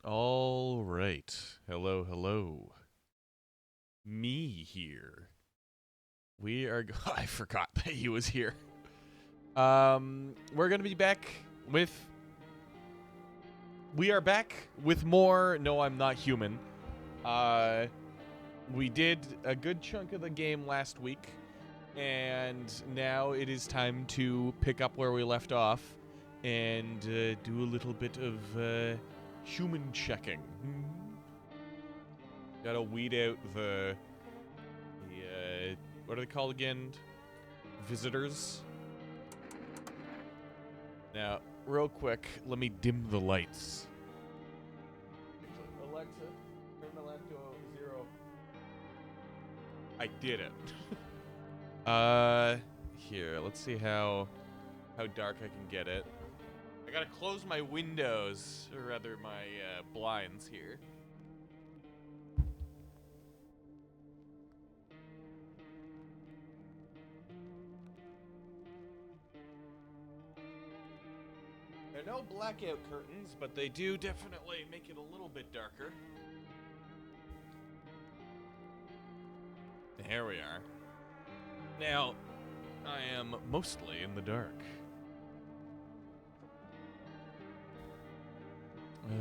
All right. Hello, hello. Me here. We are. I forgot that he was here. We're gonna be back with. We are back with more. No, I'm not human. Uh, we did a good chunk of the game last week, and now it is time to pick up where we left off and do a little bit of human checking. Gotta weed out the what are they called again? Visitors. Now, real quick, let me dim the lights. Alexa, turn the lamp to 0. I did it. Here, let's see how dark I can get it. I gotta close my windows, or rather my blinds here. They're no blackout curtains, but they do definitely make it a little bit darker. Here we are. Now, I am mostly in the dark.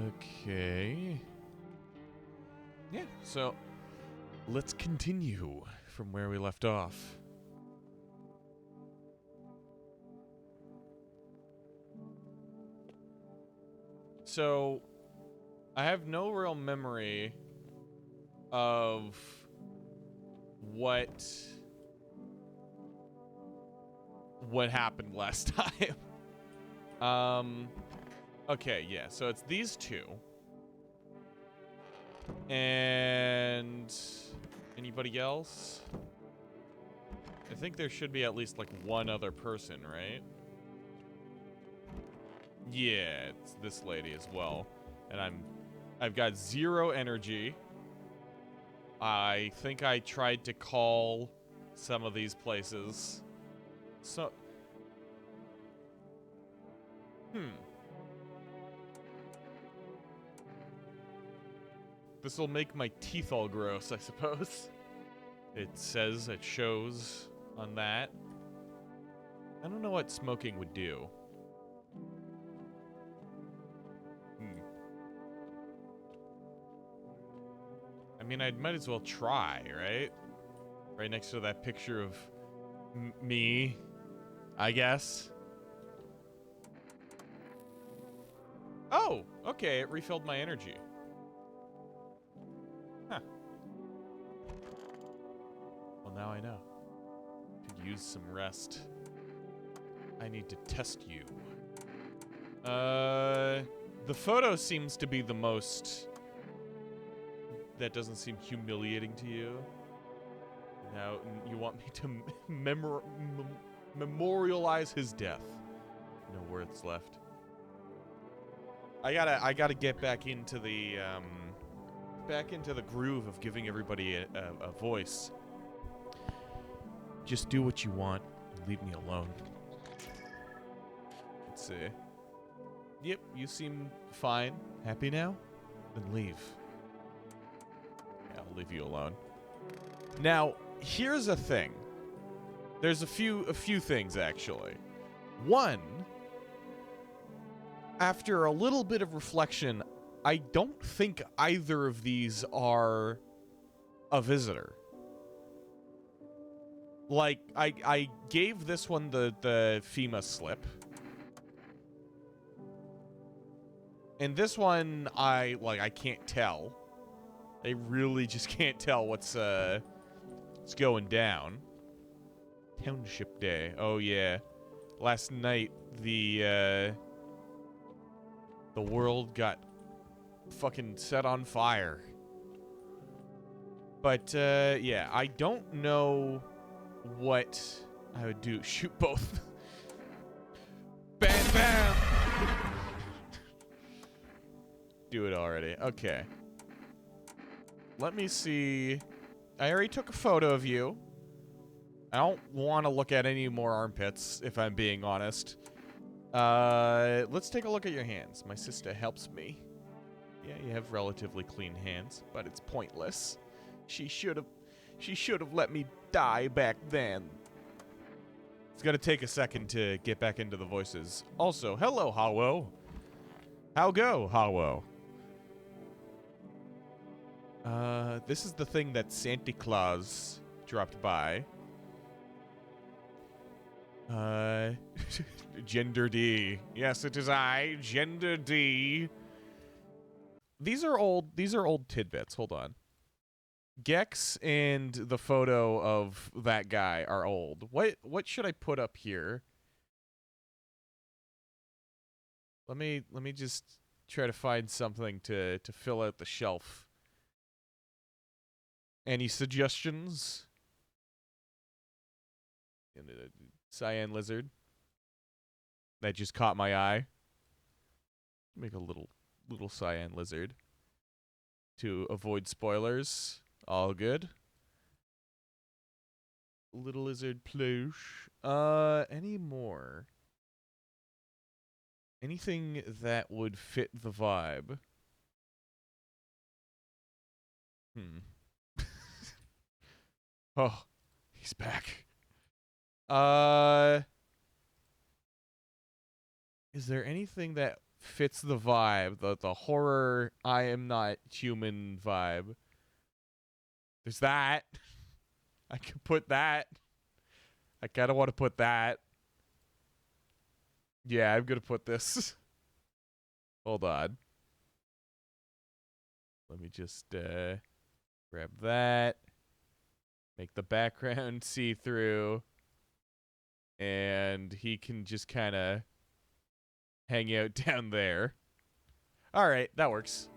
Okay. Yeah, so let's continue from where we left off. So, I have no real memory of what happened last time. Okay, yeah, so it's these two. And anybody else? I think there should be at least like one other person, right? Yeah, it's this lady as well. And I've got 0 energy. I think I tried to call some of these places. So This'll make my teeth all gross, I suppose. It shows on that. I don't know what smoking would do. I mean, I might as well try, right? Right next to that picture of me, I guess. Oh, okay, it refilled my energy. Huh. Well, now I know. Could use some rest. I need to test you. The photo seems to be the most... That doesn't seem humiliating to you. Now, you want me to memorialize his death. No words left. I gotta get back into the groove of giving everybody a voice. Just do what you want and leave me alone. Let's see. Yep, you seem fine. Happy now? Then leave. Yeah, I'll leave you alone. Now, here's a thing. There's a few things, actually. One, after a little bit of reflection, I don't think either of these are a visitor. Like, I gave this one the FEMA slip. And this one, I can't tell. I really just can't tell what's going down. Township Day. Oh, yeah. Last night, the world got fucking set on fire. But, yeah, I don't know what I would do. Shoot both. Bam, bam! Do it already. Okay. Let me see. I already took a photo of you. I don't want to look at any more armpits, if I'm being honest. Let's take a look at your hands. My sister helps me. Yeah, you have relatively clean hands, but it's pointless. She should have let me die back then. It's gonna take a second to get back into the voices. Also, hello, Hawo. How go, Hawo? This is the thing that Santa Claus dropped by. Gender D. Yes, it is I, Gender D. These are old tidbits. Hold on. Gex and the photo of that guy are old. What should I put up here? Let me just try to find something to fill out the shelf. Any suggestions? Cyan lizard. That just caught my eye. Make a little cyan lizard to avoid spoilers. All good. Little lizard plush. Any more? Anything that would fit the vibe? Oh, he's back. Is there anything that fits the vibe? The horror, I am not human vibe. There's that. I could put that. I kind of want to put that. Yeah, I'm going to put this. Hold on. Let me just grab that. Make the background see-through. And he can just kind of hang out down there. All right, that works.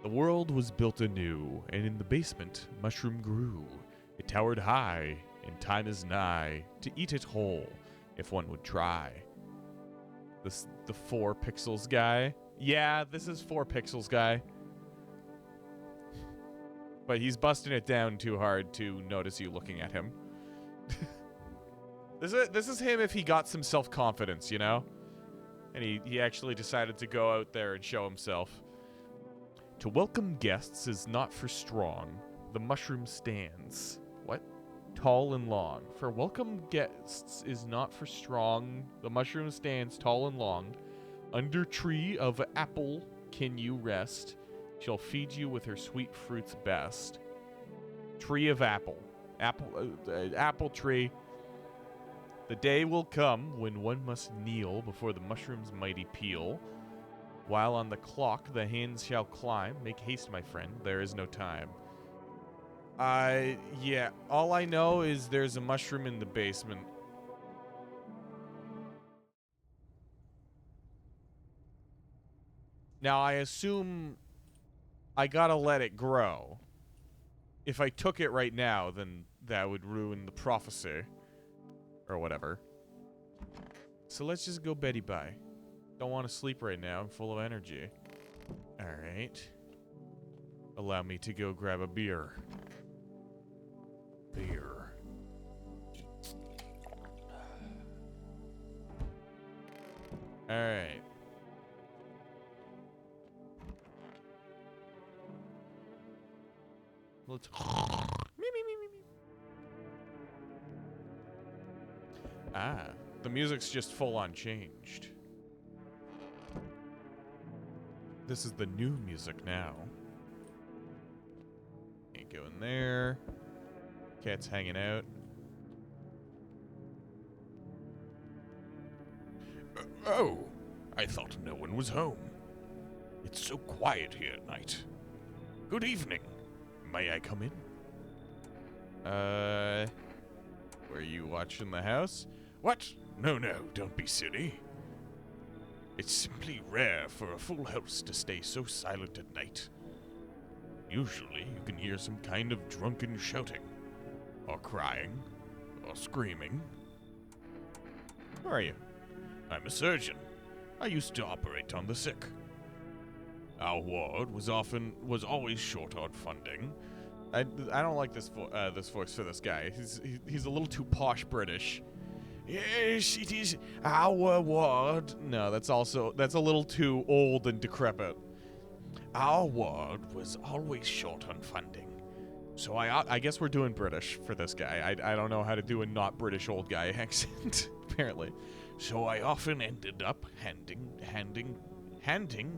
The world was built anew, and in the basement, mushroom grew. It towered high, and time is nigh to eat it whole, if one would try. The 4 pixels guy. Yeah, this is 4 pixels guy. But he's busting it down too hard to notice you looking at him. This is him if he got some self-confidence, you know? And he actually decided to go out there and show himself. To welcome guests is not for strong. The mushroom stands. What? Tall and long. For welcome guests is not for strong. The mushroom stands tall and long. Under tree of apple can you rest. She'll feed you with her sweet fruits best. Tree of apple. Apple tree. The day will come when one must kneel before the mushroom's mighty peel. While on the clock the hands shall climb. Make haste, my friend, there is no time. Yeah, all I know is there's a mushroom in the basement. Now, I assume I gotta let it grow. If I took it right now, then that would ruin the prophecy. Or whatever. So let's just go Betty bye. Don't want to sleep right now. I'm full of energy. Alright. Allow me to go grab a beer. Beer. Alright. Let's... Ah, the music's just full on changed. This is the new music now. Can't go in there. Cat's hanging out. Oh, I thought no one was home. It's so quiet here at night. Good evening. May I come in? Were you watching the house? What? No, don't be silly. It's simply rare for a full house to stay so silent at night. Usually, you can hear some kind of drunken shouting, or crying, or screaming. Who are you? I'm a surgeon. I used to operate on the sick. Our ward was always short on funding. I don't like this voice for this guy. He's a little too posh British. Yes, it is our ward. No, that's a little too old and decrepit. Our ward was always short on funding. So I guess we're doing British for this guy. I don't know how to do a not British old guy accent, apparently. So I often ended up handing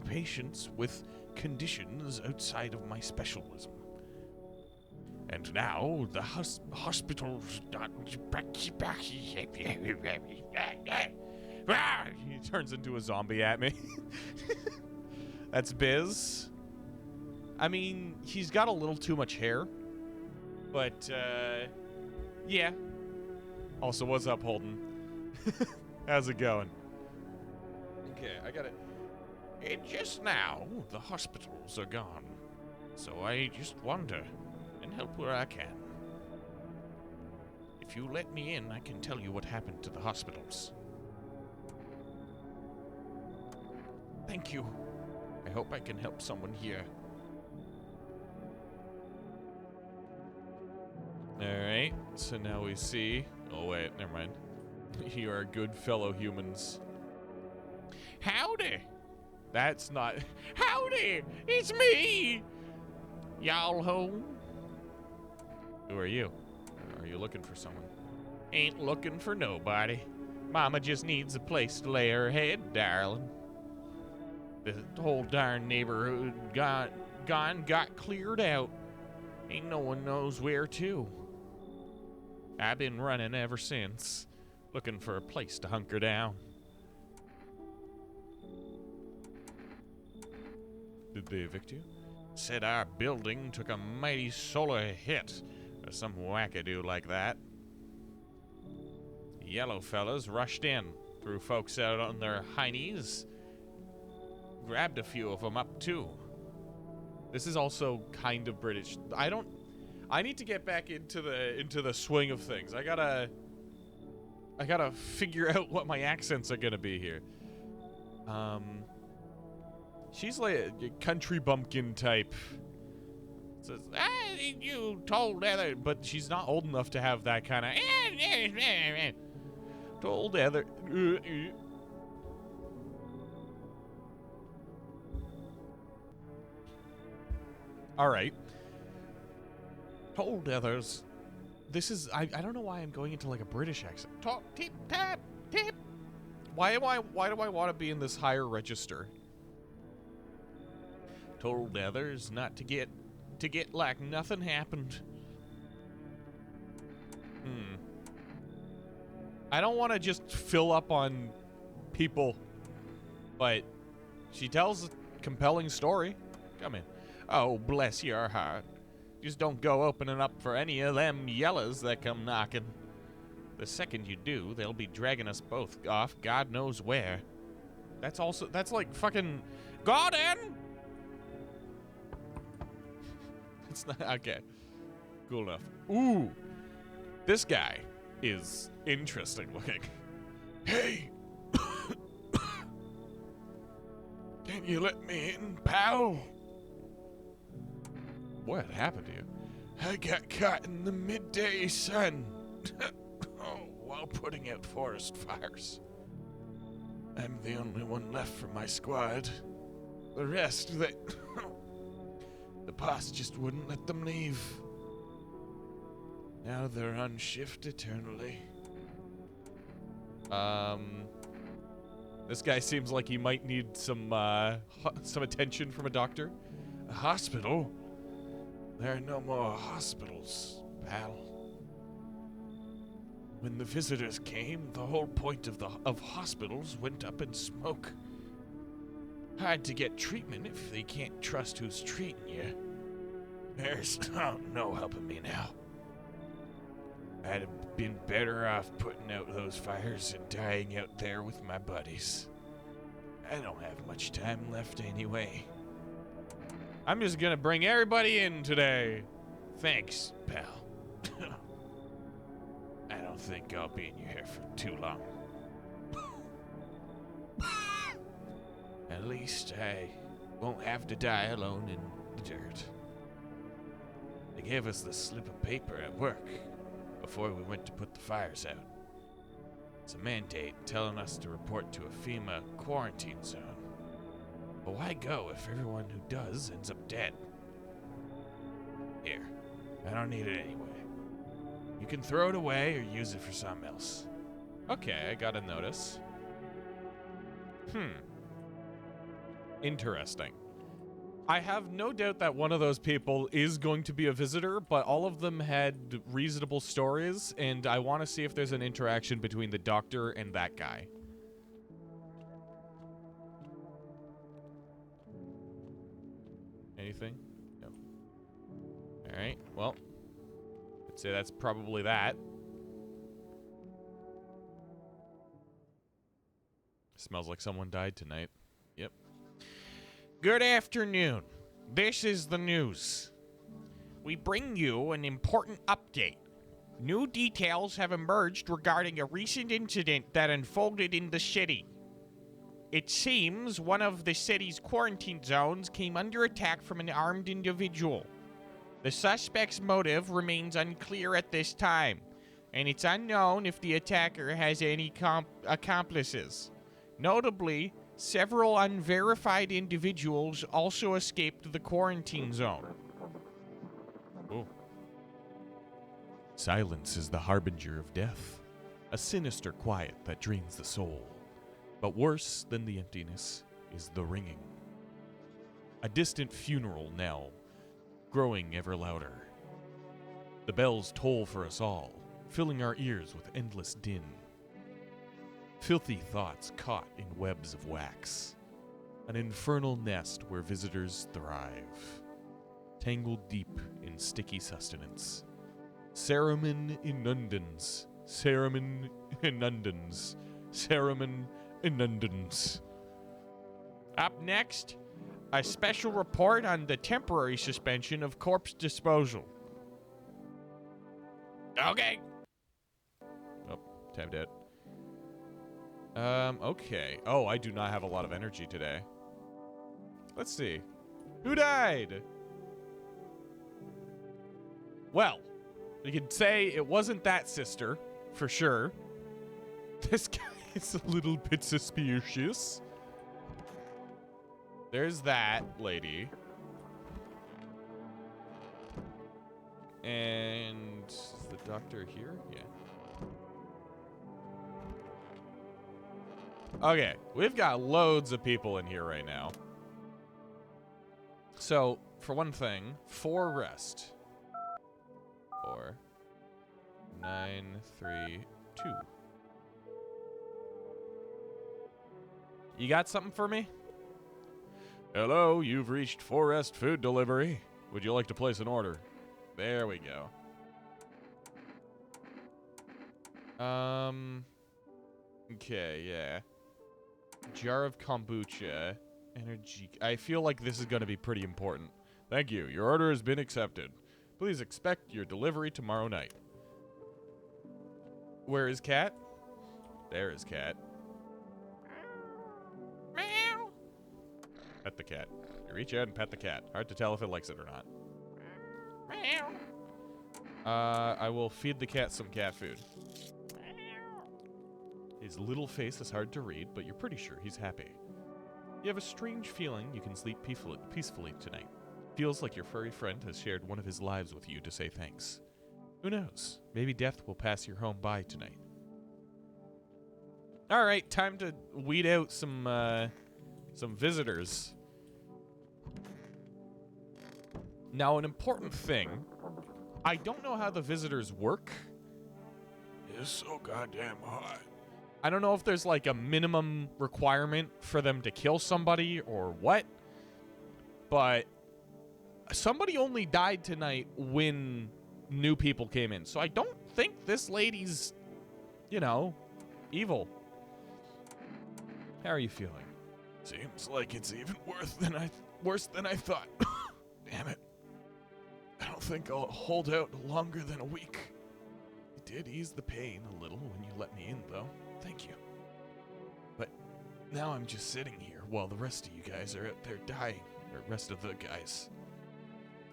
patients with conditions outside of my specialism. And now the hospital's he turns into a zombie at me. That's Biz. I mean, he's got a little too much hair. But, yeah. Also, what's up, Holden? How's it going? Okay, I got it. And just now, the hospitals are gone. So I just wander and help where I can. If you let me in, I can tell you what happened to the hospitals. Thank you. I hope I can help someone here. Alright, so now we see... Oh wait, never mind. You are good fellow humans. Howdy! That's not... Howdy! It's me! Y'all home? Who are you? Are you looking for someone? Ain't looking for nobody. Mama just needs a place to lay her head, darling. The whole darn neighborhood got cleared out. Ain't no one knows where to. I've been running ever since, looking for a place to hunker down. Did they evict you? Said our building took a mighty solar hit, or some wackadoo like that. Yellow fellas rushed in, threw folks out on their heinies, grabbed a few of them up too. This is also kind of British. I need to get back into the swing of things. I gotta figure out what my accents are gonna be here. She's like a country bumpkin type. Says, you told Heather, but she's not old enough to have that kind of. Told Heather. All right. Told others. This is I don't know why I'm going into like a British accent. Talk tip tap tip. Why do I want to be in this higher register? Told others not to get like nothing happened. I don't want to just fill up on people, but she tells a compelling story. Come in. Oh, bless your heart. Just don't go opening up for any of them yellas that come knocking. The second you do, they'll be dragging us both off God knows where. That's like fucking Gordon! It's not, okay. Cool enough. Ooh! This guy is interesting looking. Hey! Can you let me in, pal? What happened to you? I got caught in the midday sun. While putting out forest fires. I'm the only one left from my squad. The rest, the boss just wouldn't let them leave. Now they're on shift eternally. This guy seems like he might need some attention from a doctor. A hospital? There are no more hospitals, pal. When the visitors came, the whole point of hospitals went up in smoke. Hard to get treatment if they can't trust who's treating you. There's no helping me now. I'd have been better off putting out those fires and dying out there with my buddies. I don't have much time left anyway. I'm just gonna bring everybody in today. Thanks, pal. I don't think I'll be in your hair for too long. At least I won't have to die alone in the dirt. They gave us the slip of paper at work before we went to put the fires out. It's a mandate telling us to report to a FEMA quarantine zone. But why go if everyone who does ends up dead? Here, I don't need it anyway. You can throw it away or use it for something else. Okay, I got a notice. Interesting. I have no doubt that one of those people is going to be a visitor, but all of them had reasonable stories, and I want to see if there's an interaction between the doctor and that guy. Anything? No. Alright, well. I'd say that's probably that. Smells like someone died tonight. Yep. Good afternoon. This is the news. We bring you an important update. New details have emerged regarding a recent incident that unfolded in the city. It seems one of the city's quarantine zones came under attack from an armed individual. The suspect's motive remains unclear at this time, and it's unknown if the attacker has any accomplices. Notably, several unverified individuals also escaped the quarantine zone. Ooh. Silence is the harbinger of death, a sinister quiet that drains the soul. But worse than the emptiness is the ringing. A distant funeral knell, growing ever louder. The bells toll for us all, filling our ears with endless din. Filthy thoughts caught in webs of wax. An infernal nest where visitors thrive. Tangled deep in sticky sustenance. Cerumen inundans. Cerumen inundans. Cerumen inundans. Up next, a special report on the temporary suspension of corpse disposal. Okay. Oh, tapped out. Okay. Oh, I do not have a lot of energy today. Let's see. Who died? Well, you could say it wasn't that sister, for sure. This guy is a little bit suspicious. There's that lady. And is the doctor here? Yeah. Okay, we've got loads of people in here right now. So, for one thing, 4 rest. 4, 9, 3, 2. You got something for me? Hello, you've reached 4 Rest Food Delivery. Would you like to place an order? There we go. Okay, yeah. Jar of kombucha. Energy. I feel like this is going to be pretty important. Thank you. Your order has been accepted. Please expect your delivery tomorrow night. Where is Cat? There is Cat. Meow. Pet the cat. You reach out and pet the cat. Hard to tell if it likes it or not. Meow. I will feed the cat some cat food. His little face is hard to read, but you're pretty sure he's happy. You have a strange feeling you can sleep peacefully tonight. Feels like your furry friend has shared one of his lives with you to say thanks. Who knows? Maybe death will pass your home by tonight. All right, time to weed out some visitors. Now, an important thing. I don't know how the visitors work. It's so goddamn hot. I don't know if there's like a minimum requirement for them to kill somebody or what. But somebody only died tonight when new people came in. So I don't think this lady's, you know, evil. How are you feeling? Seems like it's even worse than I thought. Damn it. I don't think I'll hold out longer than a week. It did ease the pain a little when you let me in, though. Thank you. But now I'm just sitting here while the rest of you guys are out there dying. Or rest of the guys.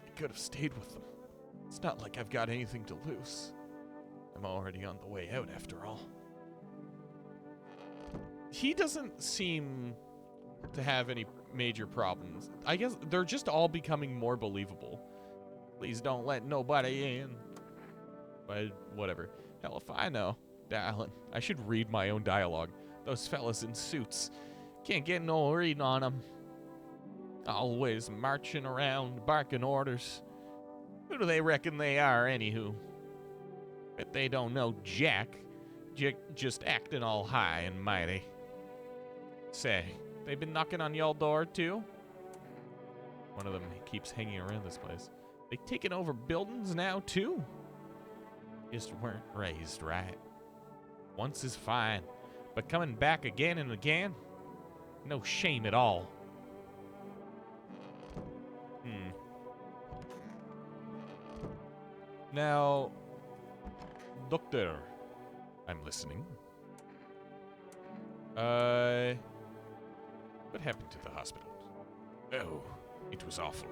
I could have stayed with them. It's not like I've got anything to lose. I'm already on the way out after all. he doesn't seem to have any major problems. I guess they're just all becoming more believable. Please don't let nobody in. But whatever. Hell if I know. Darling, I should read my own dialogue. Those fellas in suits. Can't get no reading on them. Always marching around, barking orders. Who do they reckon they are, anywho? Bet they don't know jack. Just acting all high and mighty. Say, they been knocking on y'all door, too? One of them keeps hanging around this place. They taking over buildings now, too? Just weren't raised right. Once is fine, but coming back again and again? No shame at all. Now, Doctor, I'm listening. What happened to the hospital? Oh, it was awful.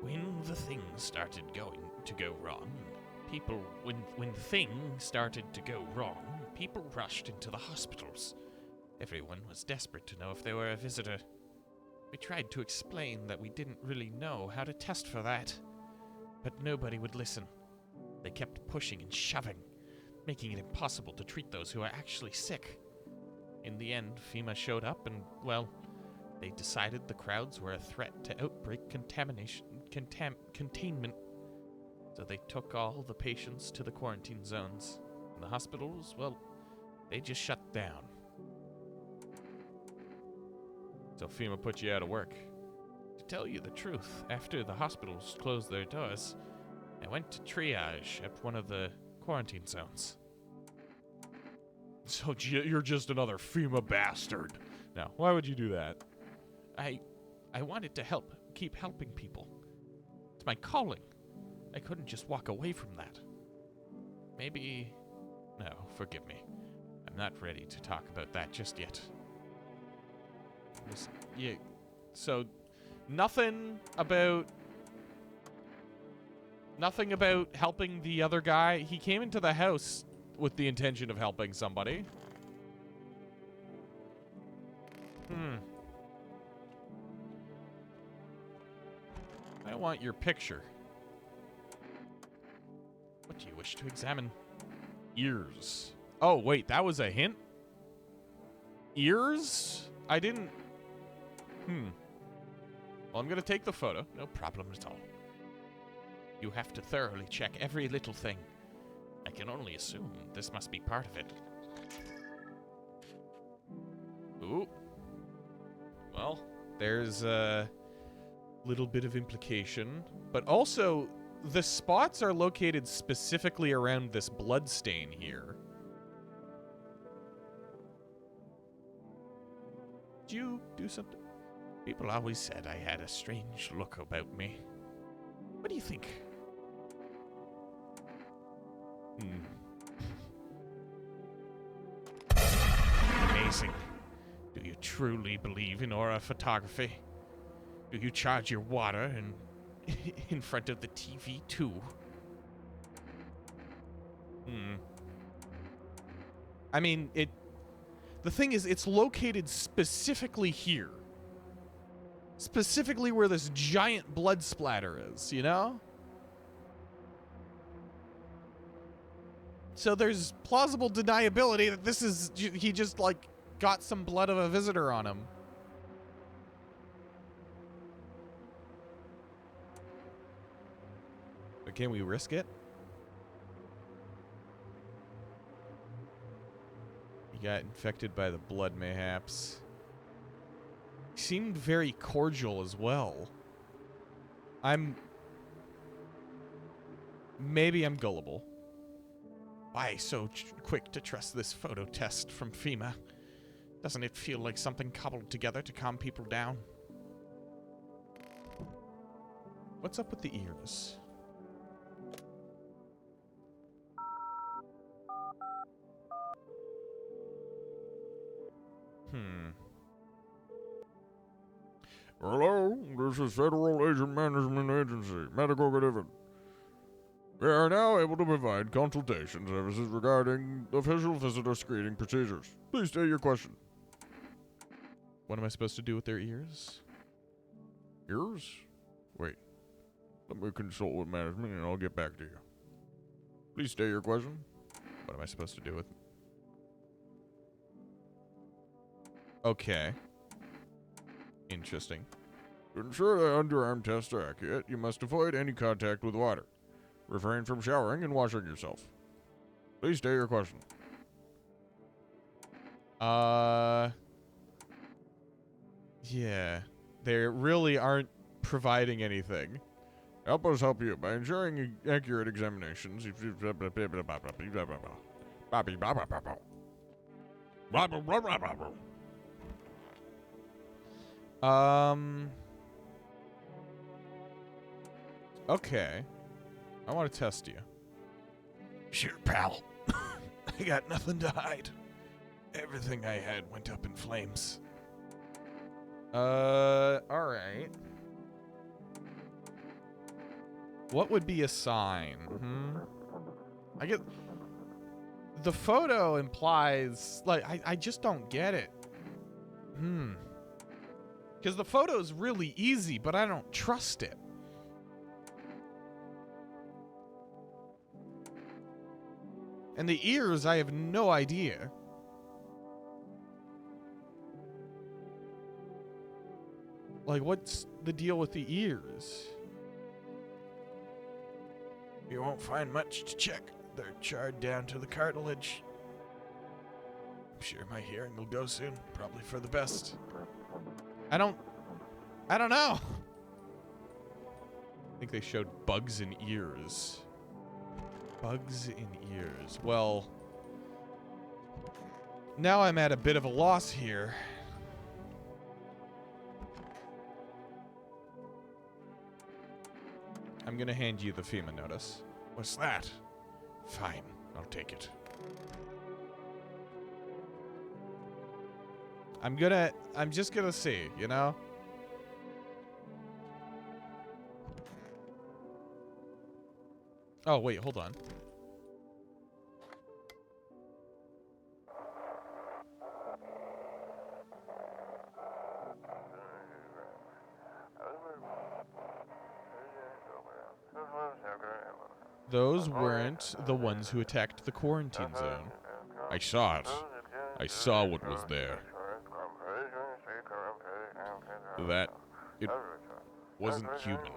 When the things started going to go wrong, when things started to go wrong, people rushed into the hospitals. Everyone was desperate to know if they were a visitor. We tried to explain that we didn't really know how to test for that, but nobody would listen. They kept pushing and shoving, making it impossible to treat those who are actually sick. In the end, FEMA showed up and, well, they decided the crowds were a threat to outbreak containment. So they took all the patients to the quarantine zones. And the hospitals, well, they just shut down. So FEMA put you out of work. To tell you the truth, after the hospitals closed their doors, I went to triage at one of the quarantine zones. So you're just another FEMA bastard. Now, why would you do that? I wanted to keep helping people. It's my calling. I couldn't just walk away from that. Maybe... No, forgive me. I'm not ready to talk about that just yet. Yeah, so nothing about helping the other guy. He came into the house with the intention of helping somebody. I want your picture. What do you wish to examine? Ears. Oh, wait, that was a hint? Ears? I didn't... Well, I'm gonna take the photo. No problem at all. You have to thoroughly check every little thing. I can only assume this must be part of it. Ooh. Well, there's a little bit of implication. But also, the spots are located specifically around this blood stain here. Did you do something? People always said I had a strange look about me. What do you think? Amazing. Do you truly believe in aura photography? Do you charge your water in front of the TV too? I mean, the thing is, it's located specifically here. Specifically where this giant blood splatter is, you know? So there's plausible deniability that this is... He just, like, got some blood of a visitor on him. But can we risk it? He got infected by the blood, mayhaps. He seemed very cordial as well. Maybe I'm gullible. Why so quick to trust this photo test from FEMA? Doesn't it feel like something cobbled together to calm people down? What's up with the ears? Hello, this is Federal Agent Management Agency. Medical good evening. We are now able to provide consultation services regarding official visitor screening procedures. Please state your question. What am I supposed to do with their ears? Ears? Wait. Let me consult with management and I'll get back to you. Please state your question. What am I supposed to do with... Okay. Interesting. To ensure that underarm tests are accurate, you must avoid any contact with water. Refrain from showering and washing yourself. Please state your question. Yeah. They really aren't providing anything. Help us help you by ensuring accurate examinations. Okay. I want to test you. Sure, pal. I got nothing to hide. Everything I had went up in flames. Alright. What would be a sign? I get... The photo implies... Like, I just don't get it. Because the photo's really easy, but I don't trust it. And the ears, I have no idea. Like, what's the deal with the ears? You won't find much to check. They're charred down to the cartilage. I'm sure my hearing will go soon. Probably for the best. I don't know. I think they showed bugs in ears. Bugs in ears. Well, now I'm at a bit of a loss here. I'm gonna hand you the FEMA notice. What's that? Fine, I'll take it. I'm just gonna see, you know? Oh, wait, hold on. Those weren't the ones who attacked the quarantine zone. I saw it. I saw what was there. That it wasn't human.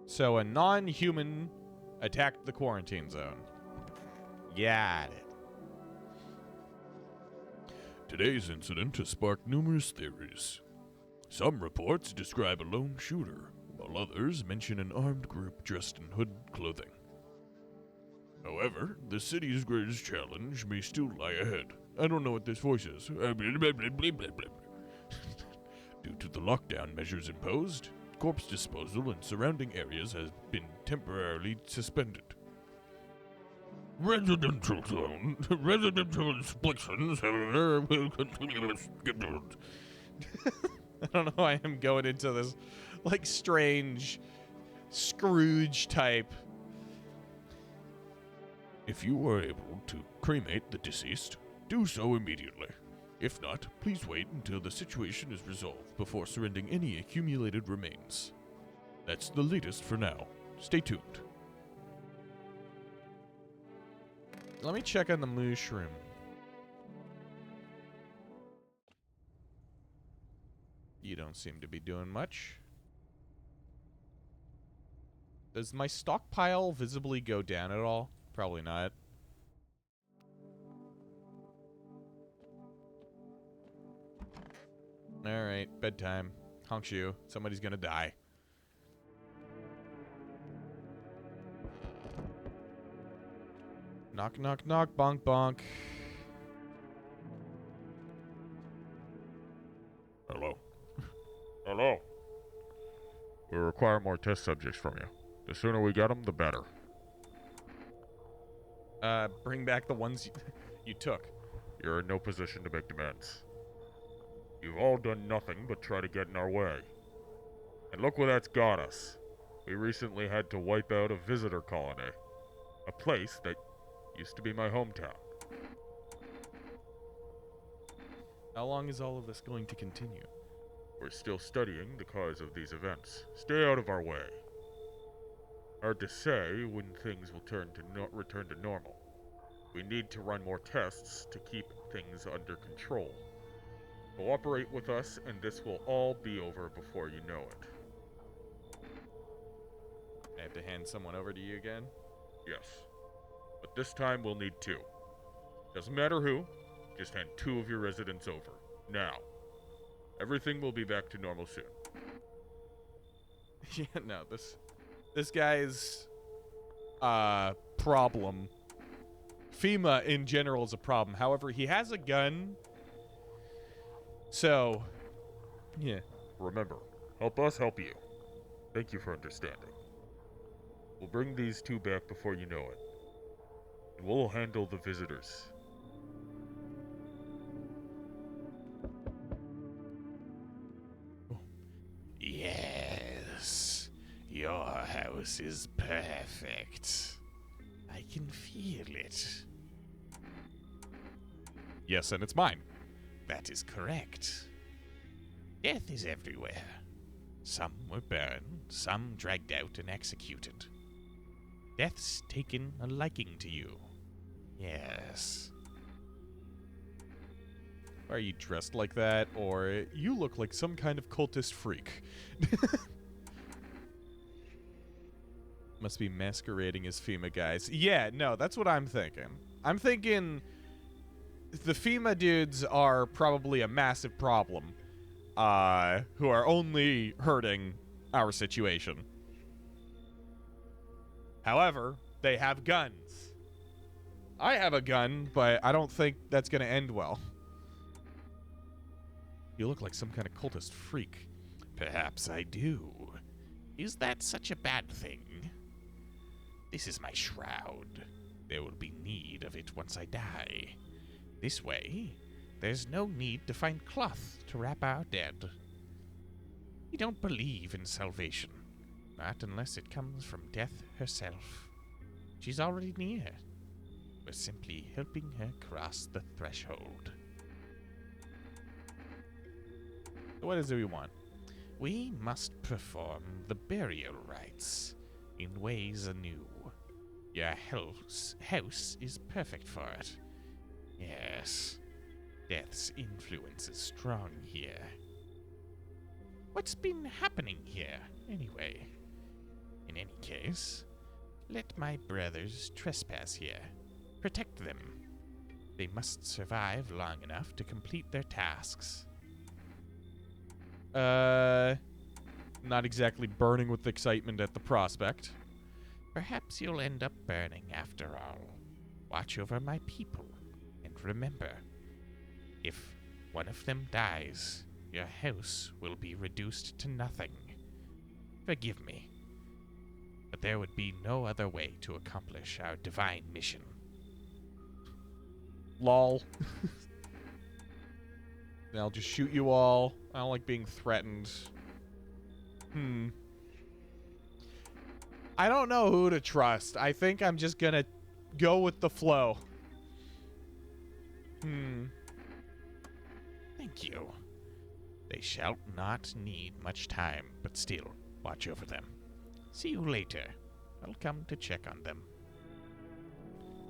So a non-human attacked the quarantine zone. Got it. Today's incident has sparked numerous theories. Some reports describe a lone shooter, while others mention an armed group dressed in hood clothing. However, the city's greatest challenge may still lie ahead. I don't know what this voice is. Due to the lockdown measures imposed, corpse disposal in surrounding areas has been temporarily suspended. Residential zone, residential inspections will continue scheduled. I don't know why I'm going into this, like, strange Scrooge type. If you are able to cremate the deceased, do so immediately. If not, please wait until the situation is resolved before surrendering any accumulated remains. That's the latest for now. Stay tuned. Let me check on the mushroom. You don't seem to be doing much. Does my stockpile visibly go down at all? Probably not. Alright, bedtime. Honk shoe. Somebody's gonna die. Knock, knock, knock, bonk, bonk. Hello. Hello. We require more test subjects from you. The sooner we get them, the better. Bring back the ones you took. You're in no position to make demands. You've all done nothing but try to get in our way. And look where that's got us. We recently had to wipe out a visitor colony. A place that used to be my hometown. How long is all of this going to continue? We're still studying the cause of these events. Stay out of our way. Hard to say when things will return to normal. We need to run more tests to keep things under control. Cooperate with us, and this will all be over before you know it. I have to hand someone over to you again? Yes. But this time we'll need 2. Doesn't matter who, just hand 2 of your residents over. Now. Everything will be back to normal soon. Yeah, no, this guy's problem. FEMA in general is a problem. However, he has a gun. So, yeah. Remember, help us help you. Thank you for understanding. We'll bring these 2 back before you know it. And we'll handle the visitors. Yes, your house is perfect. I can feel it. Yes, and it's mine. That is correct. Death is everywhere. Some were burned, some dragged out and executed. Death's taken a liking to you. Yes. Why are you dressed like that? Or you look like some kind of cultist freak. Must be masquerading as FEMA guys. Yeah, no, that's what I'm thinking. I'm thinking the FEMA dudes are probably a massive problem, who are only hurting our situation. However, they have guns. I have a gun, but I don't think that's going to end well. You look like some kind of cultist freak. Perhaps I do. Is that such a bad thing? This is my shroud. There will be need of it once I die. This way, there's no need to find cloth to wrap our dead. We don't believe in salvation, not unless it comes from death herself. She's already near. We're simply helping her cross the threshold. What is it we want? We must perform the burial rites in ways anew. Your house is perfect for it. Yes, death's influence is strong here. What's been happening here, anyway? In any case, let my brothers trespass here. Protect them. They must survive long enough to complete their tasks. Not exactly burning with excitement at the prospect. Perhaps you'll end up burning after all. Watch over my people, and remember, if one of them dies, your house will be reduced to nothing. Forgive me, but there would be no other way to accomplish our divine mission. Lol. Then I'll just shoot you all. I don't like being threatened. I don't know who to trust. I think I'm just gonna go with the flow. Thank you. They shall not need much time, but still, watch over them. See you later. I'll come to check on them.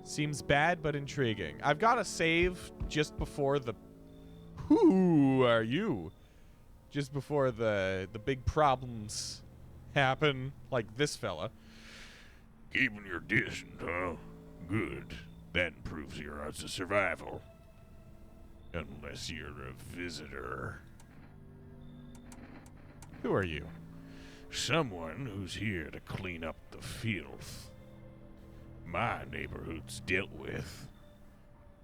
Seems bad but intriguing. I've got to save just before the... Who are you? Just before the big problems happen, like this fella. Keeping your distance, huh? Good. That improves your odds of survival. Unless you're a visitor. Who are you? Someone who's here to clean up the filth. My neighborhood's dealt with.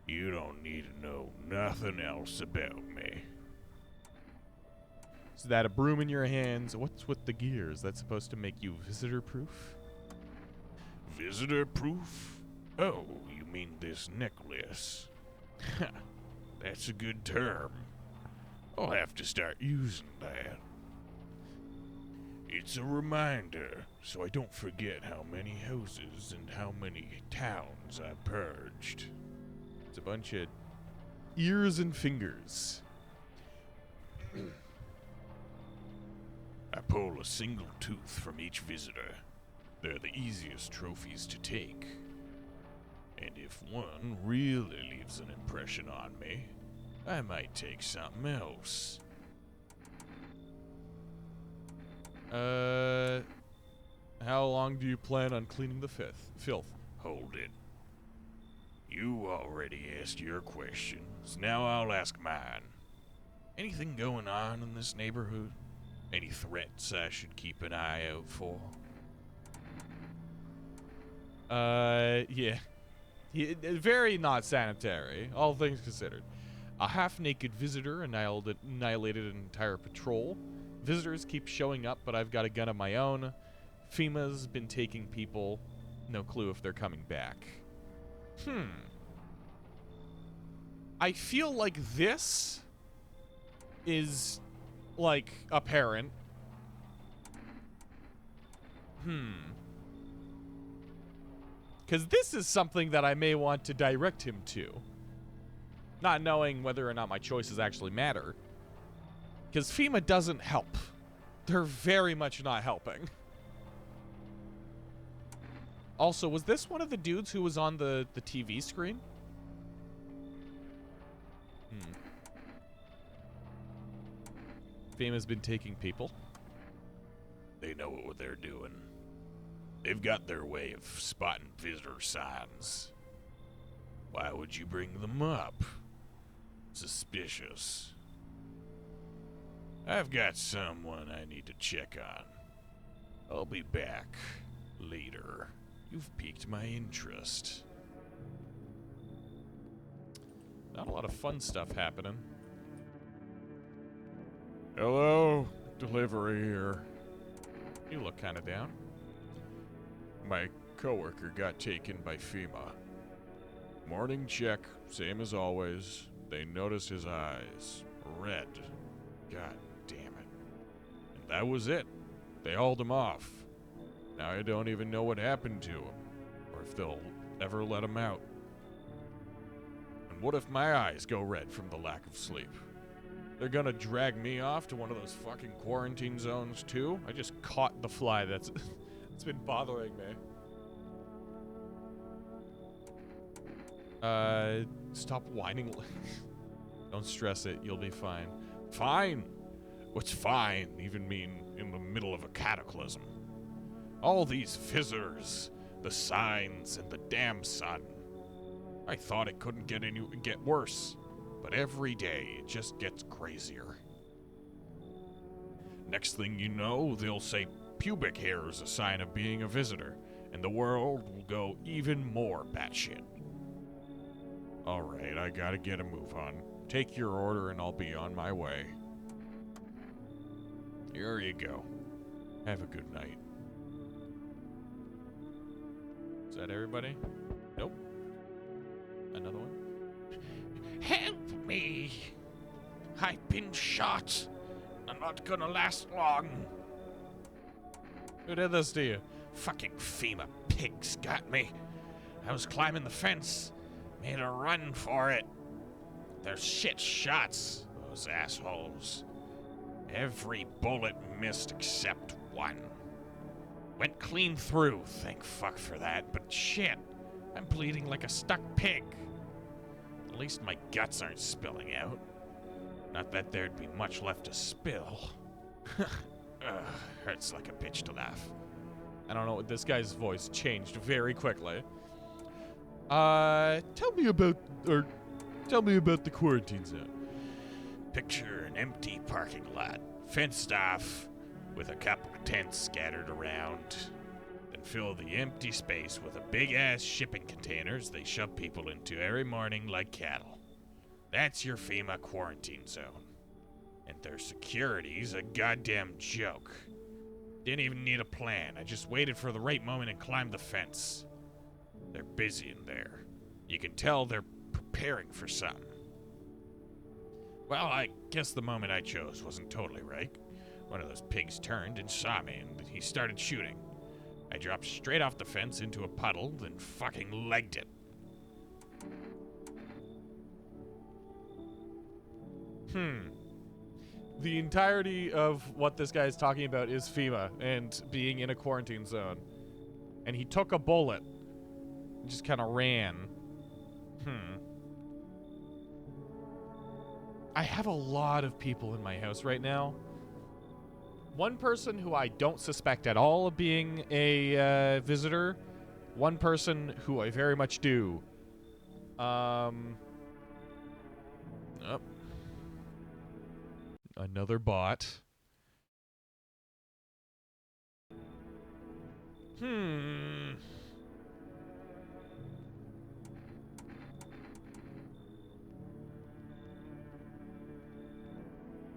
You don't need to know nothing else about me. Is that a broom in your hands? What's with the gears? That's supposed to make you visitor-proof? Visitor-proof? Oh, you mean this necklace? That's a good term. I'll have to start using that. It's a reminder, so I don't forget how many houses and how many towns I purged. It's a bunch of ears and fingers. I pull a single tooth from each visitor. They're the easiest trophies to take. And if one really leaves an impression on me, I might take something else. How long do you plan on cleaning the filth? Hold it. You already asked your questions. Now I'll ask mine. Anything going on in this neighborhood? Any threats I should keep an eye out for? Yeah. Very not sanitary, all things considered. A half-naked visitor annihilated an entire patrol. Visitors keep showing up, but I've got a gun of my own. FEMA's been taking people. No clue if they're coming back. I feel like this is, like, apparent. Because this is something that I may want to direct him to. Not knowing whether or not my choices actually matter. Because FEMA doesn't help. They're very much not helping. Also, was this one of the dudes who was on the TV screen? FEMA's been taking people. They know what they're doing. They've got their way of spotting visitor signs. Why would you bring them up? Suspicious. I've got someone I need to check on. I'll be back later. You've piqued my interest. Not a lot of fun stuff happening. Hello? Delivery here. You look kind of down. My coworker got taken by FEMA. Morning check, same as always. They noticed his eyes. Red. God damn it. And that was it. They hauled him off. Now I don't even know what happened to him, or if they'll ever let him out. And what if my eyes go red from the lack of sleep? They're gonna drag me off to one of those fucking quarantine zones too? I just caught the fly that's it's been bothering me. Stop whining. Don't stress it. You'll be fine. Fine? What's fine even mean in the middle of a cataclysm? All these visitors, the signs, and the damn sun. I thought it couldn't get worse, but every day it just gets crazier. Next thing you know, they'll say pubic hair is a sign of being a visitor, and the world will go even more batshit. Alright, I gotta get a move on. Take your order and I'll be on my way. Here you go. Have a good night. Is that everybody? Nope. Another one? Help me! I've been shot. I'm not gonna last long. Who did this to you? Fucking FEMA pigs got me. I was climbing the fence. Made a run for it. They're shit shots, those assholes. Every bullet missed except one. Went clean through, thank fuck for that, but shit, I'm bleeding like a stuck pig. At least my guts aren't spilling out. Not that there'd be much left to spill. Hurts like a bitch to laugh. I don't know. This guy's voice changed very quickly. Tell me about the quarantine zone. Picture an empty parking lot, fenced off, with a couple tents scattered around. Then fill the empty space with a big-ass shipping containers they shove people into every morning like cattle. That's your FEMA quarantine zone. And their security's a goddamn joke. Didn't even need a plan. I just waited for the right moment and climbed the fence. They're busy in there. You can tell they're preparing for something. Well, I guess the moment I chose wasn't totally right. One of those pigs turned and saw me, and he started shooting. I dropped straight off the fence into a puddle, then fucking legged it. The entirety of what this guy is talking about is FEMA and being in a quarantine zone. And he took a bullet and just kind of ran. I have a lot of people in my house right now. One person who I don't suspect at all of being a visitor. One person who I very much do. Oh. Another bot.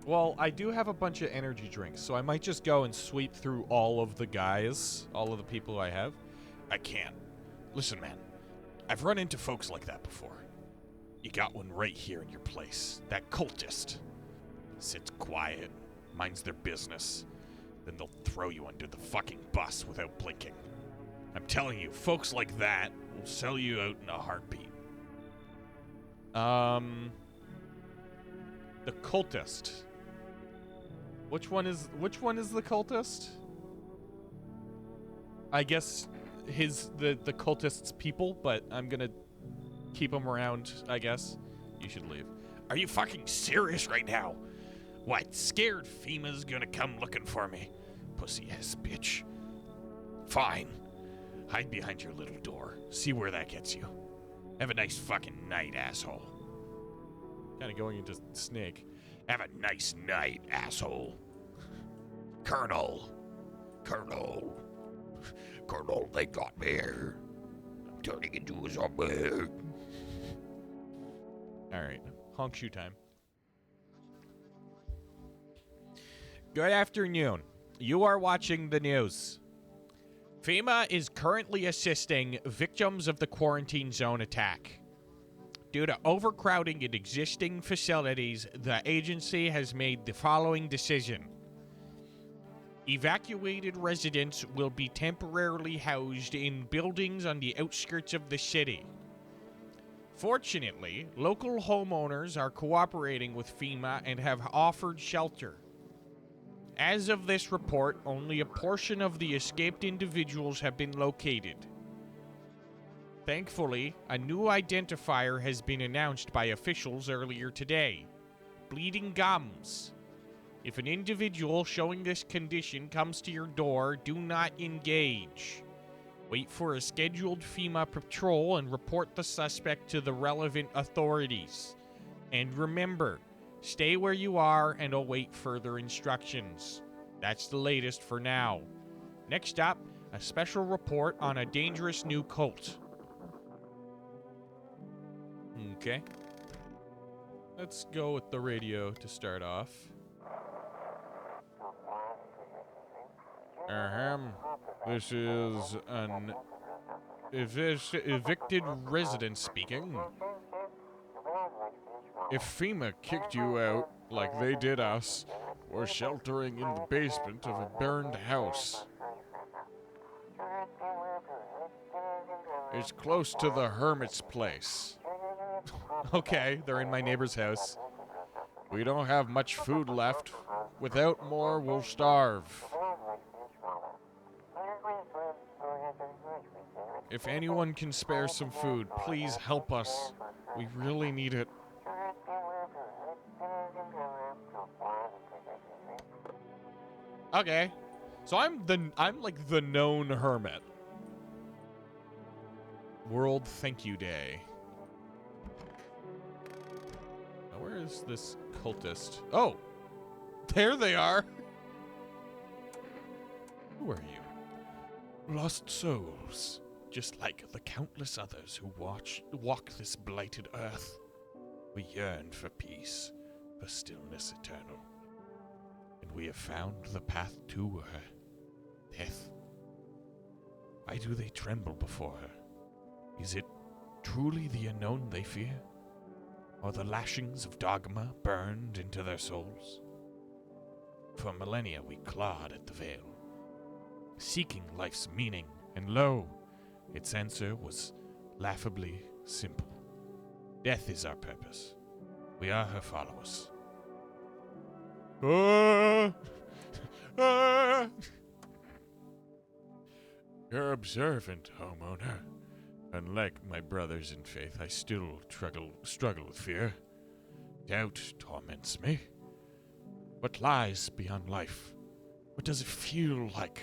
Well, I do have a bunch of energy drinks, so I might just go and sweep through all of the guys, all of the people I have. I can't. Listen, man. I've run into folks like that before. You got one right here in your place. That cultist. Sits quiet, minds their business. Then they'll throw you under the fucking bus without blinking. I'm telling you, folks like that will sell you out in a heartbeat. The cultist. Which one is the cultist? I guess the cultist's people, but I'm gonna keep him around, I guess. You should leave. Are you fucking serious right now? What, scared FEMA's gonna come looking for me? Pussy-ass bitch. Fine. Hide behind your little door. See where that gets you. Have a nice fucking night, asshole. Kinda going into Snake. Have a nice night, asshole. Colonel, they got me here. I'm turning into a zombie. Alright, honk shoe time. Good afternoon. You are watching the news. FEMA is currently assisting victims of the quarantine zone attack. Due to overcrowding in existing facilities, the agency has made the following decision. Evacuated residents will be temporarily housed in buildings on the outskirts of the city. Fortunately, local homeowners are cooperating with FEMA and have offered shelter. As of this report, only a portion of the escaped individuals have been located. Thankfully, a new identifier has been announced by officials earlier today. Bleeding gums. If an individual showing this condition comes to your door, do not engage. Wait for a scheduled FEMA patrol and report the suspect to the relevant authorities. And remember, stay where you are and await further instructions. That's the latest for now. Next up, a special report on a dangerous new cult. Okay. Let's go with the radio to start off. This is an evicted resident speaking. If FEMA kicked you out like they did us, we're sheltering in the basement of a burned house. It's close to the hermit's place. Okay, they're in my neighbor's house. We don't have much food left. Without more, we'll starve. If anyone can spare some food, please help us. We really need it. Okay. So I'm like the known hermit. World Thank You Day. Now where is this cultist? Oh! There they are! Who are you? Lost souls. Just like the countless others who walk this blighted earth. We yearn for peace, for stillness eternal. And we have found the path to her. Death. Why do they tremble before her? Is it truly the unknown they fear? Or the lashings of dogma burned into their souls? For millennia we clawed at the veil, seeking life's meaning, and lo, its answer was laughably simple. Death is our purpose. We are her followers. You're observant, homeowner. Unlike my brothers in faith, I still struggle with fear. Doubt torments me. What lies beyond life? What does it feel like?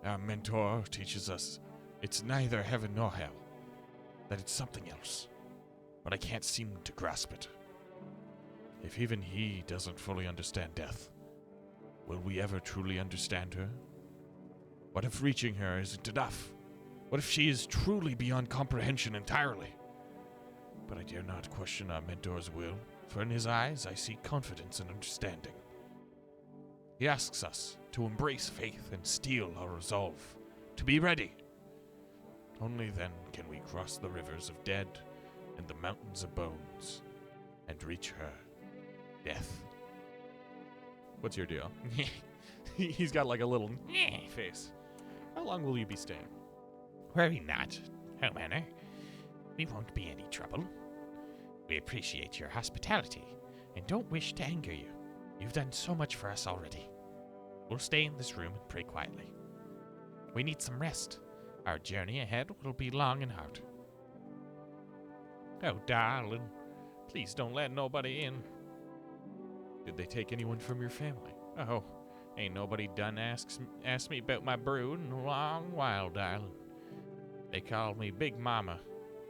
Our mentor teaches us it's neither heaven nor hell, that it's something else, but I can't seem to grasp it. If even he doesn't fully understand death, will we ever truly understand her? What if reaching her isn't enough? What if she is truly beyond comprehension entirely? But I dare not question our mentor's will, for in his eyes I see confidence and understanding. He asks us to embrace faith and steel our resolve, to be ready. Only then can we cross the rivers of dead and the mountains of bones and reach her, death. What's your deal? He's got like a little face. How long will you be staying? Worry not, homeowner. We won't be any trouble. We appreciate your hospitality and don't wish to anger you. You've done so much for us already. We'll stay in this room and pray quietly. We need some rest. Our journey ahead will be long and hard. Oh, darling, please don't let nobody in. Did they take anyone from your family? Oh, ain't nobody done asked me about my brood in a long while, darling. They called me Big Mama.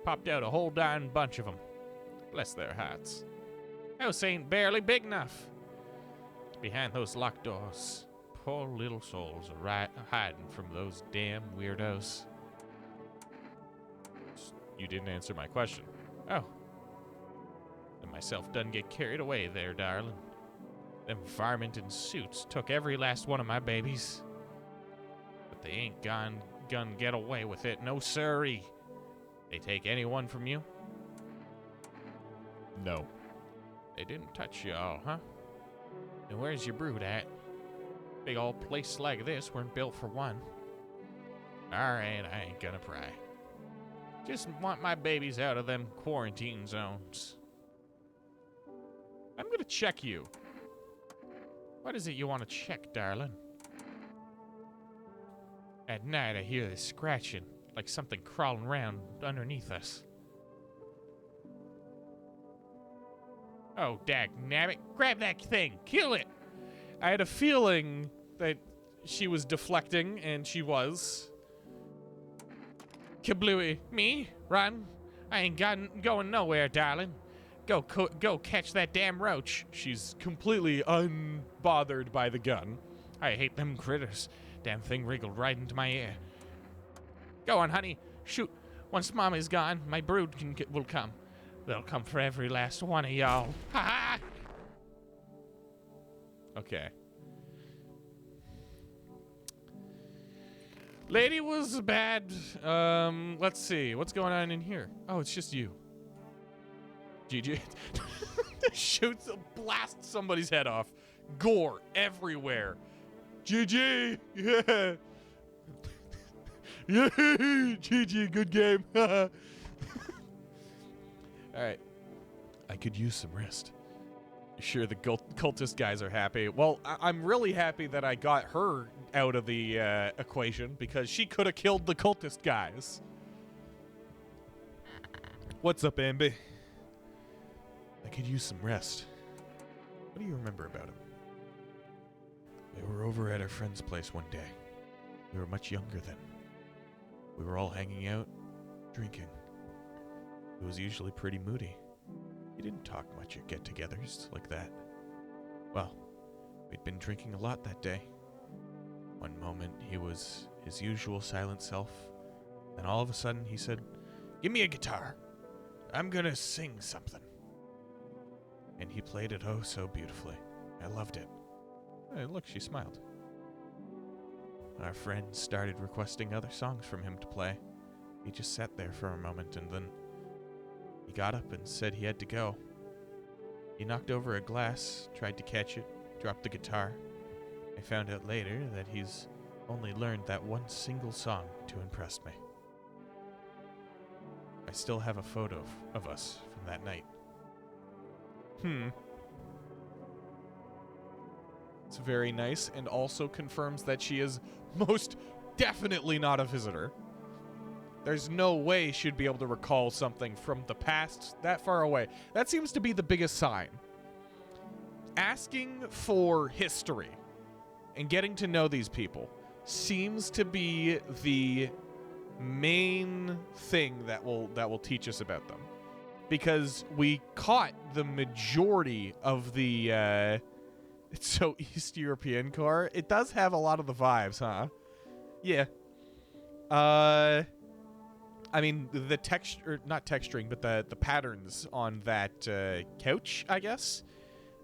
Popped out a whole darn bunch of them. Bless their hearts. House ain't barely big enough. Behind those locked doors, poor little souls are hiding from those damn weirdos. You didn't answer my question. Oh. And myself done get carried away there, darling. Them varmint in suits took every last one of my babies. But they ain't gonna get away with it, no sirree. They take anyone from you? No. They didn't touch you all, huh? And where's your brood at? Big old place like this weren't built for one. Alright, I ain't gonna pry. Just want my babies out of them quarantine zones. I'm gonna check you. What is it you want to check, darling? At night I hear this scratching, like something crawling around underneath us. Oh, dagnabbit, grab that thing, kill it! I had a feeling that she was deflecting, and she was. Kablooey, me? Run? I ain't going nowhere, darling. Go catch that damn roach. She's completely unbothered by the gun. I hate them critters. Damn thing wriggled right into my ear. Go on, honey. Shoot. Once Mama's gone, my brood will come. They'll come for every last one of y'all. Ha ha! Okay. Lady was bad. Let's see. What's going on in here? Oh, it's just you. GG. Shoots, blasts somebody's head off. Gore everywhere. GG. Yeah. Yeah. GG. Good game. All right. I could use some rest. Sure, the cultist guys are happy. Well, I'm really happy that I got her out of the equation because she could have killed the cultist guys. What's up, Amby? I could use some rest. What do you remember about him? We were over at our friend's place one day. We were much younger then. We were all hanging out, drinking. He was usually pretty moody. He didn't talk much at get-togethers like that. Well, we'd been drinking a lot that day. One moment he was his usual silent self, then all of a sudden he said, "Give me a guitar. I'm gonna sing something." And he played it oh so beautifully. I loved it. Hey, look, she smiled. Our friend started requesting other songs from him to play. He just sat there for a moment and then he got up and said he had to go. He knocked over a glass, tried to catch it, dropped the guitar, I found out later that he's only learned that one single song to impress me. I still have a photo of us from that night. It's very nice and also confirms that she is most definitely not a visitor. There's no way she'd be able to recall something from the past that far away. That seems to be the biggest sign. Asking for history and getting to know these people seems to be the main thing that will teach us about them. Because we caught the majority of the it's so East European car. It does have a lot of the vibes, huh? Yeah. I mean, the texture, not texturing, but the patterns on that couch, I guess,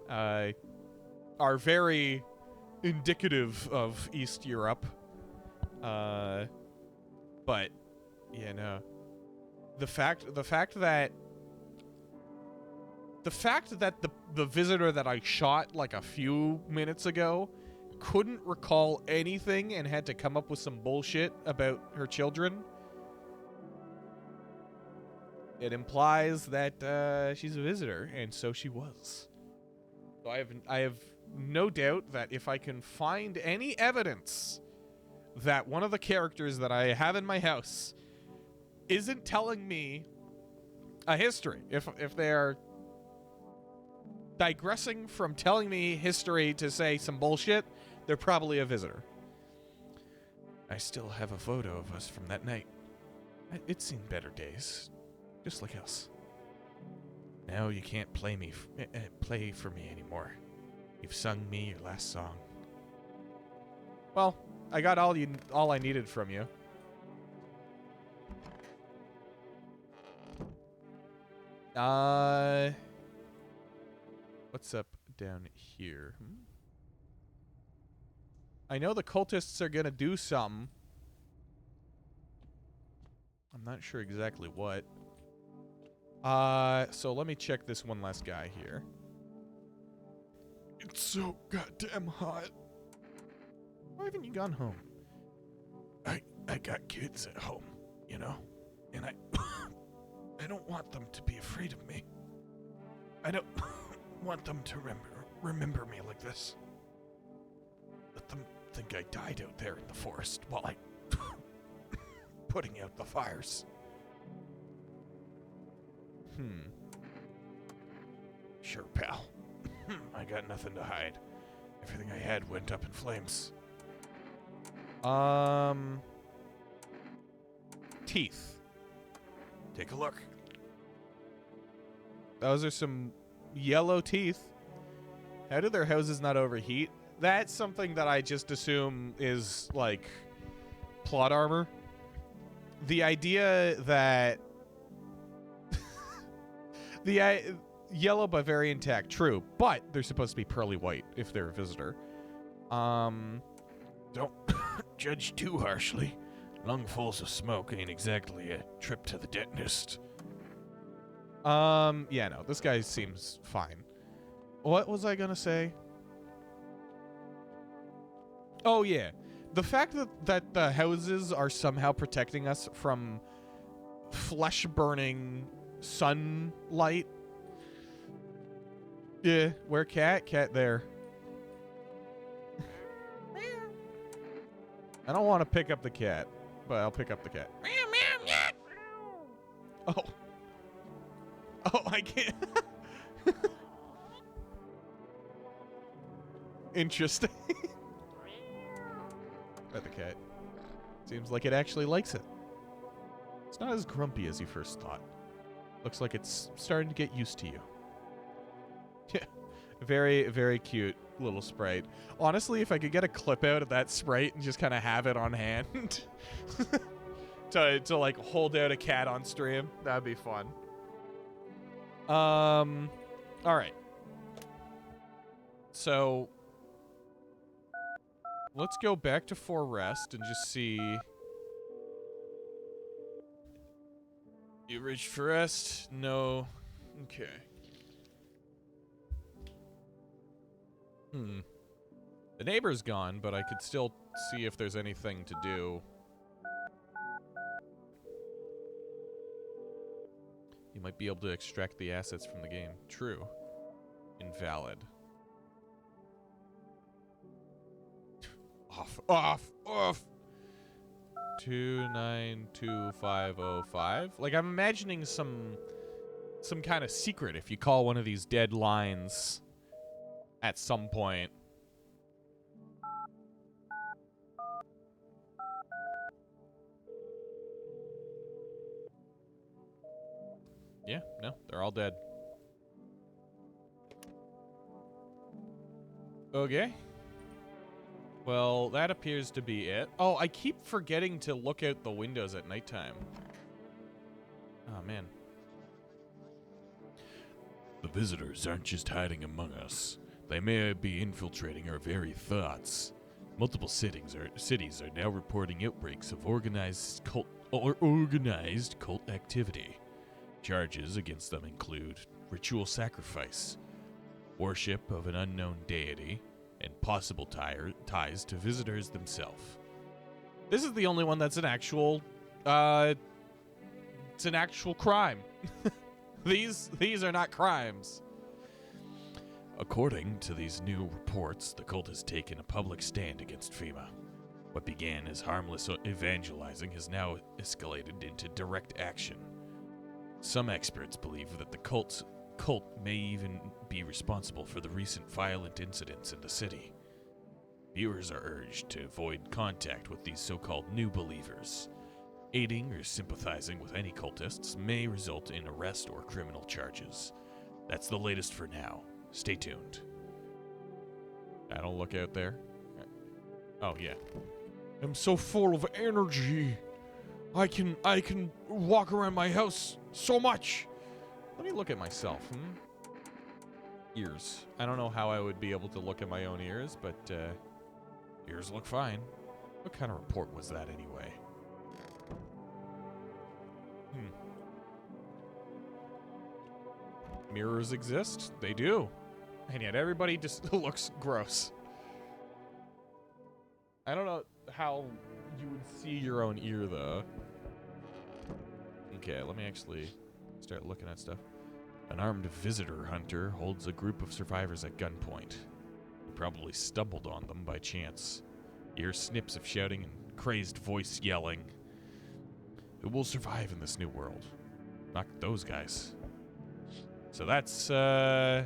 are very indicative of East Europe. But yeah, no. The fact that the visitor that I shot like a few minutes ago couldn't recall anything and had to come up with some bullshit about her children, it implies that she's a visitor, and so she was. So I have no doubt that if I can find any evidence that one of the characters that I have in my house isn't telling me a history, if they're digressing from telling me history to say some bullshit, they're probably a visitor. I still have a photo of us from that night. It's seen better days, just like us. Now you can't play for me anymore. You've sung me your last song. Well, I got all I needed from you. What's up down here? I know the cultists are gonna do something. I'm not sure exactly what. So let me check this one last guy here. It's so goddamn hot. Why haven't you gone home? I got kids at home, you know? And I don't want them to be afraid of me. I don't want them to remember me like this. Let them think I died out there in the forest while I putting out the fires. Sure, pal. I got nothing to hide. Everything I had went up in flames. Teeth. Take a look. Those are some yellow teeth. How do their houses not overheat? That's something that I just assume is, like, plot armor. The idea that... yellow but very intact, true. But they're supposed to be pearly white if they're a visitor. Don't judge too harshly. Lungfuls of smoke ain't exactly a trip to the dentist. Yeah, no, this guy seems fine. What was I gonna say? Oh, yeah. The fact that the houses are somehow protecting us from flesh-burning sunlight. Yeah, where cat? Cat there. I don't want to pick up the cat, but I'll pick up the cat. Oh. Oh, I can't. Interesting. But the cat seems like it actually likes it. It's not as grumpy as you first thought. Looks like it's starting to get used to you. Yeah. Very, very cute little sprite. Honestly, if I could get a clip out of that sprite and just kind of have it on hand to like hold out a cat on stream, that'd be fun. All right. So let's go back to Forest and just see. You reached Forest? No. Okay. The neighbor's gone, but I could still see if there's anything to do. You might be able to extract the assets from the game. True. Invalid. Off. 292505. Like, I'm imagining some kind of secret if you call one of these dead lines at some point. Yeah, no, they're all dead. Okay. Well, that appears to be it. Oh, I keep forgetting to look out the windows at nighttime. Oh, man. The visitors aren't just hiding among us. They may be infiltrating our very thoughts. Multiple cities are now reporting outbreaks of organized cult activity. Charges against them include ritual sacrifice, worship of an unknown deity, and possible ties to visitors themselves. This is the only one that's an actual, it's an actual crime. These are not crimes. According to these new reports, the cult has taken a public stand against FEMA. What began as harmless evangelizing has now escalated into direct action. Some experts believe that the cult may even be responsible for the recent violent incidents in the city. Viewers are urged to avoid contact with these so-called new believers. Aiding or sympathizing with any cultists may result in arrest or criminal charges. That's the latest for now. Stay tuned. I don't look out there. Oh, yeah. I'm so full of energy. I can walk around my house so much. Let me look at myself. Ears. I don't know how I would be able to look at my own ears, but ears look fine. What kind of report was that anyway? Mirrors exist? They do. And yet everybody just looks gross. I don't know how you would see your own ear, though. Okay, let me actually start looking at stuff. An armed visitor hunter holds a group of survivors at gunpoint. He probably stumbled on them by chance. You hear snips of shouting and crazed voice yelling. Who will survive in this new world? Not those guys. So that's our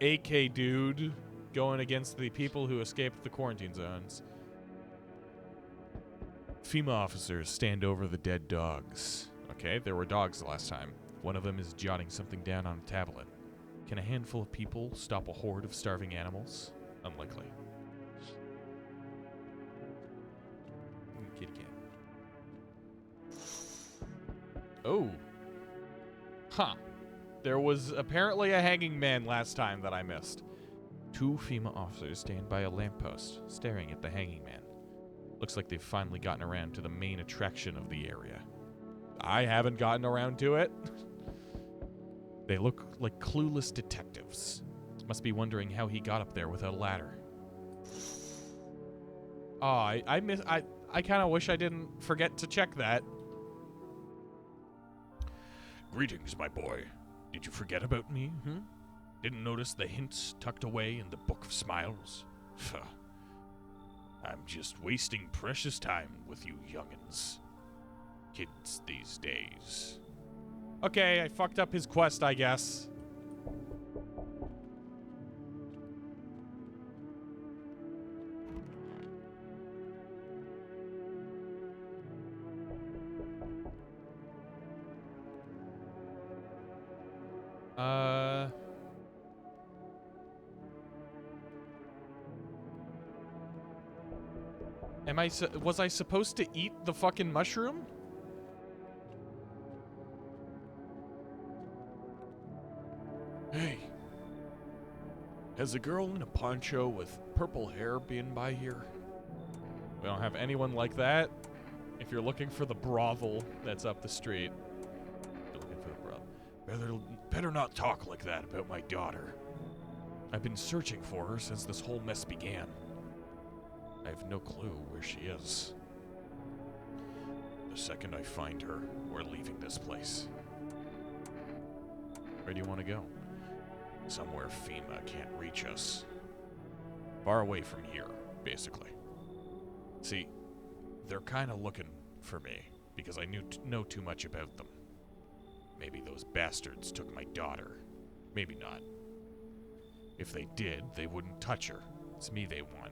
AK dude going against the people who escaped the quarantine zones. FEMA officers stand over the dead dogs. Okay, there were dogs the last time. One of them is jotting something down on a tablet. Can a handful of people stop a horde of starving animals? Unlikely. Kitty cat. Oh. Huh. There was apparently a hanging man last time that I missed. 2 FEMA officers stand by a lamppost, staring at the hanging man. Looks like they've finally gotten around to the main attraction of the area. I haven't gotten around to it. They look like clueless detectives. Must be wondering how he got up there without a ladder. Oh, I kind of wish I didn't forget to check that. Greetings, my boy. Did you forget about me? Didn't notice the hints tucked away in the Book of Smiles? I'm just wasting precious time with you youngins. Kids these days. Okay, I fucked up his quest, I guess. Was I supposed to eat the fucking mushroom? Hey. Has a girl in a poncho with purple hair been by here? We don't have anyone like that. If you're looking for the brothel that's up the street. You're looking for the brothel. Better not talk like that about my daughter. I've been searching for her since this whole mess began. I have no clue where she is. The second I find her, we're leaving this place. Where do you want to go? Somewhere FEMA can't reach us. Far away from here, basically. See, they're kind of looking for me because I know too much about them. Maybe those bastards took my daughter. Maybe not. If they did, they wouldn't touch her. It's me they want.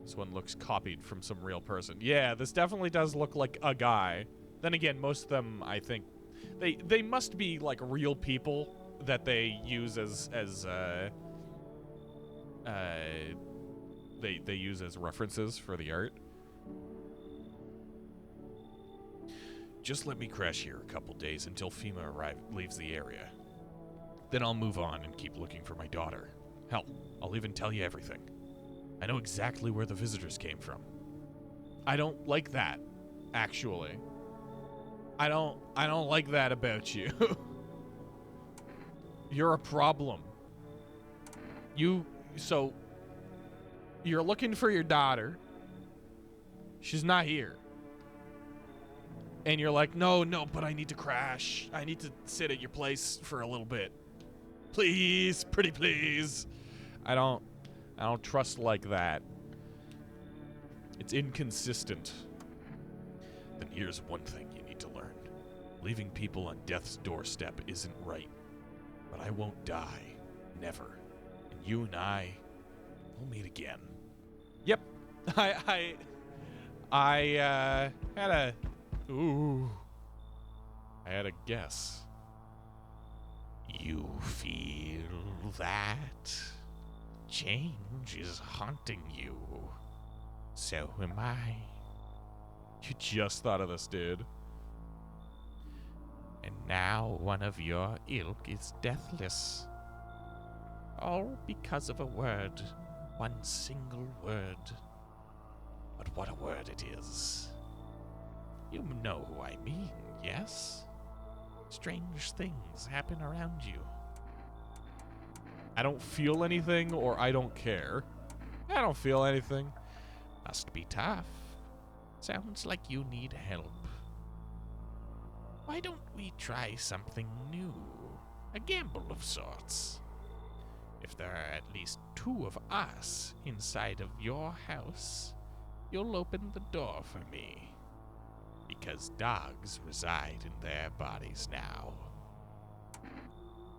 This one looks copied from some real person. Yeah, this definitely does look like a guy. Then again, most of them, I think, they must be like real people that they use as they use as references for the art. Just let me crash here a couple days until FEMA leaves the area. Then I'll move on and keep looking for my daughter. Hell, I'll even tell you everything. I know exactly where the visitors came from. I don't like that, actually. I don't like that about you. You're a problem. So you're looking for your daughter. She's not here. And you're like, no, but I need to crash. I need to sit at your place for a little bit. Please, pretty please. I don't trust like that. It's inconsistent. Then here's one thing you need to learn. Leaving people on death's doorstep isn't right. But I won't die. Never. And you and we'll meet again. Yep. I had a guess. You feel that? Change is haunting you. So am I. You just thought of this, dude. And now one of your ilk is deathless. All because of a word. One single word. But what a word it is. You know who I mean, yes? Strange things happen around you. I don't feel anything, or I don't care. I don't feel anything. Must be tough. Sounds like you need help. Why don't we try something new? A gamble of sorts. If there are at least 2 of us inside of your house, you'll open the door for me. Because dogs reside in their bodies now.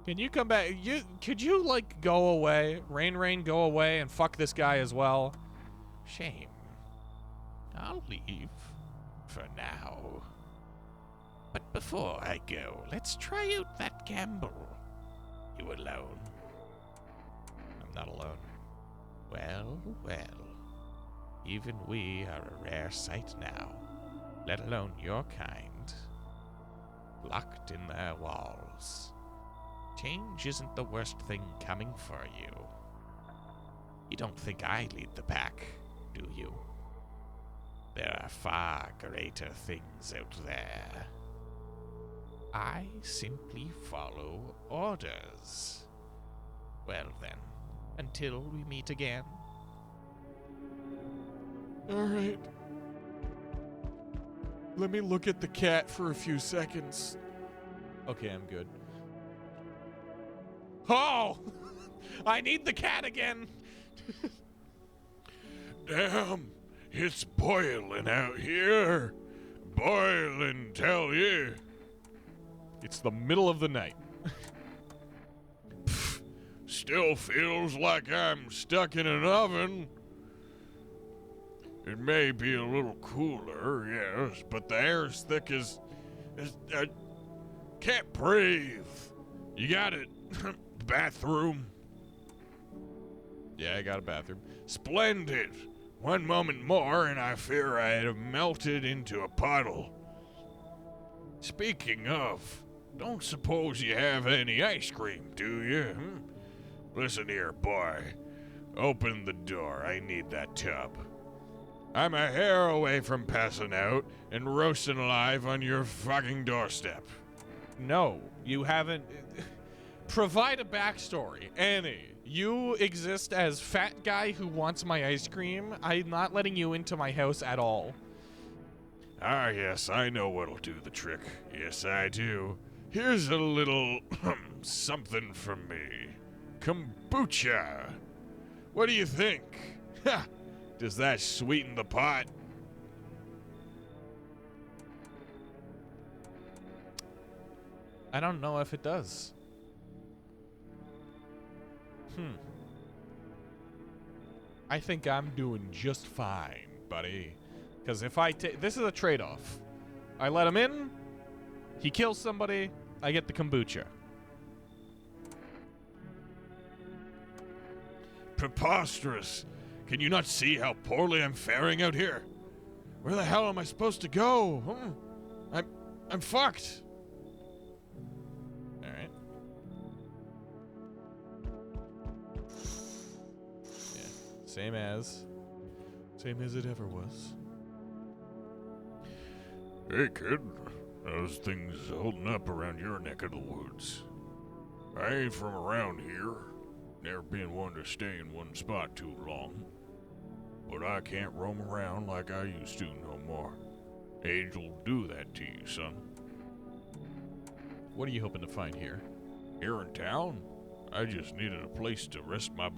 Can you come back? Could you, like, go away? Rain, go away and fuck this guy as well? Shame. I'll leave. For now. But before I go, let's try out that gamble. You alone? I'm not alone. Well. Even we are a rare sight now. Let alone your kind. Locked in their walls. Change isn't the worst thing coming for you. You don't think I lead the pack, do you? There are far greater things out there. I simply follow orders. Well then, until we meet again. Alright. Let me look at the cat for a few seconds. Okay, I'm good. Oh! I need the cat again! Damn, it's boiling out here. Boiling, tell you. It's the middle of the night. Still feels like I'm stuck in an oven. It may be a little cooler, yes, but the air's thick as I can't breathe. You got it? Bathroom? Yeah, I got a bathroom. Splendid. One moment more and I fear I'd have melted into a puddle. Speaking of, don't suppose you have any ice cream, do you? Listen here, boy. Open the door. I need that tub. I'm a hair away from passing out and roasting alive on your fucking doorstep. No, you haven't. Provide a backstory, Annie. You exist as fat guy who wants my ice cream. I'm not letting you into my house at all. Ah, yes, I know what'll do the trick. Yes, I do. Here's a little something from me. Kombucha. What do you think? Ha! Does that sweeten the pot? I don't know if it does. I think I'm doing just fine, buddy. Because if I take... This is a trade-off. I let him in, he kills somebody, I get the kombucha. Preposterous. Can you not see how poorly I'm faring out here? Where the hell am I supposed to go? I'm fucked. Alright. Yeah. Same as it ever was. Hey, kid. How's things holding up around your neck of the woods? I ain't from around here. Never been one to stay in one spot too long. But I can't roam around like I used to no more. Age will do that to you, son. What are you hoping to find here? Here in town, I just needed a place to rest my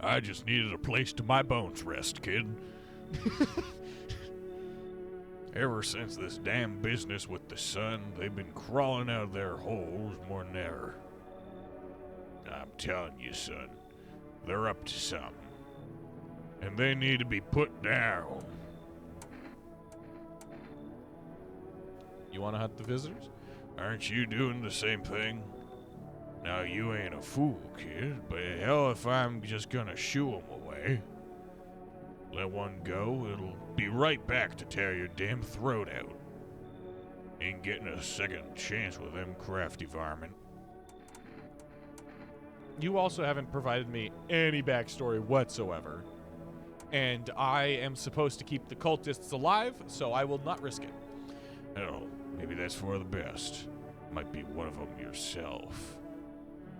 I just needed a place to my bones rest, kid. Ever since this damn business with the sun, they've been crawling out of their holes more than ever. I'm telling you, son, they're up to something. And they need to be put down. You want to hunt the visitors? Aren't you doing the same thing? Now, you ain't a fool, kid, but hell if I'm just gonna shoo 'em away. Let one go, it'll be right back to tear your damn throat out. Ain't getting a second chance with them crafty varmint. You also haven't provided me any backstory whatsoever. And I am supposed to keep the cultists alive, so I will not risk it. Hell, maybe that's for the best. Might be one of them yourself.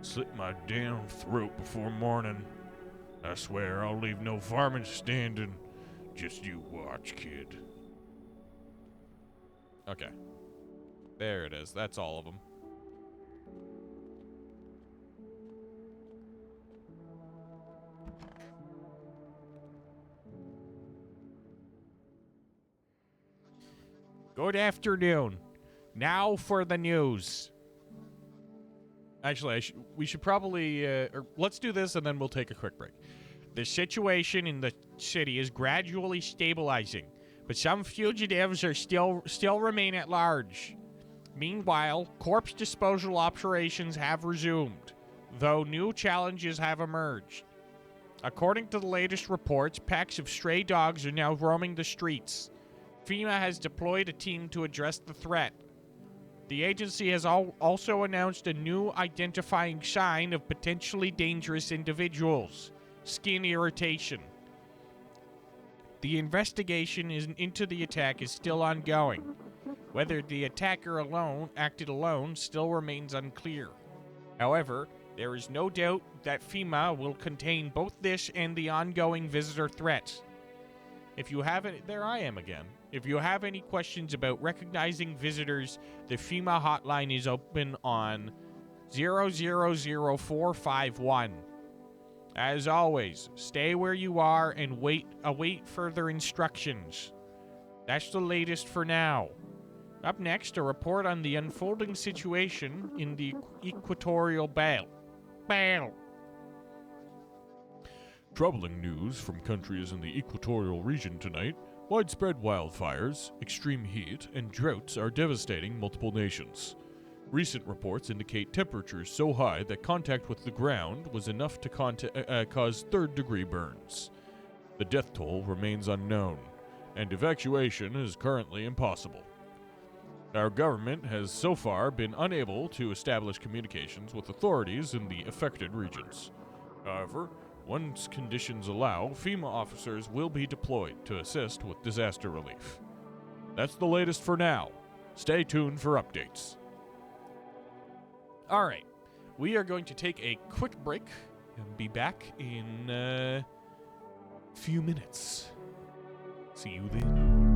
Slit my damn throat before morning. I swear I'll leave no varmint standing. Just you watch, kid. Okay. There it is. That's all of them. Good afternoon. Now for the news. Actually, we should probably... or let's do this and then we'll take a quick break. The situation in the city is gradually stabilizing, but some fugitives are still remain at large. Meanwhile, corpse disposal operations have resumed, though new challenges have emerged. According to the latest reports, packs of stray dogs are now roaming the streets. FEMA has deployed a team to address the threat. The agency has also announced a new identifying sign of potentially dangerous individuals: skin irritation. The investigation into the attack is still ongoing. Whether the attacker acted alone still remains unclear. However, there is no doubt that FEMA will contain both this and the ongoing visitor threat. If you have any, there I am again. If you have any questions about recognizing visitors, the FEMA hotline is open on 000451. As always, stay where you are and await further instructions. That's the latest for now. Up next, a report on the unfolding situation in the equatorial belt. Troubling news from countries in the equatorial region tonight. Widespread wildfires, extreme heat, and droughts are devastating multiple nations. Recent reports indicate temperatures so high that contact with the ground was enough to cause third-degree burns. The death toll remains unknown, and evacuation is currently impossible. Our government has so far been unable to establish communications with authorities in the affected regions. However, once conditions allow, FEMA officers will be deployed to assist with disaster relief. That's the latest for now. Stay tuned for updates. All right. We are going to take a quick break and be back in a few minutes. See you then.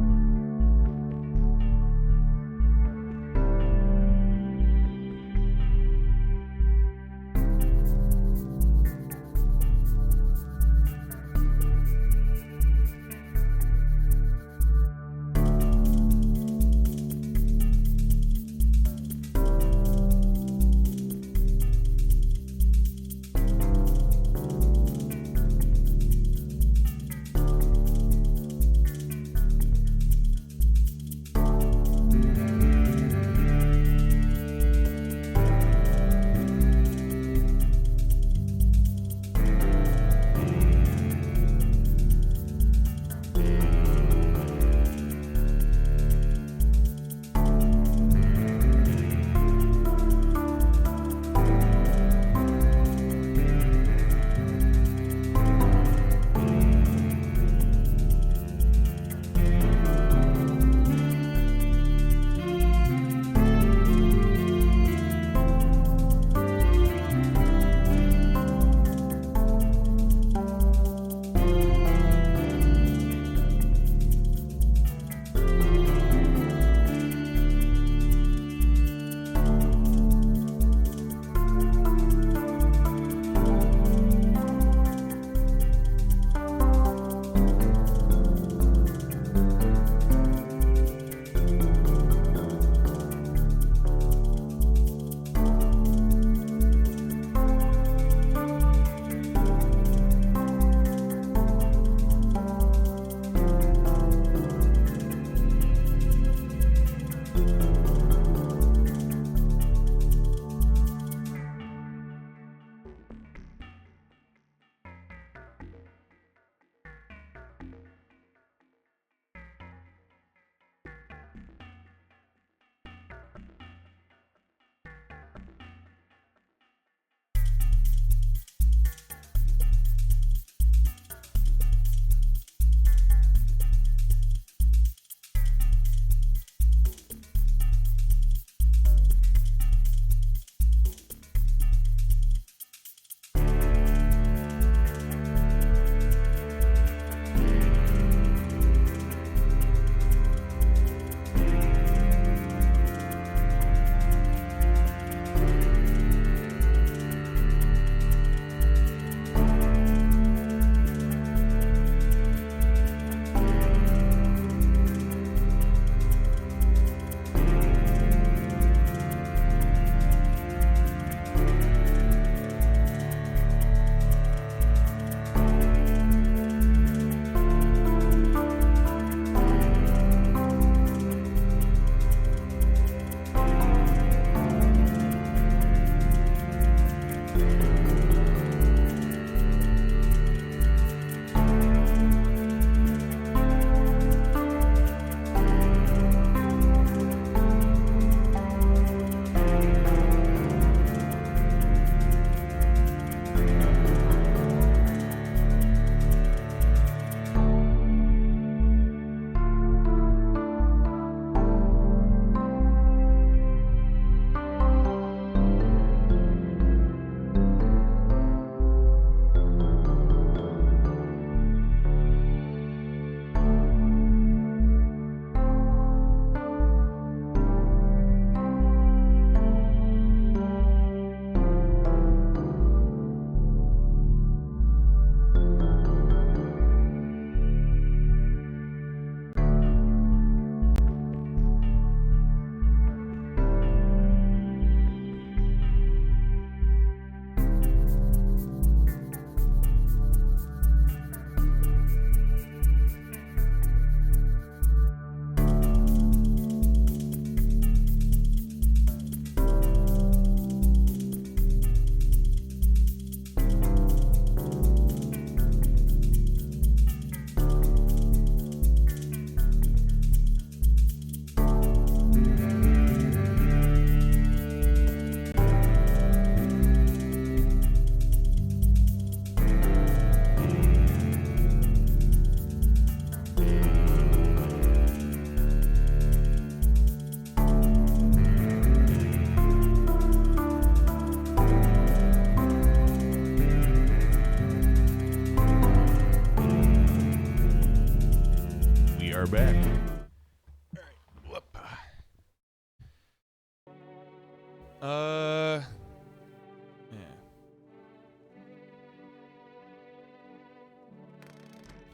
Yeah.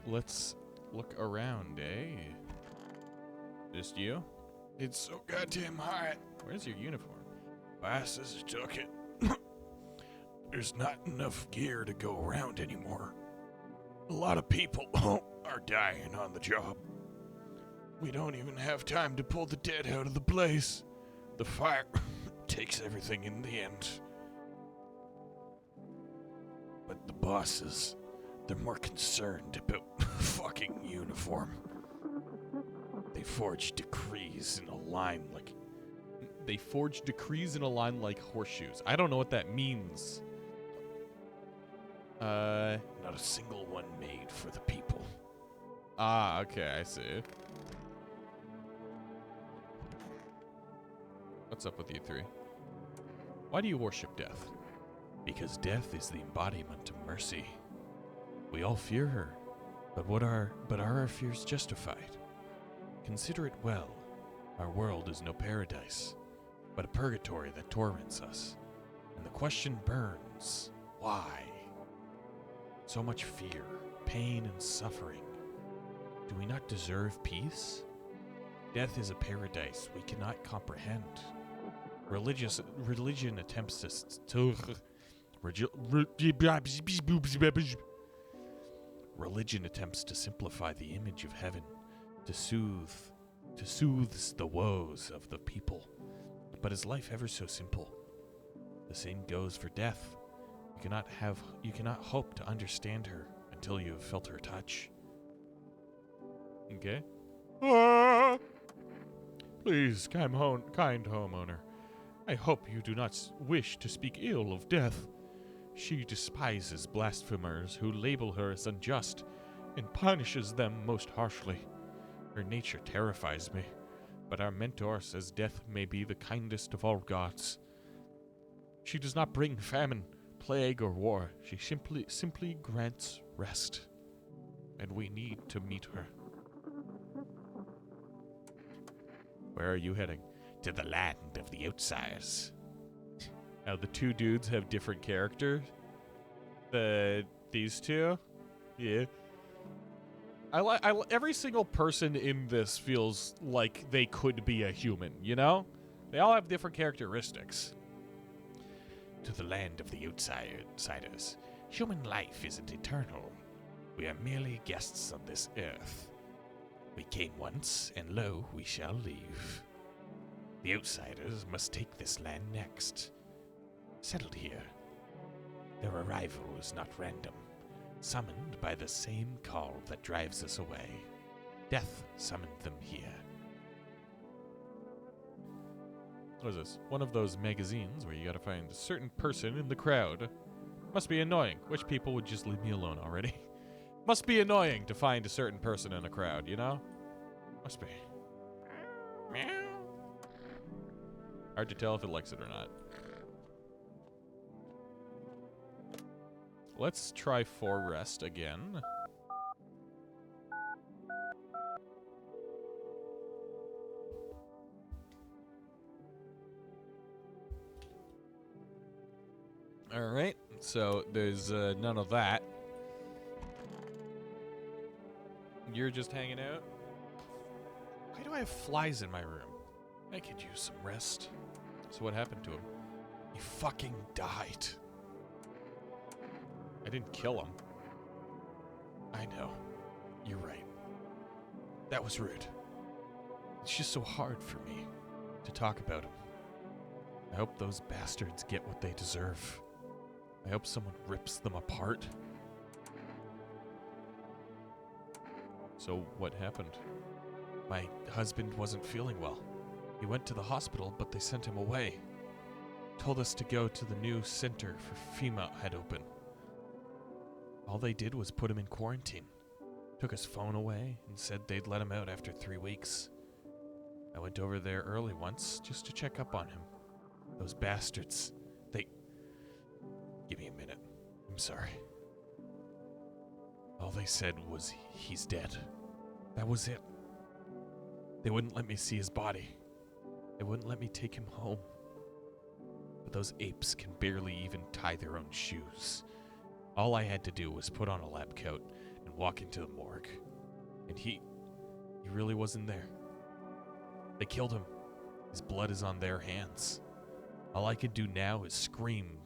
Let's look around, eh? Just you? It's so goddamn hot. Where's your uniform? Bosses took it. There's not enough gear to go around anymore. A lot of people are dying on the job. We don't even have time to pull the dead out of the place. The fire takes everything in the end. But the bosses, they're more concerned about fucking uniform. They forge decrees in a line like... They forge decrees in a line like horseshoes. I don't know what that means. Not a single one made for the people. Ah, okay, I see. What's up with you three? Why do you worship death? Because death is the embodiment of mercy. We all fear her, but are our fears justified? Consider it well. Our world is no paradise, but a purgatory that torments us. And the question burns, why? So much fear, pain, and suffering. Do we not deserve peace? Death is a paradise we cannot comprehend. Religion attempts to Religion attempts to simplify the image of heaven, to soothe the woes of the people. But is life ever so simple? The same goes for death. You cannot hope to understand her until you have felt her touch. Okay. Please, kind homeowner, I hope you do not wish to speak ill of death. She despises blasphemers who label her as unjust and punishes them most harshly. Her nature terrifies me, but our mentor says death may be the kindest of all gods. She does not bring famine, plague, or war. She simply grants rest, and we need to meet her. Where are you heading? To the land of the outsiders. Now the two dudes have different characters. These two, yeah. Every single person in this feels like they could be a human. You know, they all have different characteristics. To the land of the outsiders. Human life isn't eternal. We are merely guests on this earth. We came once, and lo, we shall leave. The outsiders must take this land next. Settled here. Their arrival is not random, summoned by the same call that drives us away. Death summoned them here. What is this? One of those magazines where you gotta find a certain person in the crowd. Must be annoying. Which people would just leave me alone already? Must be annoying to find a certain person in a crowd, you know? Must be. Meow. Hard to tell if it likes it or not. Let's try for rest again. Alright, so there's none of that. You're just hanging out? Why do I have flies in my room? I could use some rest. So what happened to him? He fucking died. I didn't kill him. I know. You're right. That was rude. It's just so hard for me to talk about him. I hope those bastards get what they deserve. I hope someone rips them apart. So what happened? My husband wasn't feeling well. He went to the hospital, but they sent him away. Told us to go to the new center for FEMA had opened. All they did was put him in quarantine. Took his phone away and said they'd let him out after 3 weeks. I went over there early once just to check up on him. Those bastards, they... Give me a minute. I'm sorry. All they said was he's dead. That was it. They wouldn't let me see his body. They wouldn't let me take him home. those apes can barely even tie their own shoes. All I had to do was put on a lab coat and walk into the morgue. And he really wasn't there. They killed him. His blood is on their hands. All I could do now is scream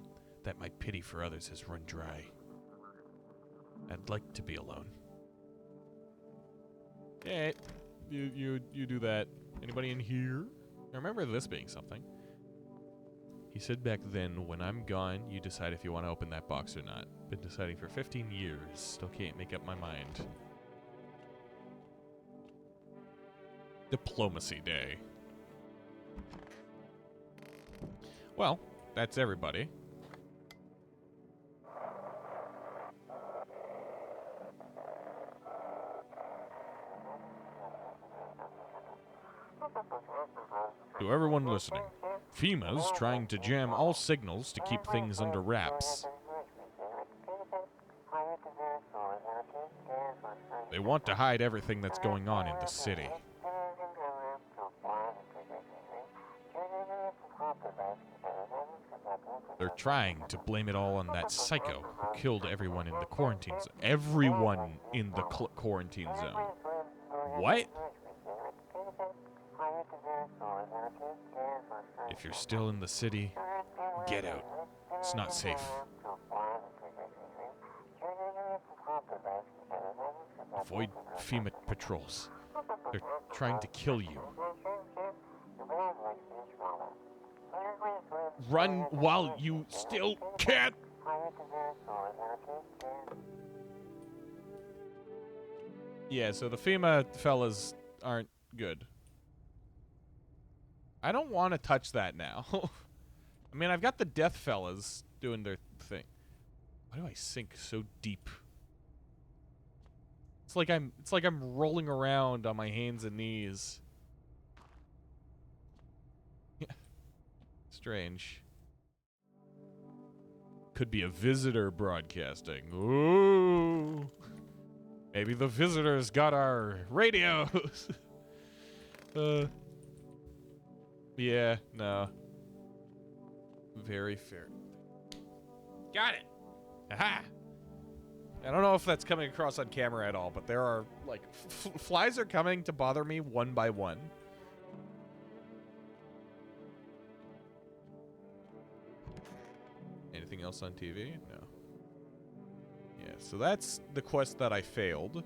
that my pity for others has run dry. I'd like to be alone. Yeah, you do that. Anybody in here? I remember this being something. He said back then, when I'm gone, you decide if you want to open that box or not. Been deciding for 15 years. Still can't make up my mind. Diplomacy Day. Well, that's everybody. To everyone listening, FEMA's trying to jam all signals to keep things under wraps. They want to hide everything that's going on in the city. They're trying to blame it all on that psycho who killed everyone in the quarantine zone. Everyone in the quarantine zone. What? If you're still in the city, get out. It's not safe. Avoid FEMA patrols. They're trying to kill you. Run while you still can. Yeah, so the FEMA fellas aren't good. I don't want to touch that now. I mean, I've got the death fellas doing their thing. Why do I sink so deep? It's like I'm rolling around on my hands and knees. Strange. Could be a visitor broadcasting. Ooh. Maybe the visitors got our radios. Yeah, no. Very fair. Got it. Aha. I don't know if that's coming across on camera at all, but there are, like, flies are coming to bother me one by one. Anything else on TV? No. Yeah, so that's the quest that I failed.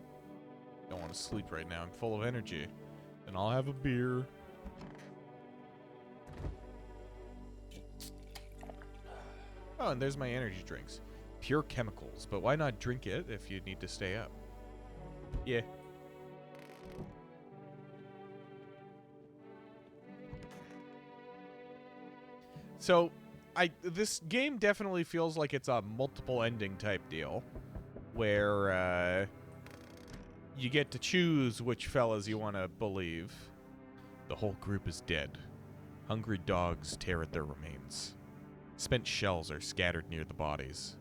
Don't want to sleep right now. I'm full of energy. And I'll have a beer. Oh, and there's my energy drinks. Pure chemicals, but why not drink it if you need to stay up? Yeah. So, this game definitely feels like it's a multiple ending type deal, where you get to choose which fellas you want to believe. The whole group is dead. Hungry dogs tear at their remains. Spent shells are scattered near the bodies.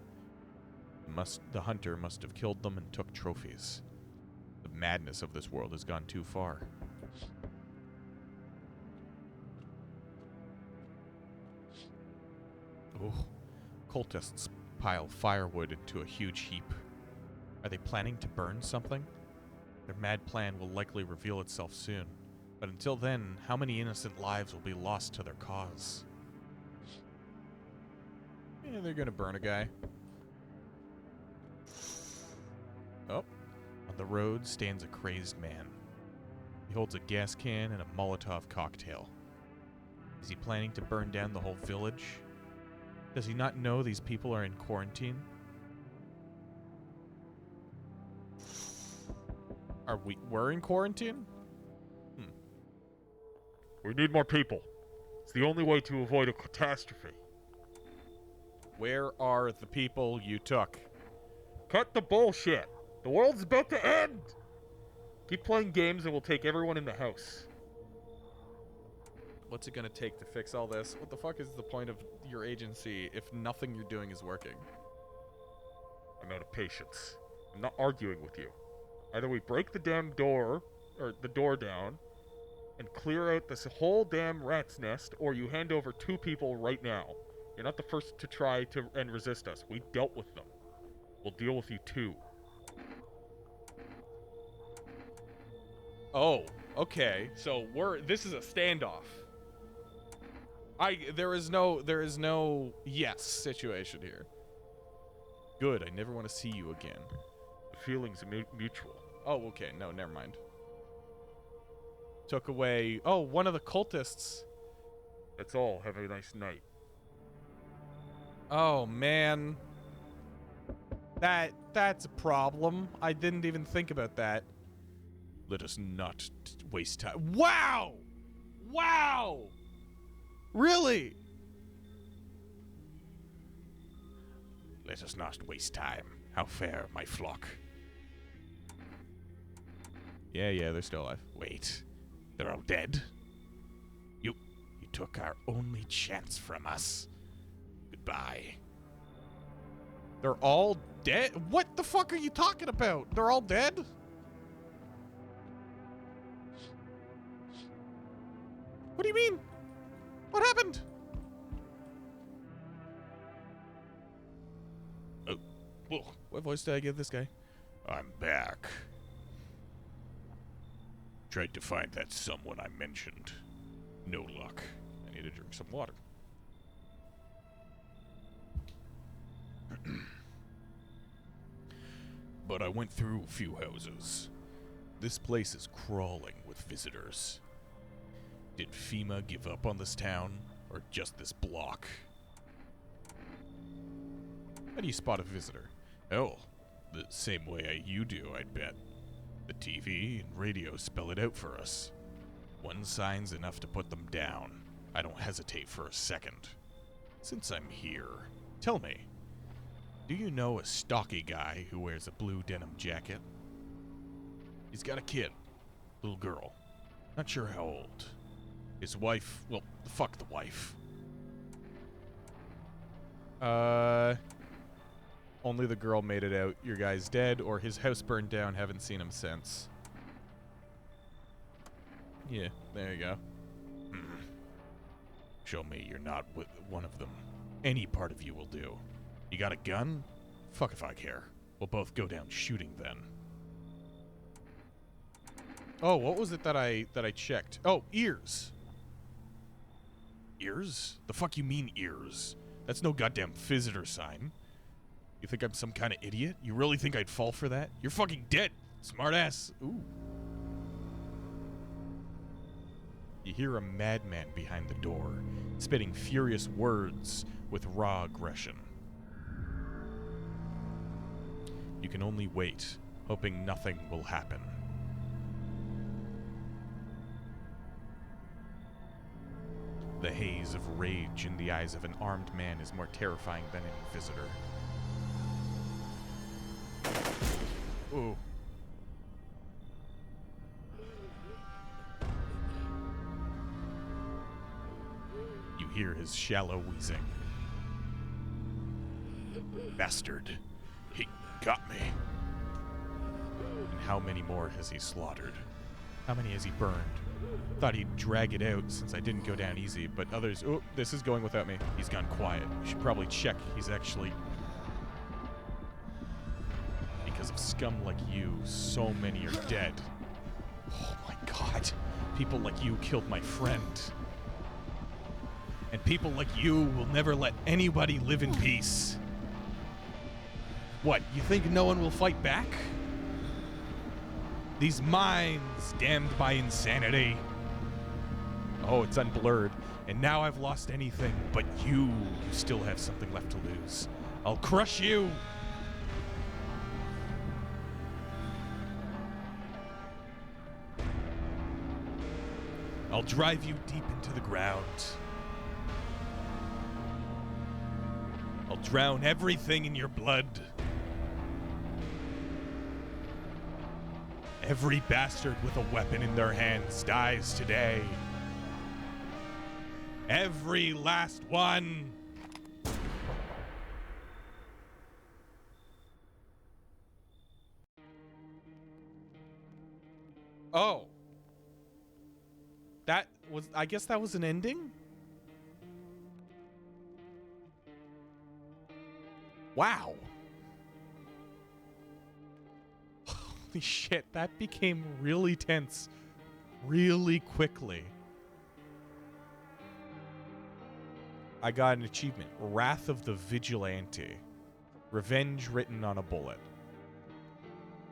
The hunter must have killed them and took trophies. The madness of this world has gone too far. Oh, cultists pile firewood into a huge heap. Are they planning to burn something? Their mad plan will likely reveal itself soon. But until then, how many innocent lives will be lost to their cause? Yeah, they're gonna burn a guy. Oh, on the road stands a crazed man. He holds a gas can and a Molotov cocktail. Is he planning to burn down the whole village? Does he not know these people are in quarantine? We're in quarantine? We need more people. It's the only way to avoid a catastrophe. Where are the people you took? Cut the bullshit. The world's about to end. Keep playing games and we'll take everyone in the house. What's it gonna take to fix all this? What the fuck is the point of your agency if nothing you're doing is working? I'm out of patience. I'm not arguing with you. Either we break the damn door, or the door down, and clear out this whole damn rat's nest, or you hand over 2 people right now. You're not the first to try to and resist us. We dealt with them. We'll deal with you too. Oh, okay. So this is a standoff. There is no yes situation here. Good. I never want to see you again. The feeling's mutual. Oh, okay. No, never mind. Took away. Oh, one of the cultists. That's all. Have a nice night. Oh man. That's a problem. I didn't even think about that. Let us not waste time. Wow! Wow! Really? Let us not waste time. How fair, my flock. Yeah, they're still alive. Wait, they're all dead? You took our only chance from us. Goodbye. They're all dead? What the fuck are you talking about? They're all dead? What do you mean? What happened? Oh, What voice did I give this guy? I'm back. Tried to find that someone I mentioned. No luck. I need to drink some water. But I went through a few houses. This place is crawling with visitors. Did FEMA give up on this town, or just this block? How do you spot a visitor? Oh, the same way you do, I'd bet. The TV and radio spell it out for us. One sign's enough to put them down. I don't hesitate for a second. Since I'm here, tell me, do you know a stocky guy who wears a blue denim jacket? He's got a kid, little girl, not sure how old. His wife, well, fuck the wife. Only the girl made it out. Your guy's dead, or his house burned down. Haven't seen him since. Yeah, there you go. Show me you're not with one of them. Any part of you will do. You got a gun? Fuck if I care. We'll both go down shooting then. Oh, what was it that I checked? Oh, ears. Ears? The fuck you mean ears? That's no goddamn visitor sign. You think I'm some kind of idiot? You really think I'd fall for that? You're fucking dead, smartass. Ooh. You hear a madman behind the door, spitting furious words with raw aggression. You can only wait, hoping nothing will happen. The haze of rage in the eyes of an armed man is more terrifying than any visitor. Ooh. You hear his shallow wheezing. Bastard. He got me. And how many more has he slaughtered? How many has he burned? Thought he'd drag it out since I didn't go down easy, but others... Oh, this is going without me. He's gone quiet. We should probably check he's actually... Because of scum like you, so many are dead. Oh my god. People like you killed my friend. And people like you will never let anybody live in peace. What, you think no one will fight back? These minds damned by insanity. Oh, it's unblurred. And now I've lost anything, but you still have something left to lose. I'll crush you! I'll drive you deep into the ground. I'll drown everything in your blood. Every bastard with a weapon in their hands dies today. Every last one. Oh. That was, I guess that was an ending? Wow. Holy shit, that became really tense really quickly. I got an achievement. Wrath of the Vigilante. Revenge written on a bullet.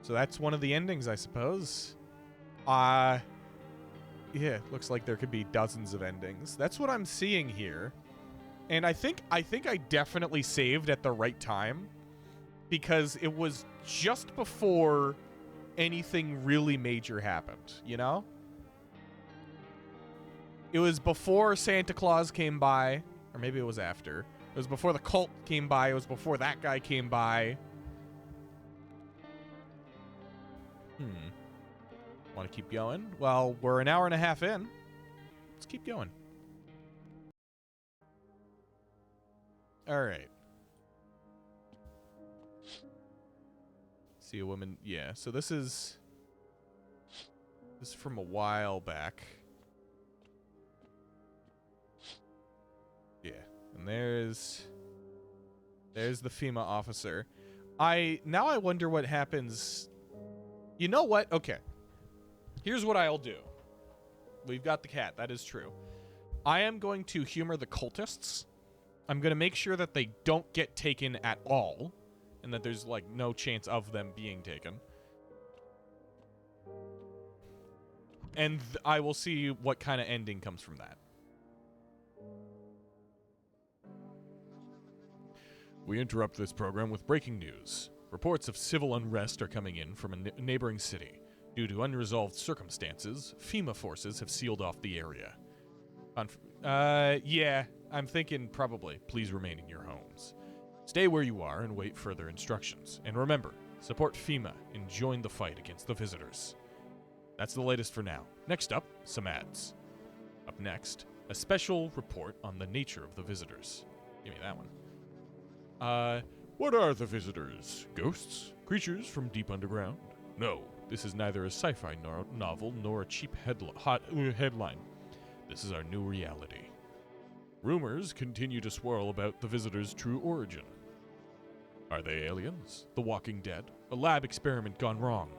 So that's one of the endings, I suppose. Yeah, looks like there could be dozens of endings. That's what I'm seeing here. And I think I definitely saved at the right time, because it was just before anything really major happened, you know? It was before Santa Claus came by, or maybe it was after. It was before the cult came by, it was before that guy came by. Want to keep going? Well, we're an hour and a half in. Let's keep going. All right. See a woman. Yeah, so this is from a while back. Yeah, and there's the FEMA officer. Now I wonder what happens. You know what? Okay. Here's what I'll do. We've got the cat. That is true. I am going to humor the cultists. I'm going to make sure that they don't get taken at all, and that there's, like, no chance of them being taken. And I will see what kind of ending comes from that. We interrupt this program with breaking news. Reports of civil unrest are coming in from a neighboring city. Due to unresolved circumstances, FEMA forces have sealed off the area. Yeah, I'm thinking probably. Please remain in your homes. Stay where you are and wait further instructions. And remember, support FEMA and join the fight against the visitors. That's the latest for now. Next up, some ads. Up next, a special report on the nature of the visitors. Give me that one. What are the visitors? Ghosts? Creatures from deep underground? No, this is neither a sci-fi novel nor a cheap headline. This is our new reality. Rumors continue to swirl about the visitors' true origin. Are they aliens? The Walking Dead? A lab experiment gone wrong?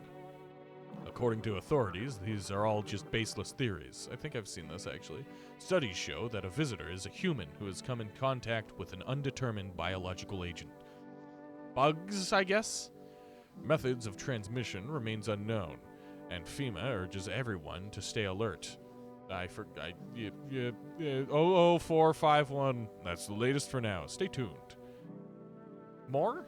According to authorities, these are all just baseless theories. I think I've seen this, actually. Studies show that a visitor is a human who has come in contact with an undetermined biological agent. Bugs, I guess? Methods of transmission remains unknown, and FEMA urges everyone to stay alert. 00451. That's the latest for now. Stay tuned. More?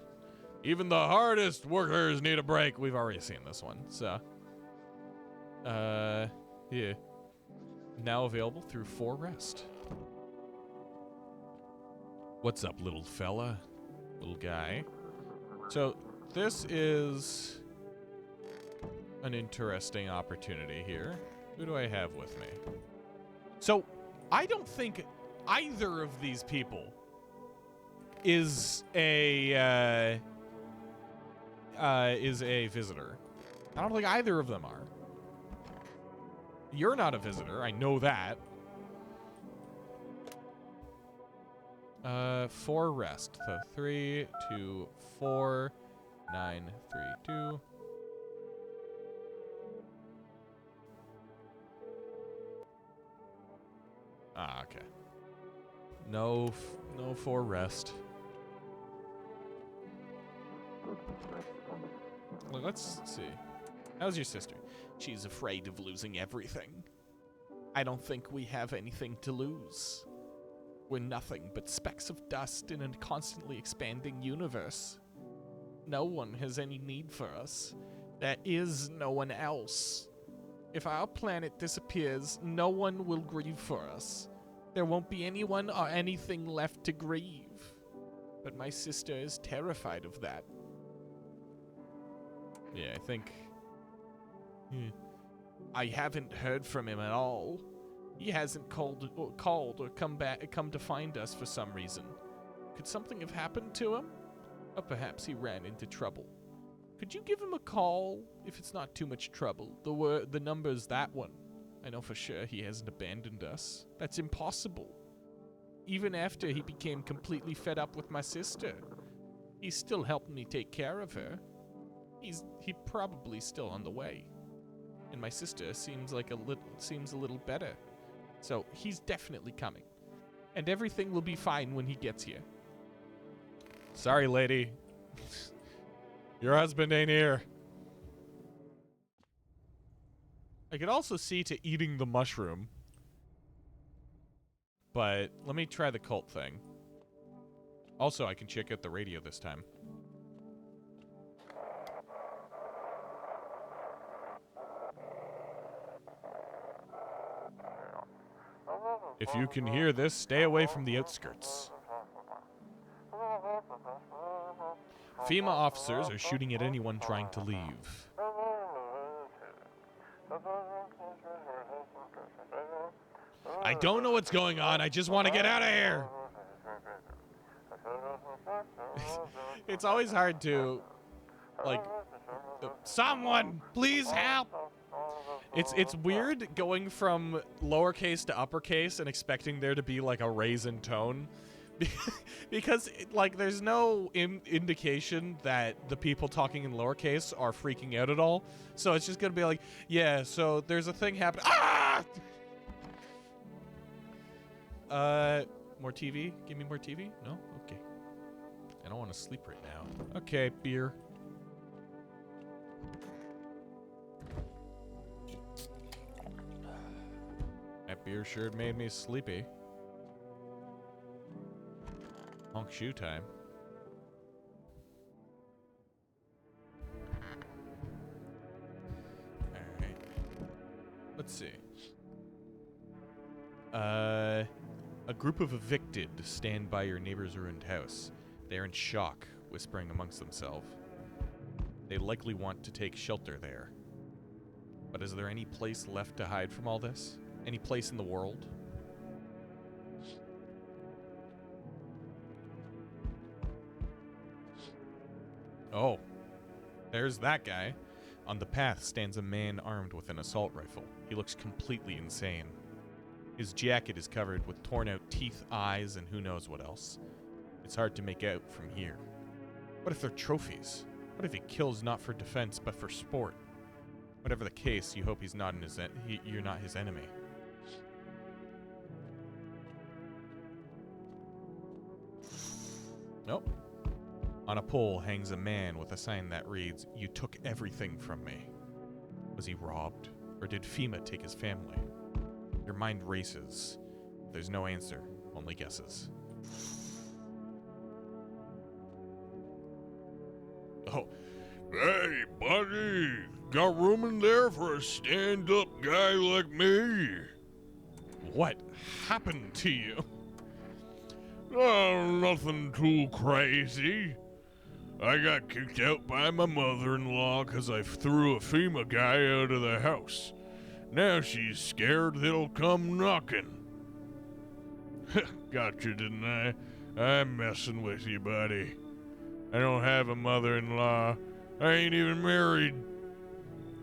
Even the hardest workers need a break. We've already seen this one, so. Yeah. Now available through 4 Rest. What's up, little fella? Little guy. So, this is an interesting opportunity here. Who do I have with me? So, I don't think either of these people is a visitor. I don't think either of them are. You're not a visitor, I know that. 4 Rest. So 3, 2, 4, 9, 3, 2. Ah, okay. No 4 Rest. Well, let's see. How's your sister? She's afraid of losing everything. I don't think we have anything to lose. We're nothing but specks of dust in a constantly expanding universe. No one has any need for us. There is no one else. If our planet disappears, no one will grieve for us. There won't be anyone or anything left to grieve. But my sister is terrified of that. Yeah, I think... I haven't heard from him at all. He hasn't called or come to find us for some reason. Could something have happened to him? Or perhaps he ran into trouble. Could you give him a call if it's not too much trouble? The number's that one. I know for sure he hasn't abandoned us. That's impossible. Even after he became completely fed up with my sister. He's still helping me take care of her. He probably still on the way. And my sister seems a little better. So he's definitely coming. And everything will be fine when he gets here. Sorry, lady. Your husband ain't here. I could also see to eating the mushroom. But let me try the cult thing. Also, I can check out the radio this time. If you can hear this, stay away from the outskirts. FEMA officers are shooting at anyone trying to leave. I don't know what's going on. I just want to get out of here. It's always hard to, like, someone, please help. It's weird going from lowercase to uppercase and expecting there to be like a raise in tone. Because, like, there's no indication that the people talking in lowercase are freaking out at all. So it's just going to be like, yeah, so there's a thing happening. Ah! More TV? Give me more TV? No? Okay. I don't want to sleep right now. Okay, beer. That beer sure made me sleepy. Honk shoe time. Alright. Let's see. A group of evicted stand by your neighbor's ruined house. They are in shock, whispering amongst themselves. They likely want to take shelter there. But is there any place left to hide from all this? Any place in the world? Oh, there's that guy. On the path stands a man armed with an assault rifle. He looks completely insane. His jacket is covered with torn out teeth, eyes, and who knows what else. It's hard to make out from here. What if they're trophies? What if he kills not for defense but for sport? Whatever the case, you hope he's not in his you're not his enemy. Nope. On a pole hangs a man with a sign that reads, "You took everything from me." Was he robbed? Or did FEMA take his family? Your mind races. There's no answer, only guesses. Oh. Hey, buddy, got room in there for a stand-up guy like me? What happened to you? Oh, nothing too crazy. I got kicked out by my mother-in-law because I threw a FEMA guy out of the house. Now she's scared they'll come knocking. Gotcha, didn't I? I'm messing with you, buddy. I don't have a mother-in-law. I ain't even married.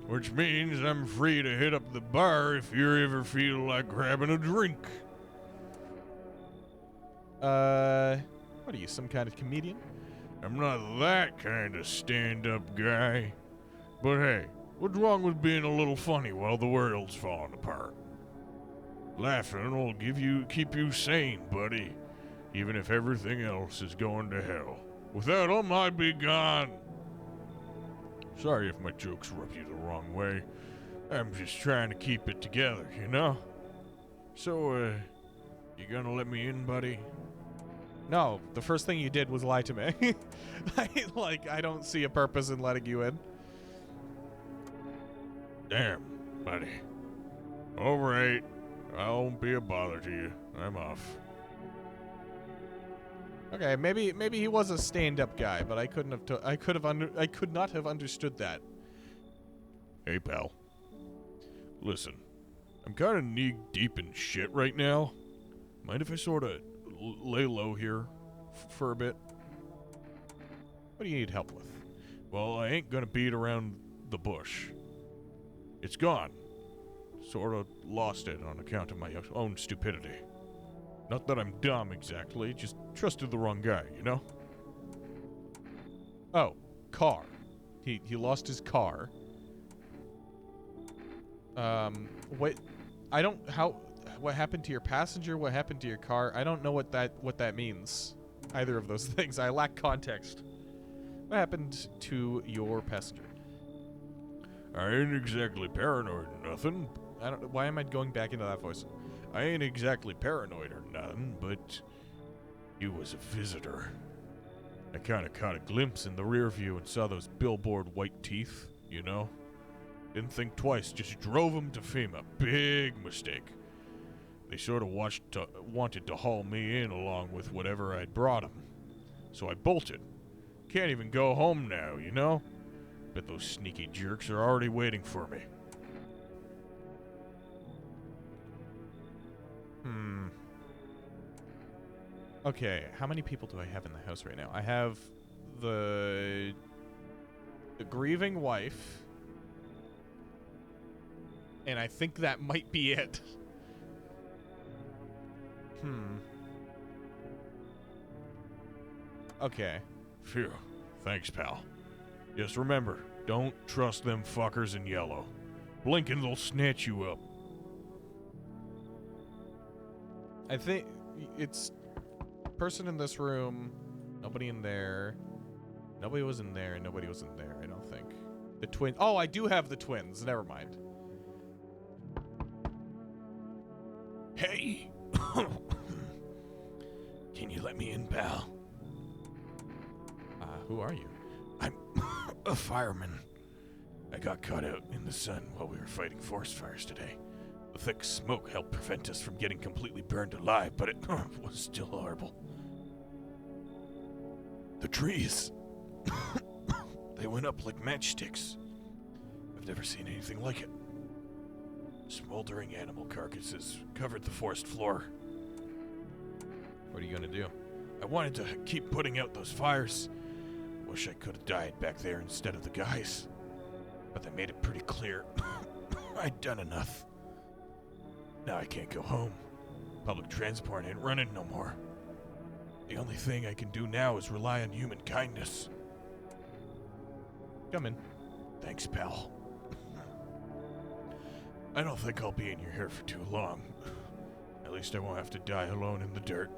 Which means I'm free to hit up the bar if you ever feel like grabbing a drink. What are you, some kind of comedian? I'm not that kind of stand-up guy. But hey, what's wrong with being a little funny while the world's falling apart? Laughing will keep you sane, buddy. Even if everything else is going to hell. Without 'em, I'd be gone. Sorry if my jokes rub you the wrong way. I'm just trying to keep it together, you know? So, you gonna let me in, buddy? No, the first thing you did was lie to me. I don't see a purpose in letting you in. Damn, buddy. Alright, I won't be a bother to you. I'm off. Okay, maybe he was a stand-up guy, but I could not have understood that. Hey, pal. Listen, I'm kind of knee-deep in shit right now. Mind if I sort of lay low here for a bit? What do you need help with? Well, I ain't gonna beat around the bush. It's gone. Sort of lost it on account of my own stupidity. Not that I'm dumb exactly, just trusted the wrong guy, you know? Oh, car. He lost his car. What? I don't how. What happened to your passenger? What happened to your car? I don't know what that means. Either of those things. I lack context. What happened to your passenger? I ain't exactly paranoid or nothing. I don't. Why am I going back into that voice? I ain't exactly paranoid or nothing, but he was a visitor. I kinda caught a glimpse in the rear view and saw those billboard white teeth, you know? Didn't think twice, just drove him to FEMA. Big mistake. They sort of wanted to haul me in along with whatever I'd brought them. So I bolted. Can't even go home now, you know? Bet those sneaky jerks are already waiting for me. Okay, how many people do I have in the house right now? I have the grieving wife, and I think that might be it. Okay. Phew. Thanks, pal. Just remember, don't trust them fuckers in yellow. Blinking, they'll snatch you up. I think it's person in this room, nobody in there. Nobody was in there, and nobody was in there, I don't think. The twin. Oh, I do have the twins. Never mind. Hey! Can you let me in, pal? Who are you? I'm a fireman. I got caught out in the sun while we were fighting forest fires today. The thick smoke helped prevent us from getting completely burned alive, but it was still horrible. The trees. They went up like matchsticks. I've never seen anything like it. Smoldering animal carcasses covered the forest floor. What are you gonna do? I wanted to keep putting out those fires. Wish I could have died back there instead of the guys. But they made it pretty clear I'd done enough. Now I can't go home. Public transport ain't running no more. The only thing I can do now is rely on human kindness. Come in. Thanks, pal. I don't think I'll be in your hair for too long. At least I won't have to die alone in the dirt.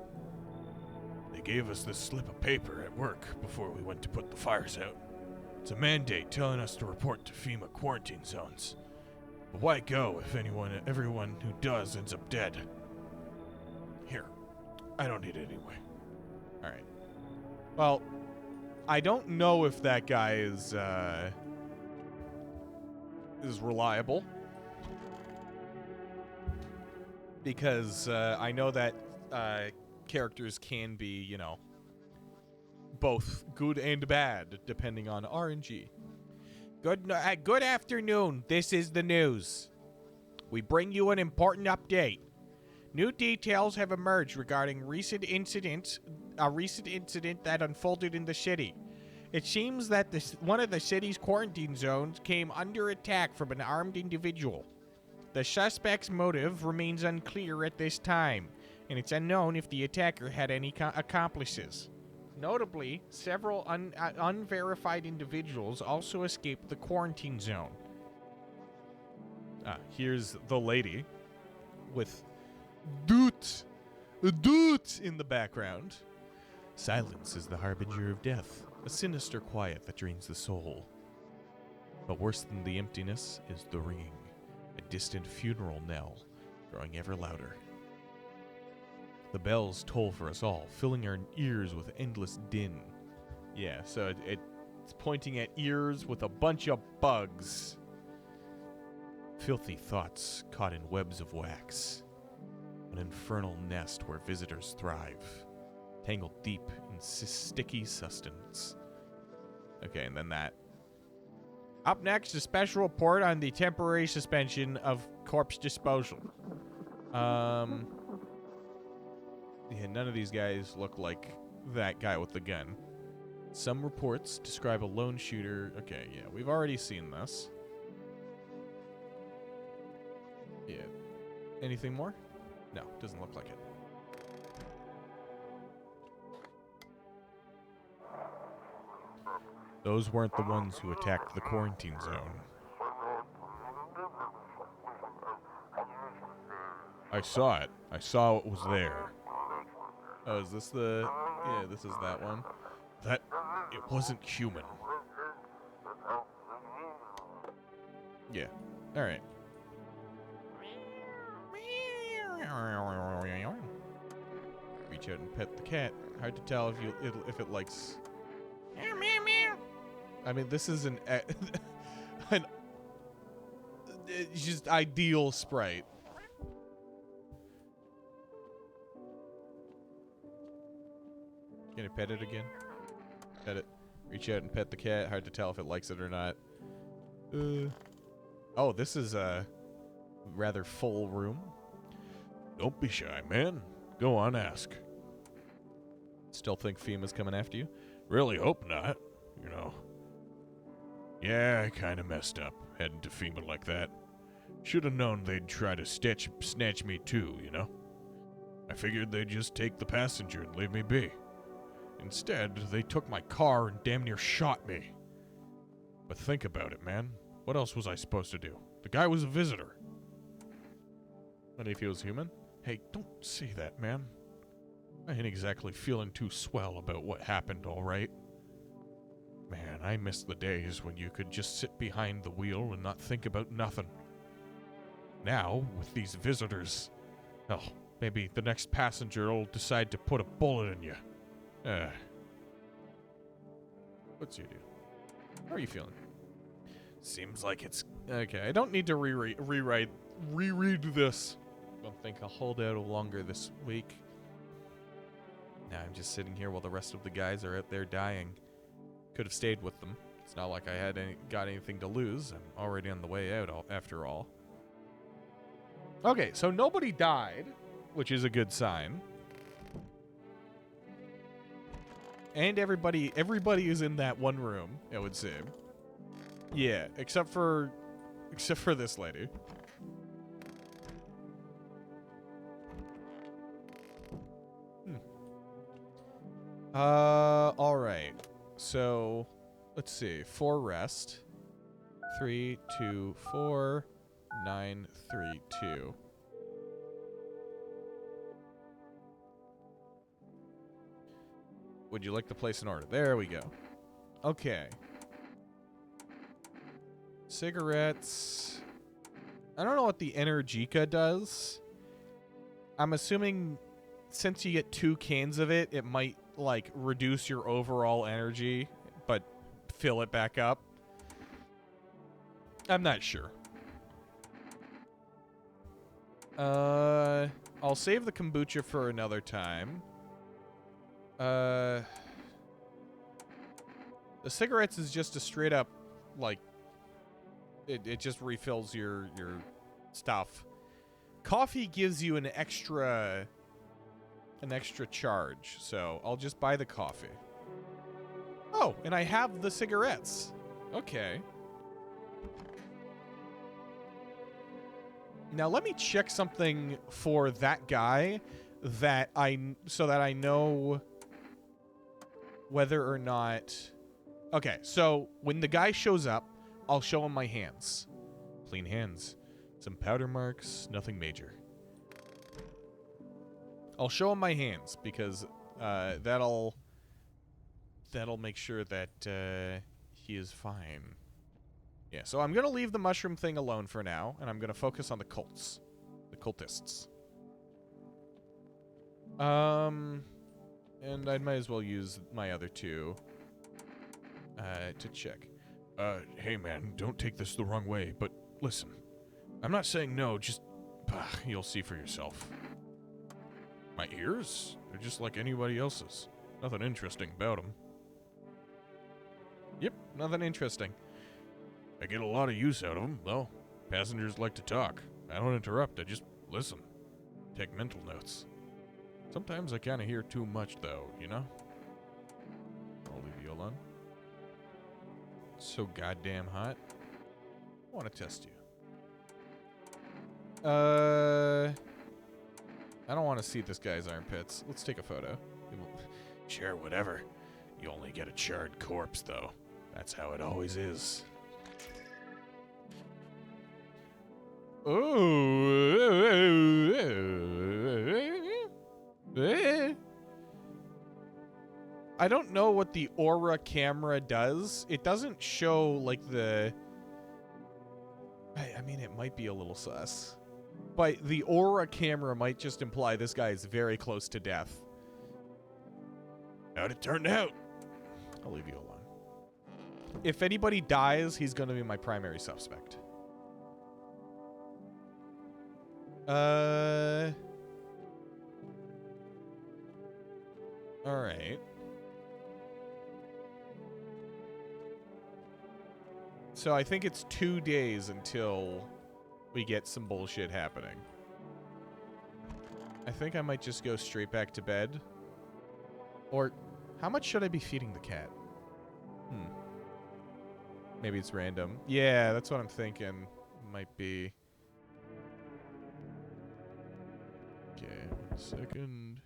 They gave us this slip of paper at work before we went to put the fires out. It's a mandate telling us to report to FEMA quarantine zones. But why go if everyone who does ends up dead? Here, I don't need it anyway. All right. Well, I don't know if that guy is reliable, because I know that characters can be, you know, both good and bad depending on RNG. Good afternoon. This is the news. We bring you an important update. New details have emerged regarding a recent incident that unfolded in the city. It seems that one of the city's quarantine zones came under attack from an armed individual. The suspect's motive remains unclear at this time, and it's unknown if the attacker had any accomplices. Notably, several unverified individuals also escaped the quarantine zone. Here's the lady with doot in the background. Silence is the harbinger of death, a sinister quiet that drains the soul. But worse than the emptiness is the ringing, a distant funeral knell growing ever louder. The bells toll for us all, filling our ears with endless din. Yeah, so it's pointing at ears with a bunch of bugs. Filthy thoughts caught in webs of wax. An infernal nest where visitors thrive, tangled deep in sticky sustenance. Okay, and then that. Up next, a special report on the temporary suspension of corpse disposal. Yeah, none of these guys look like that guy with the gun. Some reports describe a lone shooter. Okay, yeah, we've already seen this. Yeah. Anything more? No, doesn't look like it. Those weren't the ones who attacked the quarantine zone. I saw it. I saw what was there. Oh, is this the... Yeah, this is that one. That... It wasn't human. Yeah. Alright. Reach out and pet the cat. Hard to tell if it likes... I mean, this is an it's just ideal sprite. Can you pet it again? Pet it. Reach out and pet the cat. Hard to tell if it likes it or not. Oh, this is a rather full room. Don't be shy, man. Go on, ask. Still think FEMA's coming after you? Really hope not, you know. Yeah, I kinda messed up, heading to FEMA like that. Should've known they'd try to snatch me too, you know? I figured they'd just take the passenger and leave me be. Instead, they took my car and damn near shot me. But think about it, man. What else was I supposed to do? The guy was a visitor. What if he was human? Hey, don't say that, man. I ain't exactly feeling too swell about what happened, alright? Man, I miss the days when you could just sit behind the wheel and not think about nothing. Now, with these visitors, oh, maybe the next passenger will decide to put a bullet in you. What's you do? How are you feeling? Seems like it's... Okay, I don't need to reread this. I don't think I'll hold out longer this week. Now I'm just sitting here while the rest of the guys are out there dying. Could have stayed with them. It's not like I had got anything to lose. I'm already on the way out after all. Okay, so nobody died, which is a good sign. And everybody is in that one room, it would seem. Yeah, except for this lady. All right. So, let's see. 4 rest. 3, 2, 4, 9, 3, 2. Would you like to place an order? There we go. Okay. Cigarettes. I don't know what the Energica does. I'm assuming since you get 2 cans of it, it might, like, reduce your overall energy, but fill it back up. I'm not sure. I'll save the kombucha for another time. The cigarettes is just a straight up, like, it just refills your stuff. Coffee gives you an extra charge, so I'll just buy the coffee. Oh, and I have the cigarettes. Okay. Now let me check something for that guy so that I know whether or not... Okay, so when the guy shows up, I'll show him my hands. Clean hands. Some powder marks, nothing major. I'll show him my hands because that'll make sure that he is fine. Yeah, so I'm going to leave the mushroom thing alone for now, and I'm going to focus on the cultists. And I might as well use my other 2 to check. Hey man, don't take this the wrong way, but listen. I'm not saying no, just... you'll see for yourself. My ears? They're just like anybody else's. Nothing interesting about them. Yep, nothing interesting. I get a lot of use out of them, though. Passengers like to talk. I don't interrupt, I just listen. Take mental notes. Sometimes I kind of hear too much, though, you know? I'll leave you alone. It's so goddamn hot. I want to test you. I don't want to see this guy's armpits. Let's take a photo. Sure, whatever. You only get a charred corpse, though. That's how it always is. I don't know what the aura camera does. It doesn't show, like, the... I mean, it might be a little sus. But the aura camera might just imply this guy is very close to death. How'd it turn out? I'll leave you alone. If anybody dies, he's going to be my primary suspect. Alright. So I think it's 2 days until we get some bullshit happening. I think I might just go straight back to bed. Or, how much should I be feeding the cat? Maybe it's random. Yeah, that's what I'm thinking. Might be. Okay, 1 second.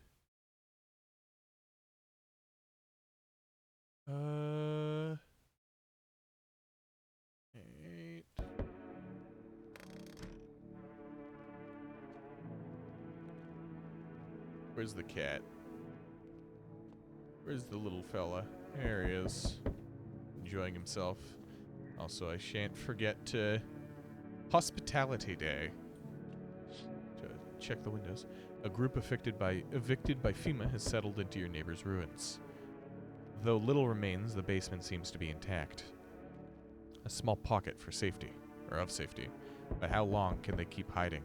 8. Where's the cat? Where's the little fella? There he is. Enjoying himself. Also, I shan't forget to... Hospitality Day. To check the windows. A group evicted by FEMA has settled into your neighbor's ruins. Though little remains, the basement seems to be intact. A small pocket for safety. Or of safety. But how long can they keep hiding?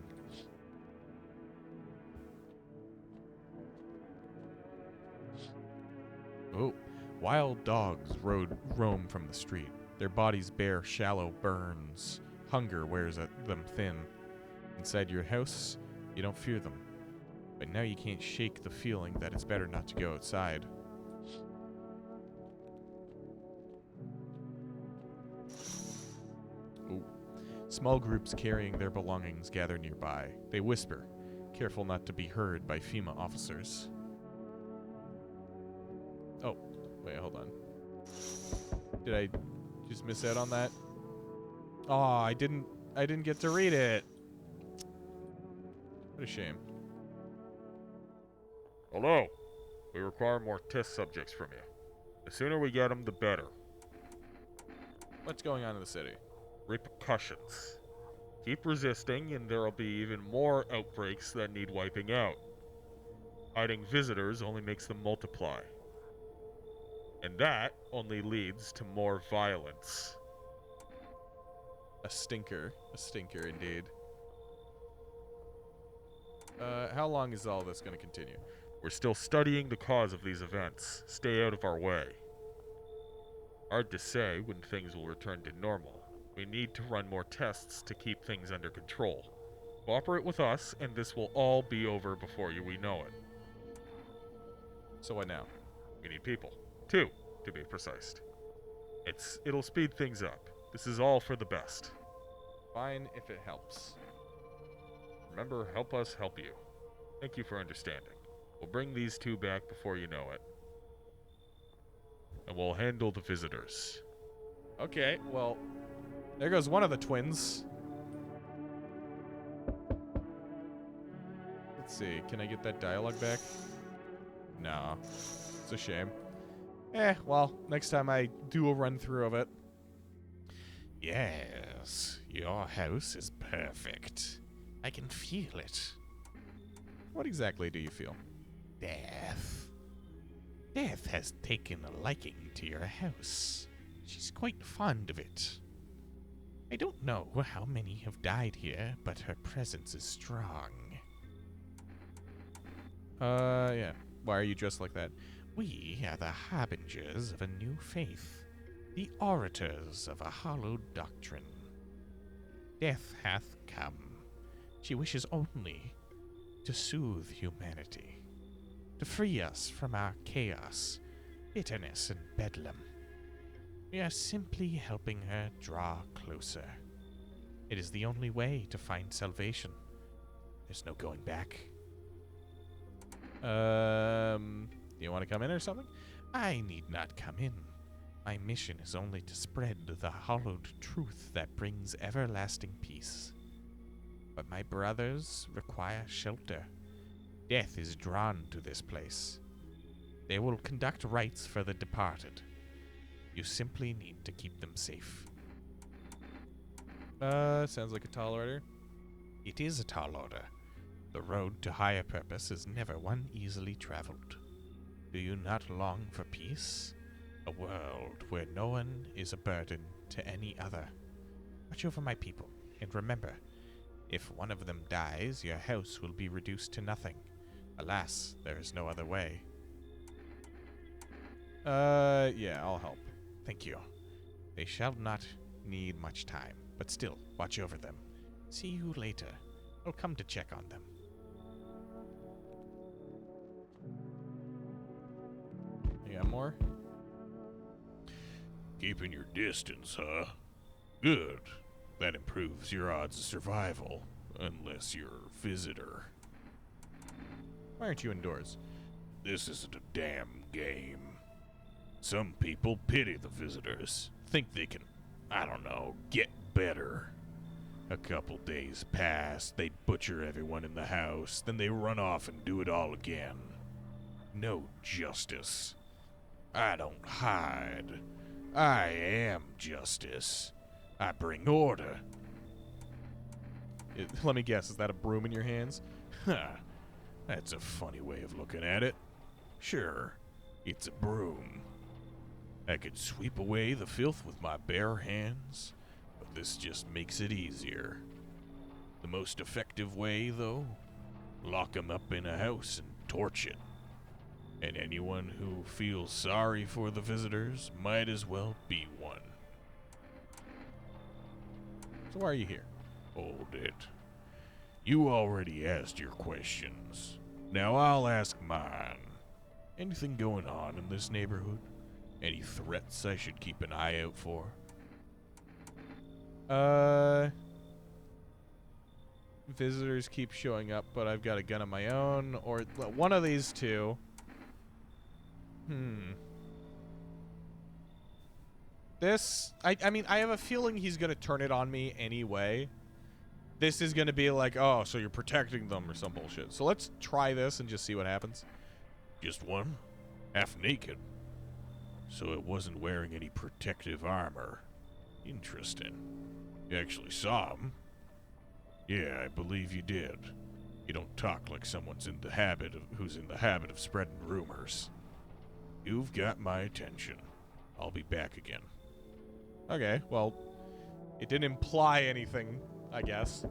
Oh. Wild dogs roam from the street. Their bodies bear shallow burns. Hunger wears them thin. Inside your house, you don't fear them. But now you can't shake the feeling that it's better not to go outside. Ooh. Small groups carrying their belongings gather nearby. They whisper, careful not to be heard by FEMA officers. Oh, wait, hold on. Did I just miss out on that? Oh, I didn't get to read it. What a shame. Hello. We require more test subjects from you. The sooner we get them, the better. What's going on in the city? Repercussions. Keep resisting, and there'll be even more outbreaks that need wiping out. Hiding visitors only makes them multiply. And that only leads to more violence. A stinker. A stinker, indeed. How long is all this going to continue? We're still studying the cause of these events. Stay out of our way. Hard to say when things will return to normal. We need to run more tests to keep things under control. Cooperate with us, and this will all be over before we know it. So what now? We need people. 2, to be precise. It'll speed things up. This is all for the best. Fine if it helps. Remember, help us help you. Thank you for understanding. We'll bring these 2 back before you know it. And we'll handle the visitors. Okay, well, there goes one of the twins. Let's see, can I get that dialogue back? No, it's a shame. Well, next time I do a run through of it. Yes, your house is perfect. I can feel it. What exactly do you feel? Death. Death has taken a liking to your house. She's quite fond of it. I don't know how many have died here, but her presence is strong. Yeah. Why are you dressed like that? We are the harbingers of a new faith, the orators of a hallowed doctrine. Death hath come. She wishes only to soothe humanity, to free us from our chaos, bitterness, and bedlam. We are simply helping her draw closer. It is the only way to find salvation. There's no going back. Do you want to come in or something? I need not come in. My mission is only to spread the hallowed truth that brings everlasting peace. But my brothers require shelter. Death is drawn to this place. They will conduct rites for the departed. You simply need to keep them safe. Sounds like a tall order. It is a tall order. The road to higher purpose is never one easily traveled. Do you not long for peace? A world where no one is a burden to any other. Watch over my people, and remember, if one of them dies, your house will be reduced to nothing. Alas, there is no other way. Yeah, I'll help. Thank you. They shall not need much time, but still, watch over them. See you later. I'll come to check on them. You got more? Keeping your distance, huh? Good. That improves your odds of survival, unless you're a visitor. Why aren't you indoors? This isn't a damn game. Some people pity the visitors, think they can, I don't know, get better. A couple days pass, they butcher everyone in the house, then they run off and do it all again. No justice. I don't hide. I am justice. I bring order. Let me guess, is that a broom in your hands? Ha! That's a funny way of looking at it. Sure, it's a broom. I could sweep away the filth with my bare hands, but this just makes it easier. The most effective way, though? Lock 'em up in a house and torch it. And anyone who feels sorry for the visitors might as well be one. So why are you here? Hold it. You already asked your questions. Now I'll ask mine. Anything going on in this neighborhood? Any threats I should keep an eye out for? Visitors keep showing up, but I've got a gun of my own, or one of these two. This, I mean, I have a feeling he's gonna turn it on me anyway. This is gonna be like, oh, so you're protecting them or some bullshit. So let's try this and just see what happens. Just one? Half naked. So it wasn't wearing any protective armor. Interesting. You actually saw him? Yeah, I believe you did. You don't talk like someone's who's in the habit of spreading rumors. You've got my attention. I'll be back again. Okay, well, it didn't imply anything, I guess.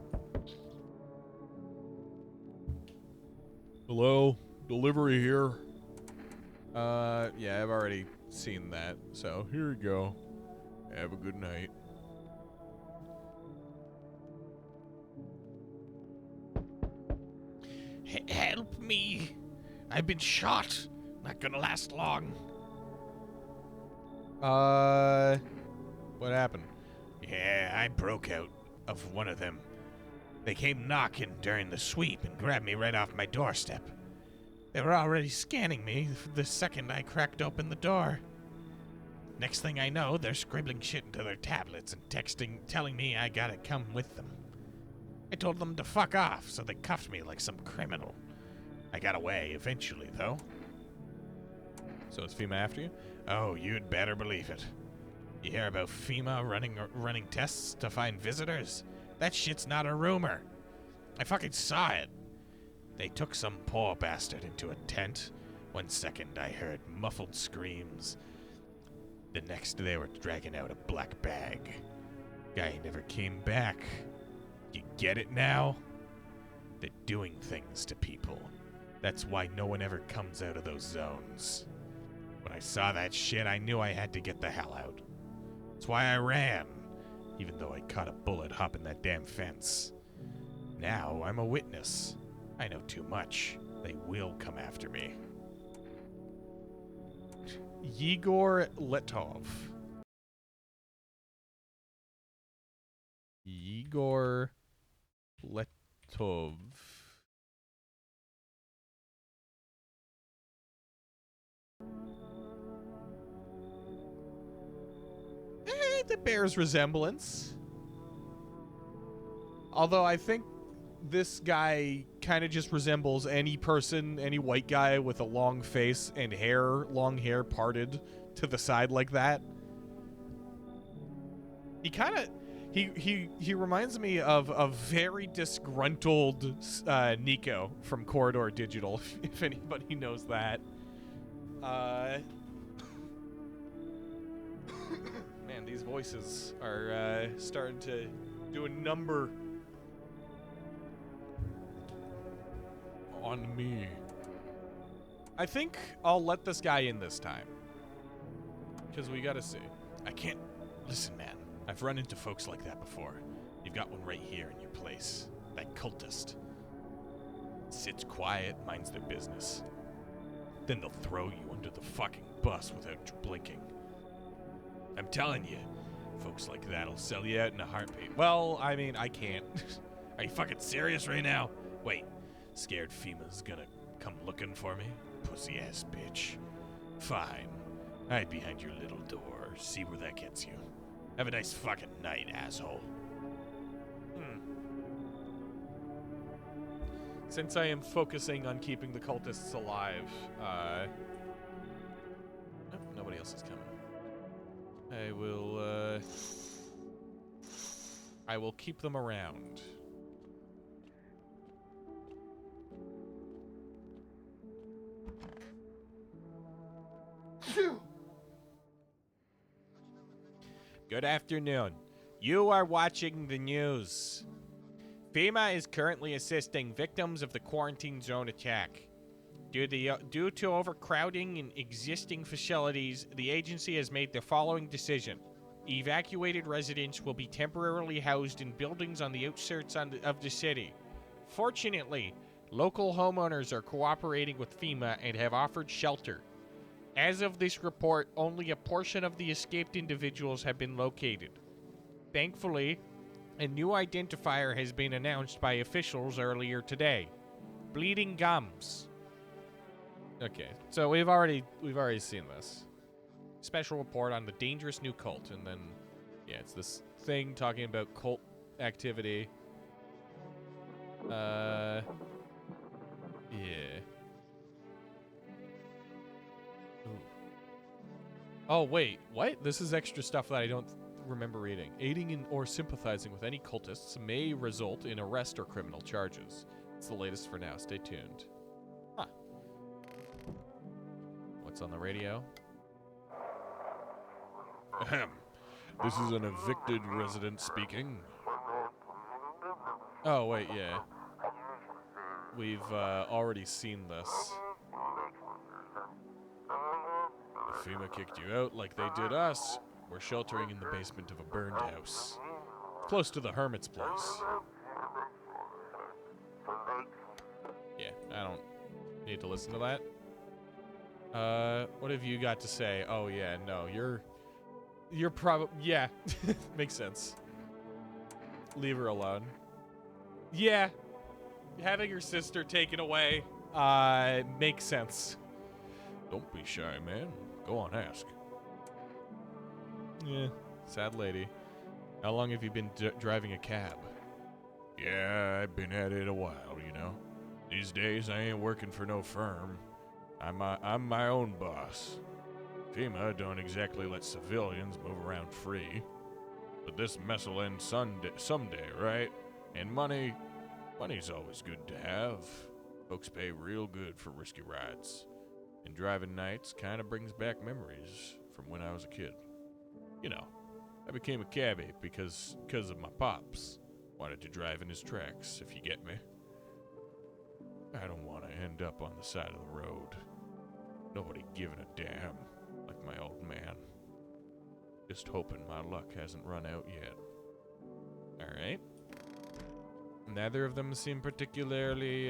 Hello? Delivery here? Yeah, I've already seen that, so here you go. Have a good night. Help me! I've been shot. Not gonna last long. What happened? Yeah, I broke out of one of them. They came knocking during the sweep and grabbed me right off my doorstep. They were already scanning me the second I cracked open the door. Next thing I know, they're scribbling shit into their tablets and texting, telling me I gotta come with them. I told them to fuck off, so they cuffed me like some criminal. I got away eventually, though. So is FEMA after you? Oh, you'd better believe it. You hear about FEMA running tests to find visitors? That shit's not a rumor. I fucking saw it. They took some poor bastard into a tent. 1 second I heard muffled screams. The next they were dragging out a black bag. Guy never came back. You get it now? They're doing things to people. That's why no one ever comes out of those zones. When I saw that shit, I knew I had to get the hell out. That's why I ran, even though I caught a bullet hopping that damn fence. Now I'm a witness. I know too much. They will come after me. Yegor Letov. Yegor Letov. that bears resemblance. Although I think this guy kind of just resembles any person, any white guy with a long face and long hair parted to the side like that. He kind of, he reminds me of a very disgruntled Nico from Corridor Digital, if anybody knows that. Man, these voices are starting to do a number on me. I think I'll let this guy in this time. Because we gotta see. I can't... Listen, man. I've run into folks like that before. You've got one right here in your place. That cultist. Sits quiet, minds their business. Then they'll throw you under the fucking bus without blinking. I'm telling you, folks like that'll sell you out in a heartbeat. Well, I mean, I can't. Are you fucking serious right now? Wait. Scared FEMA's gonna come looking for me? Pussy-ass bitch. Fine. Hide behind your little door. See where that gets you. Have a nice fucking night, asshole. Since I am focusing on keeping the cultists alive, oh, nobody else is coming. I will keep them around. Good afternoon. You are watching the news. FEMA is currently assisting victims of the quarantine zone attack. Due to overcrowding in existing facilities, the agency has made the following decision. Evacuated residents will be temporarily housed in buildings on the outskirts of the city. Fortunately, local homeowners are cooperating with FEMA and have offered shelter. As of this report, only a portion of the escaped individuals have been located. Thankfully, a new identifier has been announced by officials earlier today. Bleeding gums. Okay, so we've already seen this. Special report on the dangerous new cult, and then, yeah, it's this thing talking about cult activity. Yeah. Ooh. Oh, wait, what? This is extra stuff that I don't remember reading. Aiding in or sympathizing with any cultists may result in arrest or criminal charges. It's the latest for now. Stay tuned. Huh. What's on the radio? Ahem. This is an evicted resident speaking. Oh, wait, yeah. We've already seen this. If FEMA kicked you out like they did us, we're sheltering in the basement of a burned house. Close to the hermit's place. Yeah, I don't need to listen to that. What have you got to say? Oh, yeah, no, you're probably... Yeah, makes sense. Leave her alone. Yeah, having your sister taken away, makes sense. Don't be shy, man. Go on, ask. Yeah, sad lady. How long have you been driving a cab? Yeah, I've been at it a while, you know. These days, I ain't working for no firm. I'm my own boss. FEMA don't exactly let civilians move around free. But this mess'll end someday, right? And money's always good to have. Folks pay real good for risky rides. And driving nights kind of brings back memories from when I was a kid. You know, I became a cabbie because of my pops. Wanted to drive in his tracks, if you get me. I don't want to end up on the side of the road. Nobody giving a damn, like my old man. Just hoping my luck hasn't run out yet. Alright. Neither of them seem particularly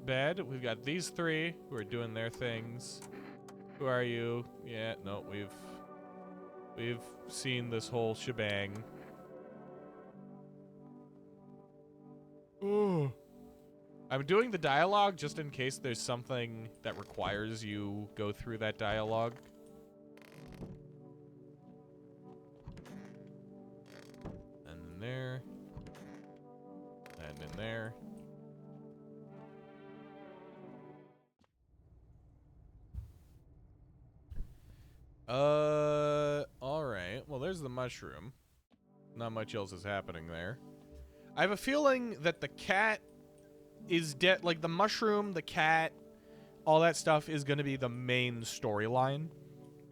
bad. We've got these three who are doing their things. Who are you? Yeah, no, we've seen this whole shebang. Ooh. I'm doing the dialogue just in case there's something that requires you go through that dialogue. Alright. Well, there's the mushroom. Not much else is happening there. I have a feeling that the cat is dead. Like, the mushroom, the cat, all that stuff is going to be the main storyline.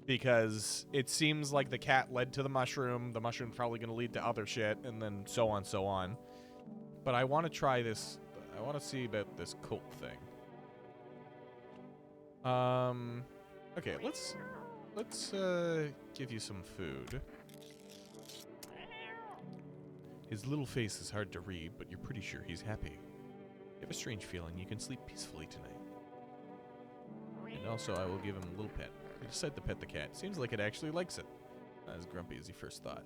Because it seems like the cat led to the mushroom's probably going to lead to other shit, and then so on, so on. But I want to try this. I want to see about this cult thing. Okay, let's give you some food. His little face is hard to read, but you're pretty sure he's happy. You have a strange feeling you can sleep peacefully tonight. And also, I will give him a little pet. You decide to pet the cat. Seems like it actually likes it. Not as grumpy as he first thought.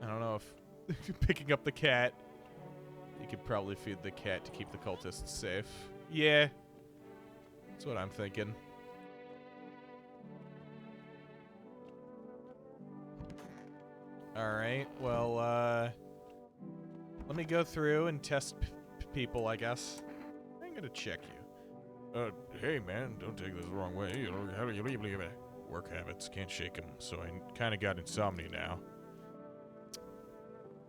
I don't know if picking up the cat, you could probably feed the cat to keep the cultists safe. Yeah. That's what I'm thinking. Alright, well, let me go through and test people, I guess. I'm gonna check you. Hey man, don't take this the wrong way. You know, how do you believe it? Work habits, can't shake them, so I kind of got insomnia now.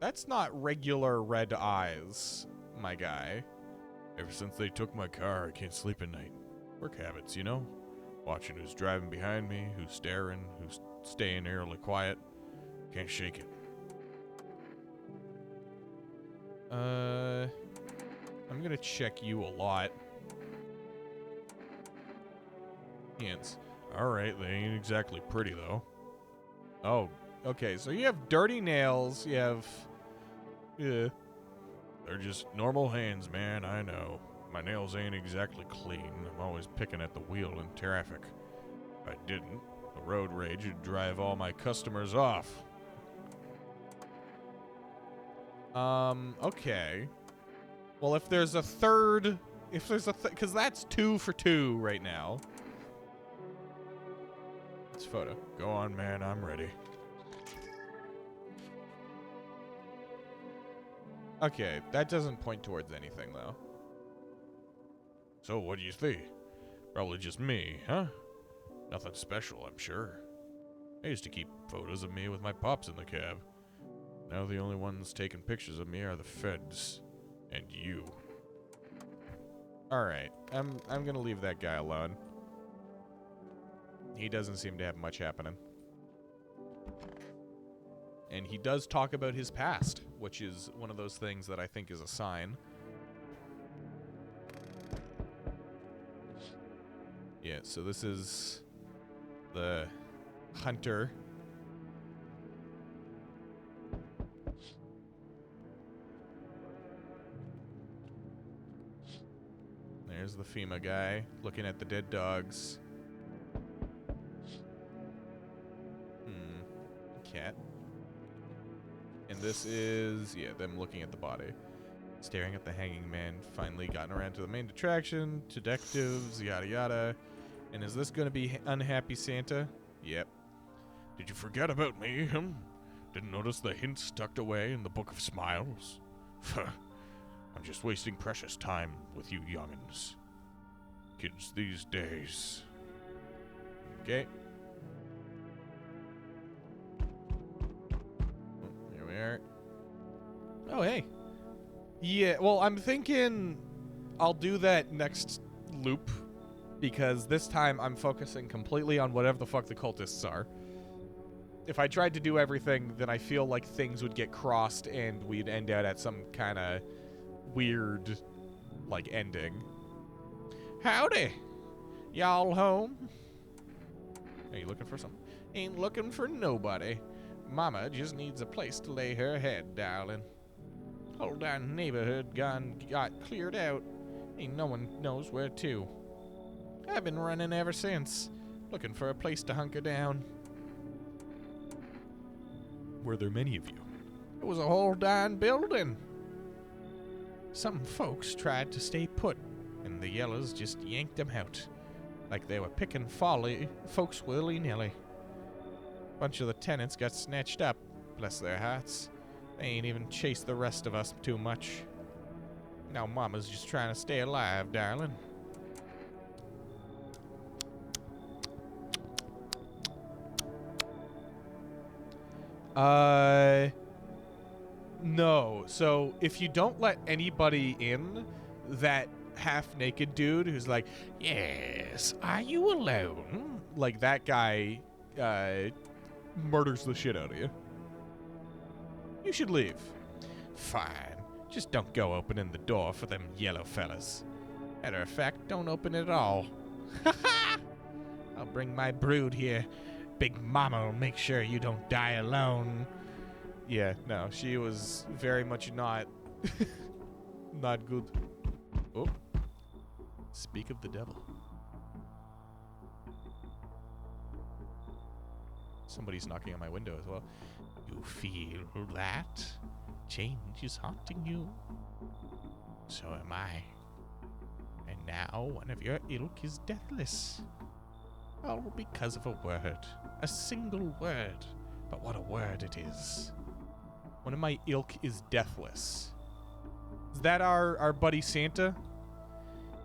That's not regular red eyes, my guy. Ever since they took my car, I can't sleep at night. Work habits, you know? Watching who's driving behind me, who's staring, who's staying eerily quiet. Can't shake it. I'm gonna check you a lot. Hands. Alright, they ain't exactly pretty, though. Oh, okay, so you have dirty nails, you have... Yeah. They're just normal hands, man, I know. My nails ain't exactly clean. I'm always picking at the wheel in traffic. If I didn't, the road rage would drive all my customers off. Okay. Well, if there's a third... If there's a... Because that's 2 for 2 right now. It's photo. Go on, man, I'm ready. Okay, that doesn't point towards anything, though. So, what do you think? Probably just me, huh? Nothing special, I'm sure. I used to keep photos of me with my pops in the cab. Now the only ones taking pictures of me are the feds. And you. Alright, I'm gonna leave that guy alone. He doesn't seem to have much happening. And he does talk about his past, which is one of those things that I think is a sign. Yeah, so this is the hunter. There's the FEMA guy looking at the dead dogs. Cat. And this is, yeah, them looking at the body. Staring at the hanging man. Finally gotten around to the main attraction. Detectives, yada yada. And is this going to be Unhappy Santa? Yep. Did you forget about me, Didn't notice the hints tucked away in the Book of Smiles? I'm just wasting precious time with you young'uns. Kids these days. Okay. Here we are. Oh, hey. Yeah, well, I'm thinking I'll do that next loop, because this time I'm focusing completely on whatever the fuck the cultists are. If I tried to do everything, then I feel like things would get crossed and we'd end out at some kind of weird, like, ending. Howdy! Y'all home? Are you looking for something? Ain't looking for nobody. Mama just needs a place to lay her head, darling. Whole darn neighborhood got cleared out. Ain't no one knows where to. I've been running ever since, looking for a place to hunker down. Were there many of you? It was a whole darn building. Some folks tried to stay put, and the yellers just yanked them out, like they were picking folks willy-nilly. Bunch of the tenants got snatched up, bless their hearts. They ain't even chased the rest of us too much. Now Mama's just trying to stay alive, darling. No. So if you don't let anybody in, that half-naked dude who's like, "Yes, are you alone?" Like that guy, murders the shit out of you. You should leave. Fine. Just don't go opening the door for them yellow fellas. Matter of fact, don't open it at all. Ha ha! I'll bring my brood here. Big Mama will make sure you don't die alone. Yeah, no, she was very much not not good. Oh. Speak of the devil. Somebody's knocking on my window as well. You feel that? Change is haunting you. So am I. And now one of your ilk is deathless. All because of a word. A single word. But what a word it is. One of my ilk is deathless. Is that our buddy Santa?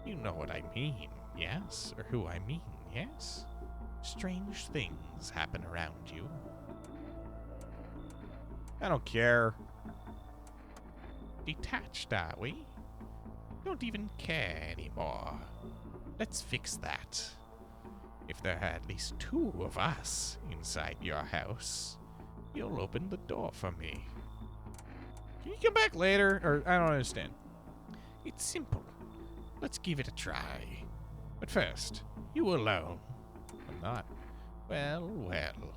You know what I mean, yes? Or who I mean, yes? Strange things happen around you. I don't care. Detached, are we? Don't even care anymore. Let's fix that. If there are at least 2 of us inside your house, you'll open the door for me. Can you come back later? Or, I don't understand. It's simple. Let's give it a try. But first, you alone. I'm not. Well, well.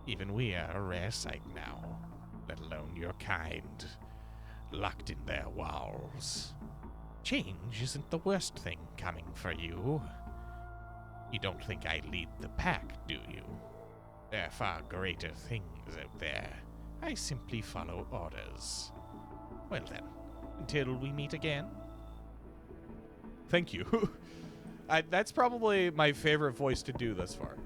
Even we are a rare sight now, let alone your kind, locked in their walls. Change isn't the worst thing coming for you. You don't think I lead the pack, do you? There are far greater things out there. I simply follow orders. Well then, until we meet again. Thank you. That's probably my favorite voice to do thus far.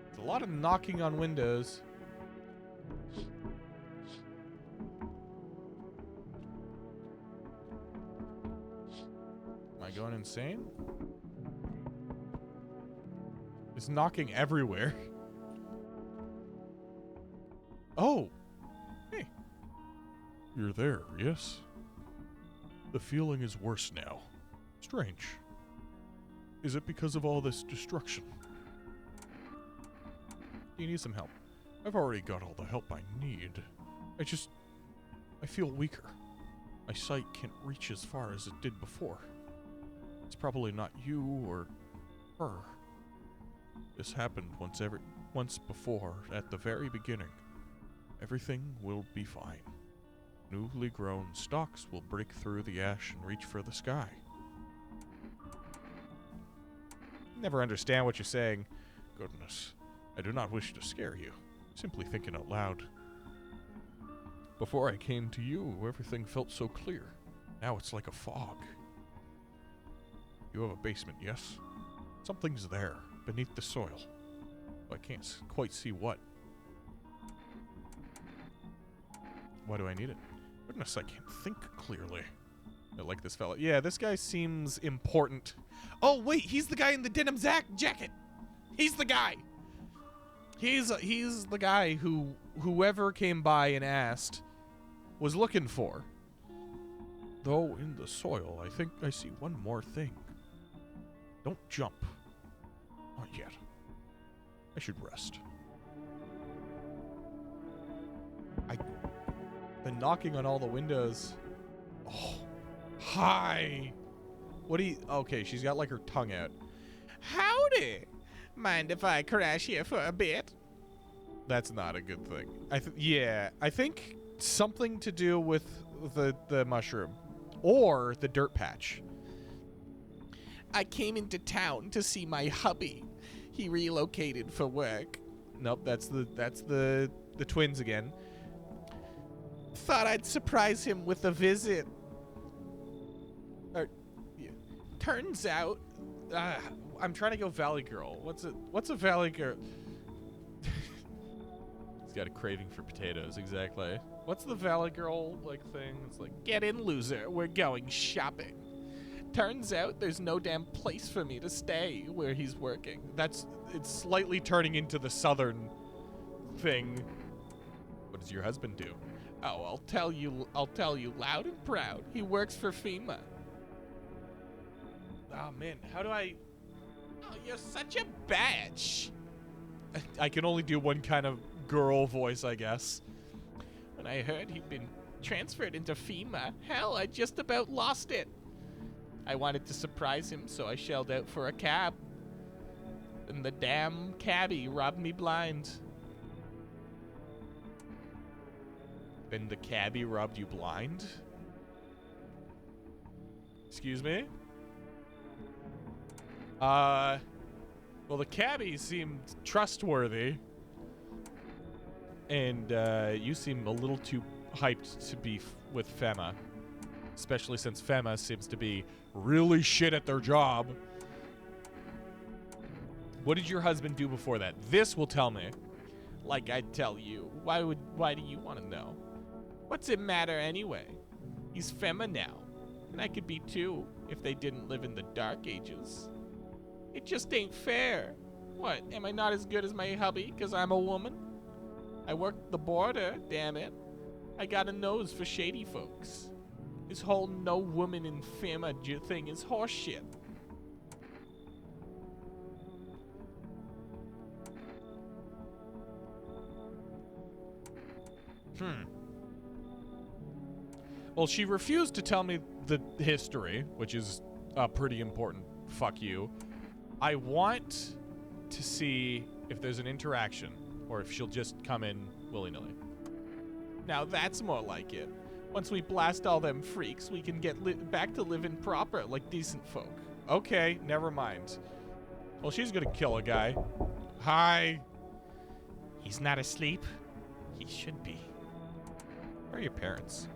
There's a lot of knocking on windows. Am I going insane? It's knocking everywhere. Oh! Hey. You're there, yes? The feeling is worse now. Strange. Is it because of all this destruction? Do you need some help? I've already got all the help I need. I feel weaker. My sight can't reach as far as it did before. It's probably not you or her. This happened once before, at the very beginning. Everything will be fine. Newly grown stalks will break through the ash and reach for the sky. Never understand what you're saying. Goodness, I do not wish to scare you. Simply thinking out loud. Before I came to you, everything felt so clear. Now it's like a fog. You have a basement, yes? Something's there, beneath the soil. I can't quite see what. Why do I need it? Goodness, I can't think clearly. I like this fella. Yeah, this guy seems important. Oh, wait, he's the guy in the denim jacket. He's the guy. He's the guy who whoever came by and asked was looking for. Though in the soil, I think I see one more thing. Don't jump. Not yet. I should rest. The knocking on all the windows. Oh, hi. What do you... Okay, she's got like her tongue out. Howdy. Mind if I crash here for a bit? That's not a good thing. I think something to do with the mushroom or the dirt patch. I came into town to see my hubby. He relocated for work. Nope, that's the twins again. Thought I'd surprise him with a visit. Yeah. Turns out, I'm trying to go Valley Girl. What's a Valley Girl? He's got a craving for potatoes, exactly. What's the Valley Girl like thing? It's like, get in, loser. We're going shopping. Turns out there's no damn place for me to stay where he's working. It's slightly turning into the southern thing. What does your husband do? Oh, I'll tell you loud and proud. He works for FEMA. Oh man, how do I? Oh, you're such a bitch. I can only do one kind of girl voice, I guess. When I heard he'd been transferred into FEMA, hell, I just about lost it. I wanted to surprise him, so I shelled out for a cab. And the damn cabbie robbed me blind. And the cabbie robbed you blind? Excuse me? Well, the cabbie seemed trustworthy. And, you seem a little too hyped to be with FEMA. Especially since FEMA seems to be really shit at their job. What did your husband do before that? This will tell me. Like I'd tell you. Why do you want to know? What's it matter anyway? He's FEMA now. And I could be too, if they didn't live in the Dark Ages. It just ain't fair. What, am I not as good as my hubby because I'm a woman? I worked the border, damn it. I got a nose for shady folks. This whole no woman in FEMA thing is horseshit. Well, she refused to tell me the history, which is a pretty important fuck you. I want to see if there's an interaction, or if she'll just come in willy-nilly. Now that's more like it. Once we blast all them freaks, we can get back to living proper like decent folk. Okay, never mind. Well, she's gonna kill a guy. Hi. He's not asleep. He should be. Where are your parents?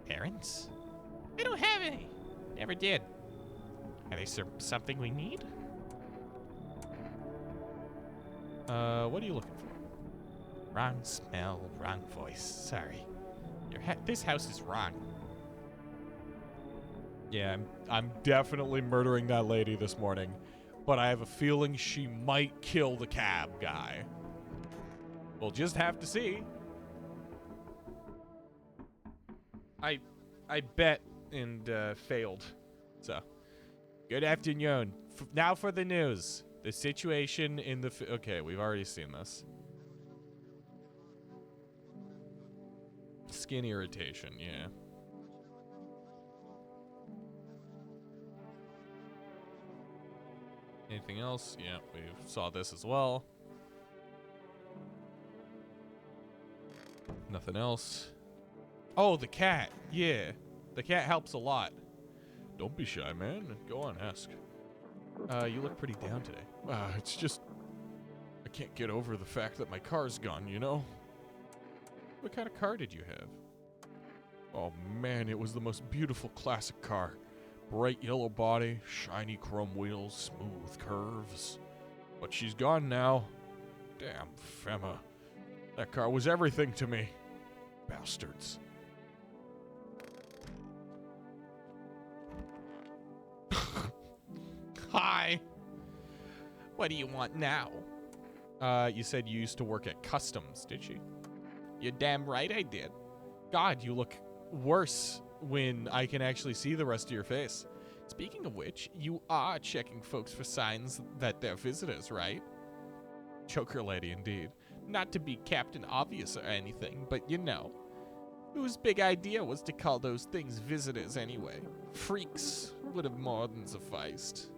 Parents? I don't have any. Never did. Are they something we need? What are you looking for? Wrong smell, wrong voice. Sorry. This house is wrong. Yeah, I'm definitely murdering that lady this morning, but I have a feeling she might kill the cab guy. We'll just have to see. I bet and failed. So, good afternoon. Now for the news. The situation in the... okay, we've already seen this. Skin irritation, yeah. Anything else? Yeah, we saw this as well. Nothing else. Oh, the cat. Yeah. The cat helps a lot. Don't be shy, man. Go on, ask. You look pretty down today. It's just... I can't get over the fact that my car's gone, you know? What kind of car did you have? Oh man, it was the most beautiful classic car. Bright yellow body, shiny chrome wheels, smooth curves. But she's gone now. Damn FEMA. That car was everything to me. Bastards. Hi. What do you want now? You said you used to work at Customs, did you? You're damn right I did. God, you look worse when I can actually see the rest of your face. Speaking of which, you are checking folks for signs that they're visitors, right? Choker lady, indeed. Not to be Captain Obvious or anything, but you know. Whose big idea was to call those things visitors anyway? Freaks would have more than sufficed.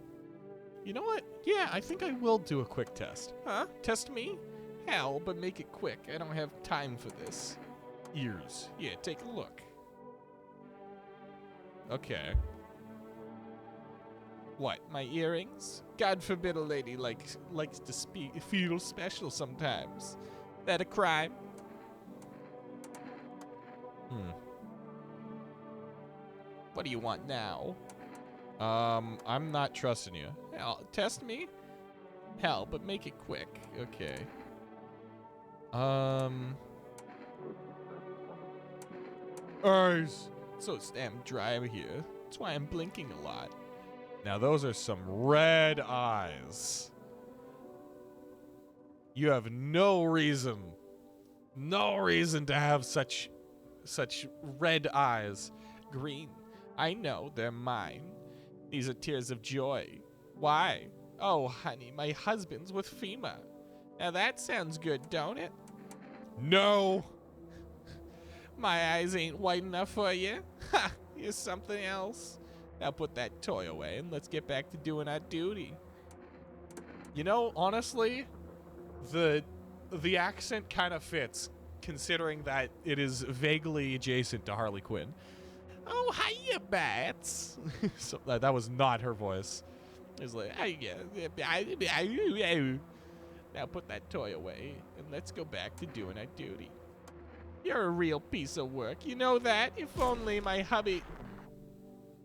You know what? Yeah, I think I will do a quick test. Huh? Test me? Hell, but make it quick. I don't have time for this. Ears. Yeah, take a look. Okay. What, my earrings? God forbid a lady likes to feel special sometimes. That a crime? What do you want now? I'm not trusting you. Hell, test me? Hell, but make it quick. Okay. Eyes. So it's damn dry here. That's why I'm blinking a lot. Now those are some red eyes. You have no reason to have such red eyes. Green. I know, they're mine. These are tears of joy. Why? Oh, honey, my husband's with FEMA. Now that sounds good, don't it? No. My eyes ain't white enough for you? Ha! You're something else. Now put that toy away and let's get back to doing our duty. You know, honestly, the accent kind of fits, considering that it is vaguely adjacent to Harley Quinn. Oh, hiya, Bats. So that was not her voice. It's like, now put that toy away and let's go back to doing our duty. You're a real piece of work. You know that? If only my hubby...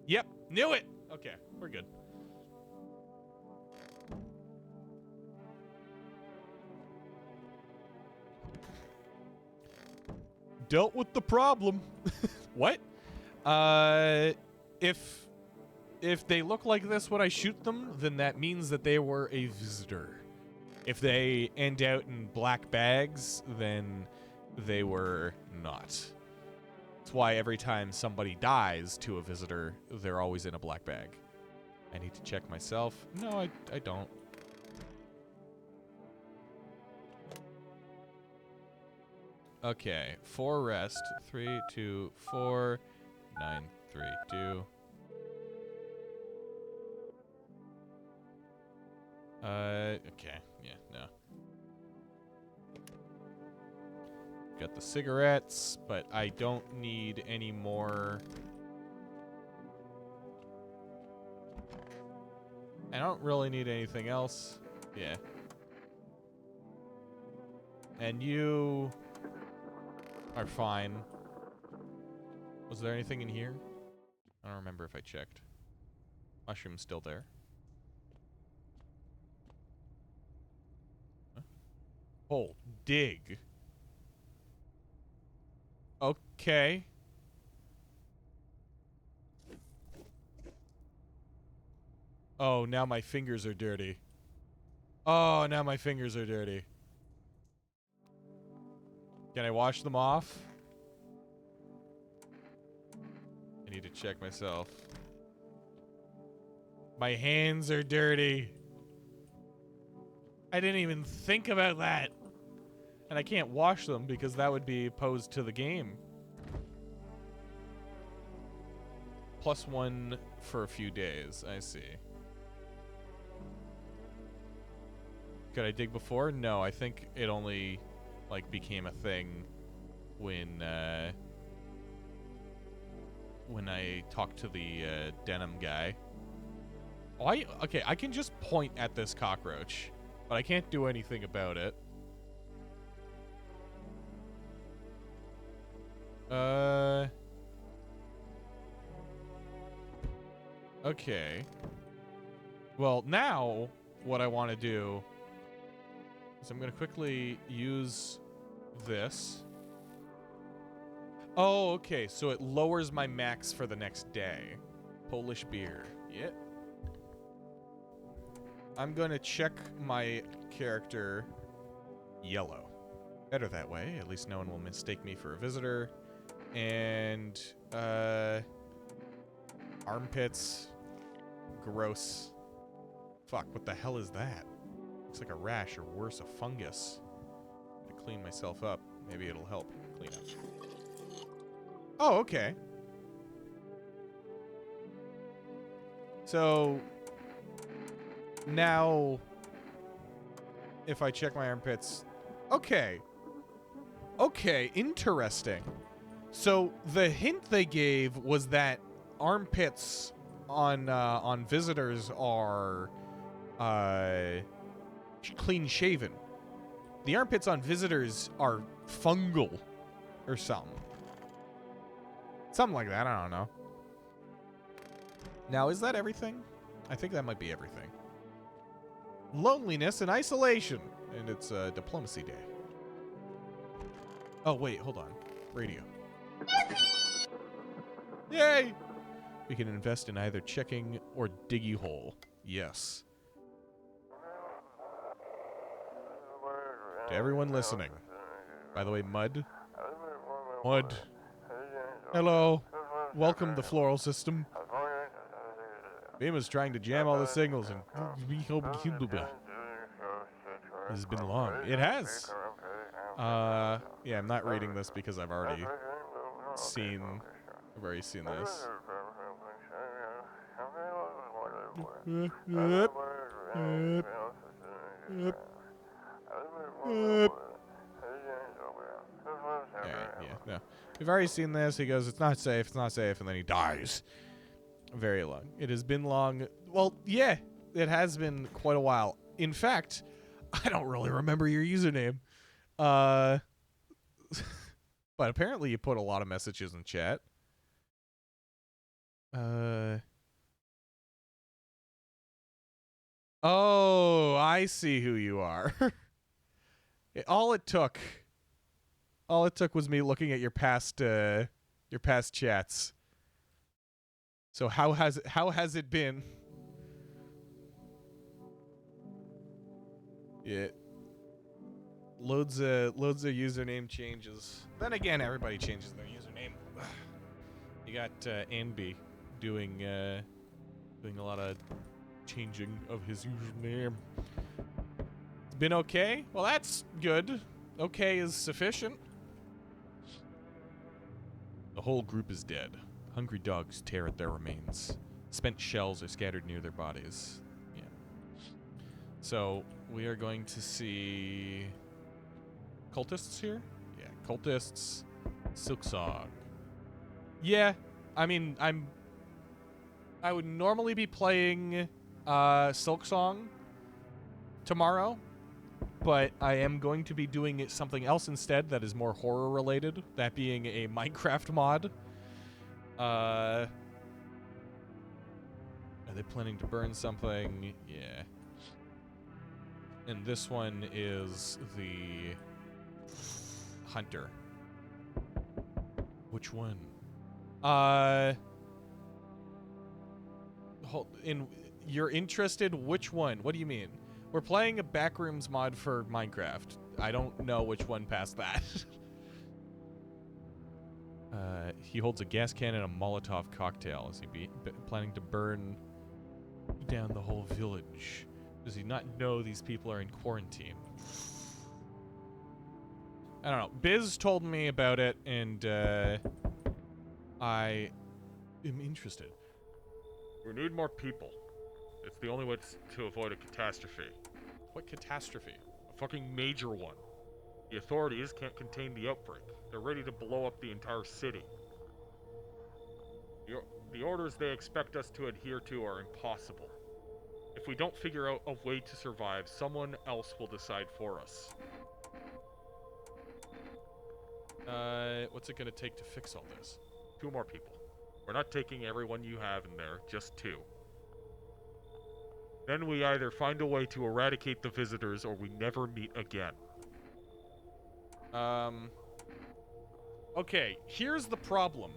Yep, knew it. Okay, we're good. Dealt with the problem. What? If they look like this when I shoot them, then that means that they were a visitor. If they end out in black bags, then they were not. That's why every time somebody dies to a visitor, they're always in a black bag. I need to check myself. No, I don't. Okay, 4 rest. 3, 2, 4, 9, 3, 2. Okay, yeah, no. Got the cigarettes, but I don't need any more. I don't really need anything else. Yeah. And you are fine. Was there anything in here? I don't remember if I checked. Mushroom's still there. Huh? Oh, dig. Okay. Oh, now my fingers are dirty. Oh, now my fingers are dirty. Can I wash them off? I need to check myself. My hands are dirty. I didn't even think about that. And I can't wash them because that would be opposed to the game. +1 for a few days. I see. Could I dig before? No, I think it only like became a thing when I talked to the denim guy. Oh, okay, I can just point at this cockroach, but I can't do anything about it. Okay. Well, now what I want to do is I'm going to quickly use this. Oh, okay. So it lowers my max for the next day. Polish beer. Yep. I'm going to check my character yellow. Better that way. At least no one will mistake me for a visitor. And, armpits. Gross. Fuck, what the hell is that? Looks like a rash or worse, a fungus. To clean myself up. Maybe it'll help clean up. Oh, okay. So now if I check my armpits, okay. Okay, interesting. So the hint they gave was that armpits on visitors are clean shaven. The armpits on visitors are fungal or something. Something like that, I don't know. Now, is that everything? I think that might be everything. Loneliness and isolation. And it's diplomacy day. Oh, wait, hold on. Radio. Yay! We can invest in either checking or diggy hole. Yes. To everyone listening. By the way, Mud. Mud. Hello. Welcome to Floral System. Beamer's trying to jam all the signals and this has been long. It has. Yeah, I'm not reading this because I've already seen this. Yeah, no. We've already seen this. He goes, it's not safe, and then he dies. Very long. It has been long. Well, yeah, it has been quite a while. In fact, I don't really remember your username. But apparently you put a lot of messages in chat. Oh, I see who you are. All it took was me looking at your past chats. So how has it been? Yeah. Loads of username changes. Then again, everybody changes their username. You got Anby doing a lot of changing of his username. It's been okay? Well, that's good. Okay is sufficient. The whole group is dead. Hungry dogs tear at their remains. Spent shells are scattered near their bodies. Yeah. So, we are going to see cultists here? Yeah, cultists. Silksong. Yeah, I mean, I would normally be playing Silksong tomorrow, but I am going to be doing something else instead that is more horror related, that being a Minecraft mod. Are they planning to burn something? Yeah. And this one is the hunter. Which one? You're interested? Which one? What do you mean? We're playing a backrooms mod for Minecraft. I don't know which one past that. He holds a gas can and a Molotov cocktail. Is he planning to burn down the whole village? Does he not know these people are in quarantine? I don't know. Biz told me about it, and I am interested. We need more people. It's the only way to avoid a catastrophe. What catastrophe? A fucking major one. The authorities can't contain the outbreak. They're ready to blow up the entire city. The orders they expect us to adhere to are impossible. If we don't figure out a way to survive, someone else will decide for us. What's it gonna take to fix all this? 2 more people. We're not taking everyone you have in there, just 2. Then we either find a way to eradicate the visitors or we never meet again. Okay, here's the problem.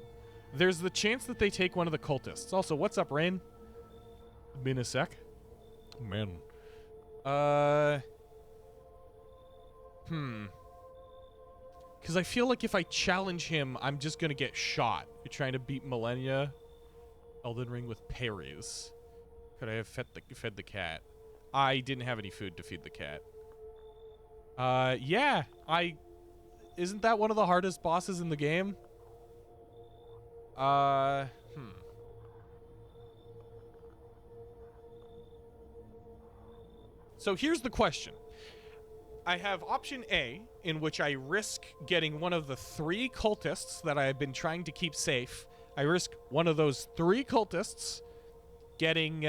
There's the chance that they take one of the cultists. Also, what's up, Rain? Been a sec? Man. Because I feel like if I challenge him, I'm just gonna get shot. You're trying to beat Millennia. Elden Ring with parries. Could I have fed the cat? I didn't have any food to feed the cat. Yeah, isn't that one of the hardest bosses in the game? So here's the question. I have option A, in which I risk getting one of the 3 cultists that I have been trying to keep safe. I risk one of those 3 cultists getting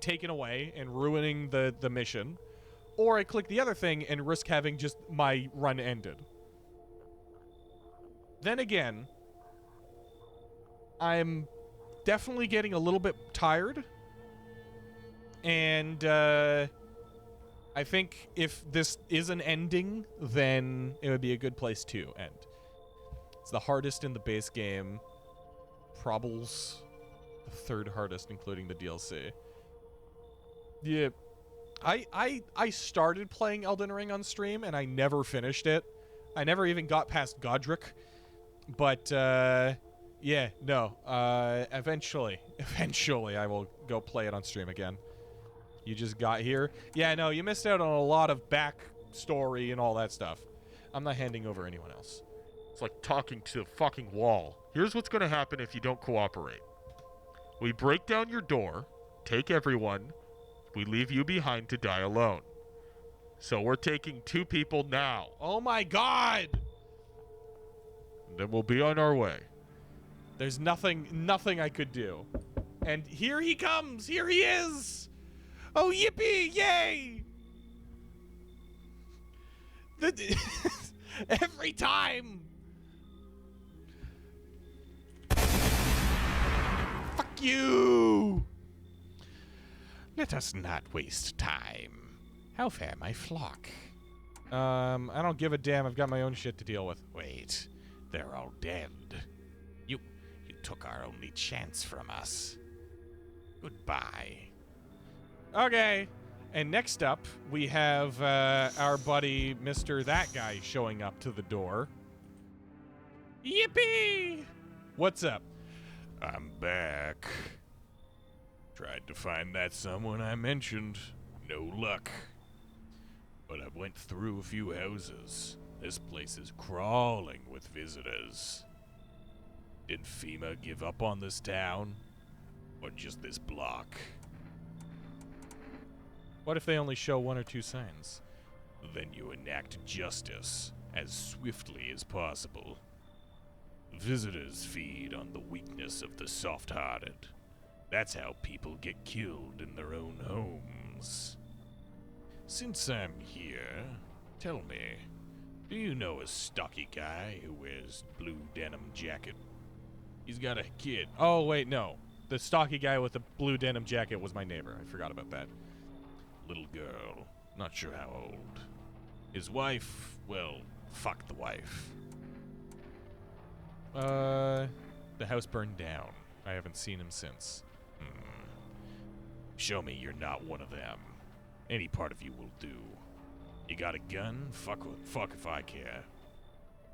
taken away and ruining the mission. Or I click the other thing and risk having just my run ended. Then again, I'm definitely getting a little bit tired. And I think if this is an ending, then it would be a good place to end. It's the hardest in the base game. Troubles. The third hardest, including the DLC. Yeah. I started playing Elden Ring on stream, and I never finished it. I never even got past Godric. But, yeah, no. Eventually I will go play it on stream again. You just got here. Yeah, no, you missed out on a lot of backstory and all that stuff. I'm not handing over anyone else. It's like talking to a fucking wall. Here's what's gonna happen if you don't cooperate. We break down your door, take everyone, we leave you behind to die alone. So we're taking 2 people now. Oh my god! Then we'll be on our way. There's nothing I could do. And here he comes! Here he is! Oh, yippee! Yay! Every time! Fuck you! Let us not waste time. How fare my flock? I don't give a damn. I've got my own shit to deal with. Wait, they're all dead. You took our only chance from us. Goodbye. Okay. And next up, we have our buddy Mr. That Guy showing up to the door. Yippee! What's up? I'm back. Tried to find that someone I mentioned. No luck. But I went through a few houses. This place is crawling with visitors. Did FEMA give up on this town? Or just this block? What if they only show 1 or 2 signs? Then you enact justice as swiftly as possible. Visitors feed on the weakness of the soft-hearted. That's how people get killed in their own homes. Since I'm here, tell me, do you know a stocky guy who wears blue denim jacket? He's got a kid. Oh, wait, no. The stocky guy with the blue denim jacket was my neighbor. I forgot about that. Little girl, not sure how old. His wife, well, fuck the wife. The house burned down. I haven't seen him since. Show me you're not one of them. Any part of you will do. You got a gun? Fuck if I care.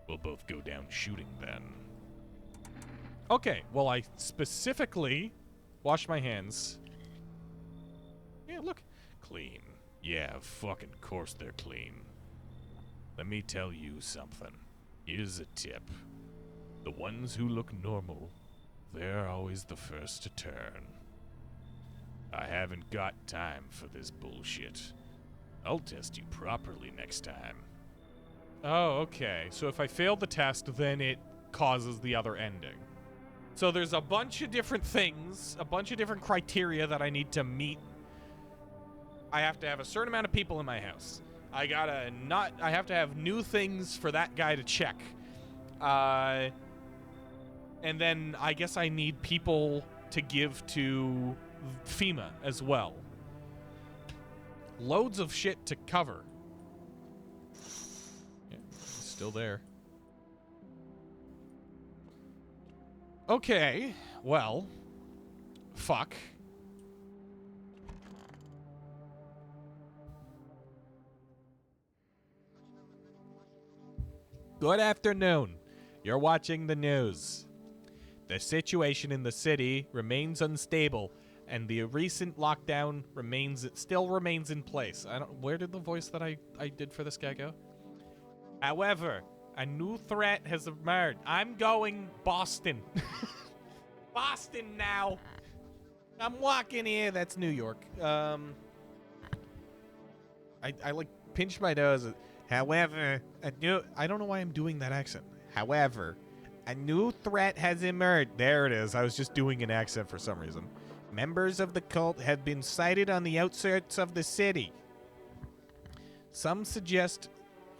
We'll both go down shooting then. Okay, well, I specifically washed my hands. Yeah, look. Clean. Yeah, fucking course they're clean. Let me tell you something. Here's a tip. The ones who look normal, they're always the first to turn. I haven't got time for this bullshit. I'll test you properly next time. Oh, okay. So if I fail the test, then it causes the other ending. So there's a bunch of different things, a bunch of different criteria that I need to meet. I have to have a certain amount of people in my house. I have to have new things for that guy to check. And then I guess I need people to give to FEMA as well. Loads of shit to cover. Yeah, it's still there. Okay, well, fuck. Good afternoon. You're watching the news. The situation in the city remains unstable, and the recent lockdown still remains in place. Where did the voice that I did for this guy go? However, a new threat has emerged. I'm going Boston. Boston now. I'm walking here. That's New York. I like pinched my nose. However, I don't know why I'm doing that accent. However, a new threat has emerged. There it is. I was just doing an accent for some reason. Members of the cult have been sighted on the outskirts of the city. Some suggest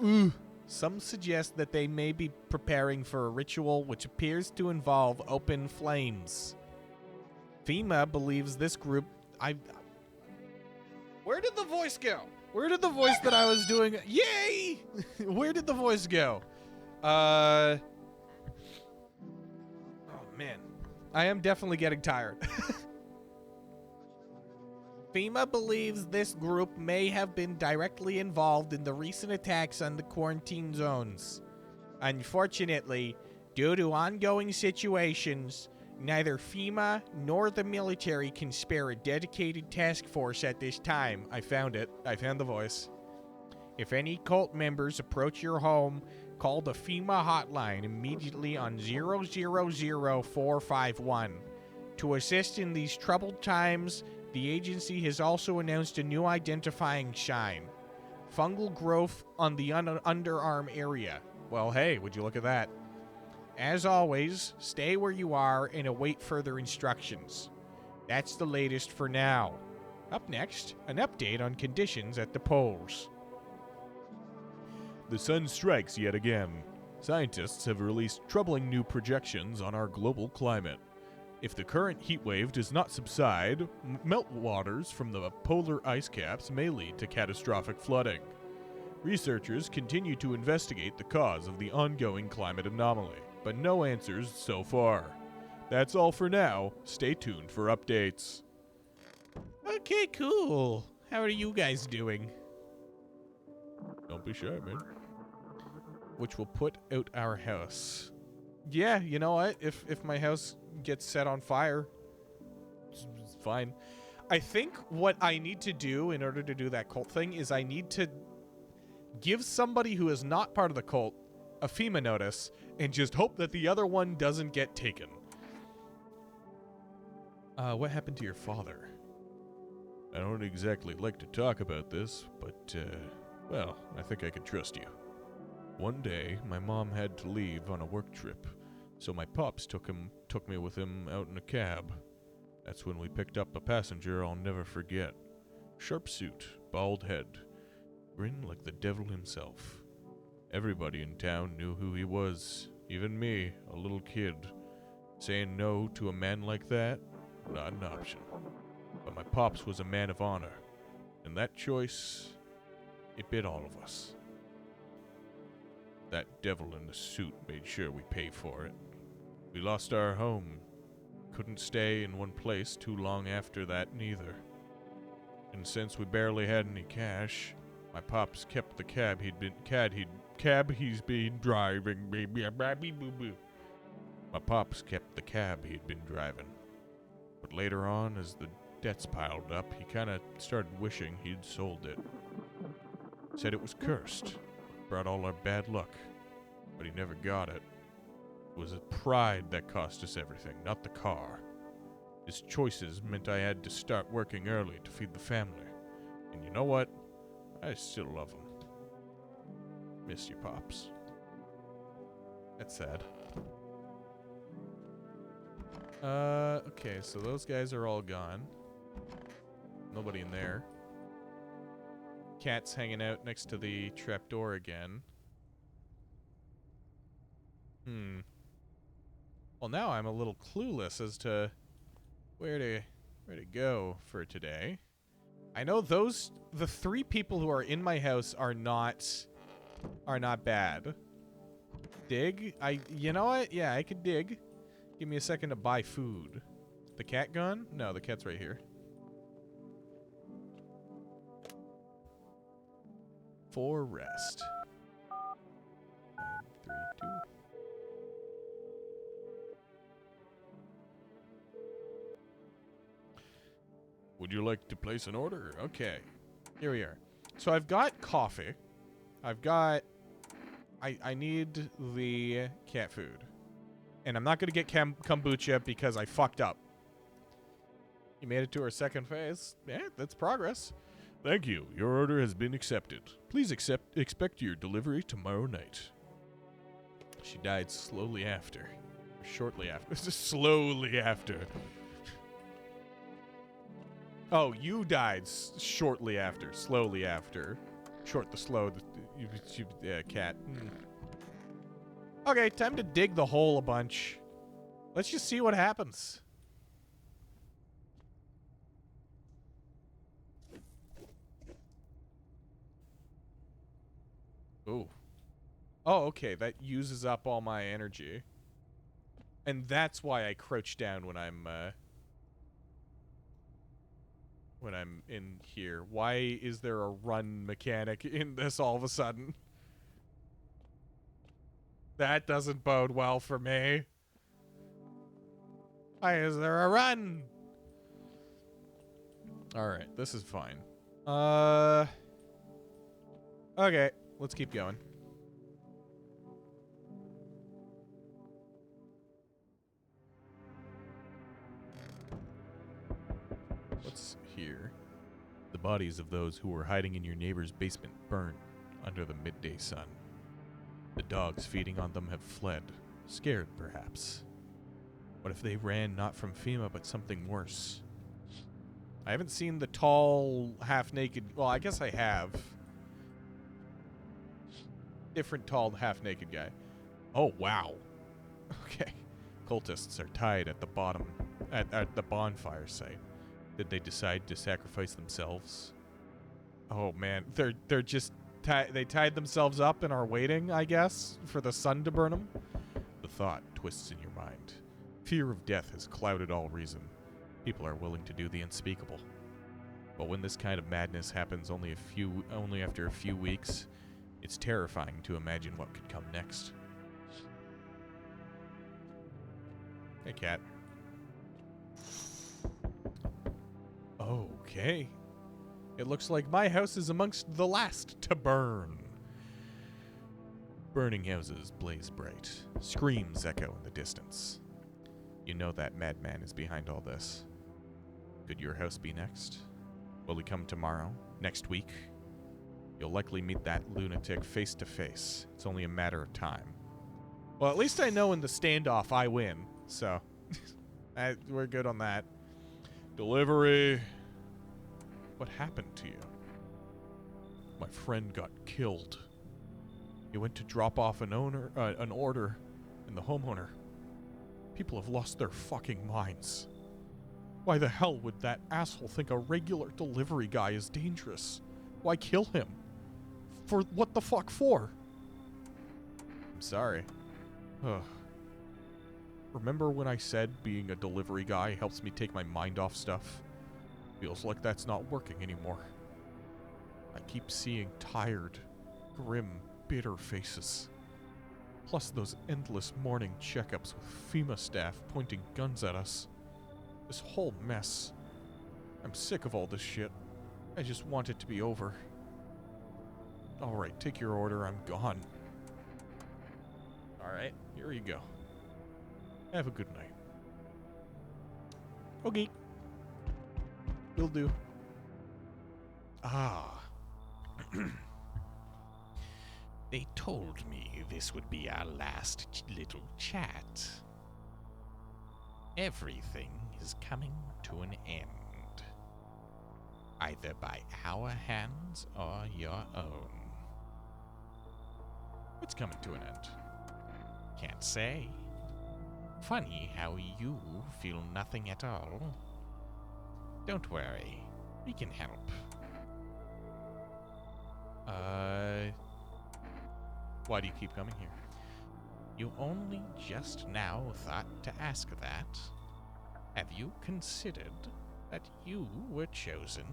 that they may be preparing for a ritual which appears to involve open flames. FEMA believes this group... Where did the voice go? Where did the voice that I was doing... Yay! Where did the voice go? Oh, man. I am definitely getting tired. FEMA believes this group may have been directly involved in the recent attacks on the quarantine zones. Unfortunately, due to ongoing situations, neither FEMA nor the military can spare a dedicated task force at this time. I found it. I found the voice. If any cult members approach your home, call the FEMA hotline immediately on 000451. To assist in these troubled times, the agency has also announced a new identifying sign: fungal growth on the underarm area. Well, hey, would you look at that? As always, stay where you are and await further instructions. That's the latest for now. Up next, an update on conditions at the poles. The sun strikes yet again. Scientists have released troubling new projections on our global climate. If the current heat wave does not subside, meltwaters from the polar ice caps may lead to catastrophic flooding. Researchers continue to investigate the cause of the ongoing climate anomaly, but no answers so far. That's all for now. Stay tuned for updates. Okay, cool. How are you guys doing? Don't be shy, man. Which will put out our house. Yeah, you know what? If my house gets set on fire, it's fine. I think what I need to do in order to do that cult thing is I need to give somebody who is not part of the cult a FEMA notice and just hope that the other one doesn't get taken. What happened to your father? I don't exactly like to talk about this, but, well, I think I can trust you. One day, my mom had to leave on a work trip, so my pops took me with him out in a cab. That's when we picked up a passenger I'll never forget. Sharp suit, bald head, grin like the devil himself. Everybody in town knew who he was, even me, a little kid. Saying no to a man like that? Not an option. But my pops was a man of honor, and that choice, it bit all of us. That devil in the suit made sure we pay for it. We lost our home. Couldn't stay in one place too long after that neither. And since we barely had any cash, my pops kept the cab he's been driving. My pops kept the cab he'd been driving. But later on, as the debts piled up, he kinda started wishing he'd sold it. Said it was cursed. Brought all our bad luck, but he never got it. It was his pride that cost us everything, not the car. His choices meant I had to start working early to feed the family. And you know what? I still love him. Miss you, Pops. That's sad. Okay, so those guys are all gone. Nobody in there. Cat's hanging out next to the trapdoor again. Well, now I'm a little clueless as to where to go for today. I know the three people who are in my house are not bad. Dig? You know what? Yeah, I could dig. Give me a second to buy food. The cat gone? No, the cat's right here. For rest. 9, 3, 2. Would you like to place an order? Okay. Here we are. So I've got coffee. I've got... I need the cat food. And I'm not going to get kombucha because I fucked up. You made it to our second phase. Yeah, that's progress. Thank you. Your order has been accepted. Please expect your delivery tomorrow night. She died slowly after. Shortly after. Slowly after. Oh, you died shortly after. Slowly after. Short the slow. Cat. Okay, time to dig the hole a bunch. Let's just see what happens. Ooh. Oh, okay. That uses up all my energy. And that's why I crouch down when I'm in here. Why is there a run mechanic in this all of a sudden? That doesn't bode well for me. Why is there a run? Alright, this is fine. Okay, let's keep going. What's here? The bodies of those who were hiding in your neighbor's basement burn under the midday sun. The dogs feeding on them have fled, scared perhaps. What if they ran not from FEMA but something worse? I haven't seen the tall, half-naked... Well, I guess I have. Different tall, half-naked guy. Oh, wow. Okay. Cultists are tied at the bottom... At the bonfire site. Did they decide to sacrifice themselves? Oh, man. They're just... they tied themselves up and are waiting, I guess, for the sun to burn them? The thought twists in your mind. Fear of death has clouded all reason. People are willing to do the unspeakable. But when this kind of madness happens only after a few weeks, it's terrifying to imagine what could come next. Hey, cat. Okay. It looks like my house is amongst the last to burn. Burning houses blaze bright. Screams echo in the distance. You know that madman is behind all this. Could your house be next? Will he come tomorrow? Next week? You'll likely meet that lunatic face to face. It's only a matter of time. Well, at least I know in the standoff I win, so we're good on that. Delivery. What happened to you? My friend got killed. He went to drop off an order, and the homeowner. People have lost their fucking minds. Why the hell would that asshole think a regular delivery guy is dangerous? Why kill him? For what the fuck for? I'm sorry. Ugh. Remember when I said being a delivery guy helps me take my mind off stuff? Feels like that's not working anymore. I keep seeing tired, grim, bitter faces. Plus those endless morning checkups with FEMA staff pointing guns at us. This whole mess. I'm sick of all this shit. I just want it to be over. Alright, take your order, I'm gone. Alright, here you go. Have a good night. Okay. Will do. Ah. They told me this would be our last little chat. Everything is coming to an end. Either by our hands or your own. What's coming to an end? Can't say. Funny how you feel nothing at all. Don't worry, we can help. Why do you keep coming here? You only just now thought to ask that. Have you considered that you were chosen?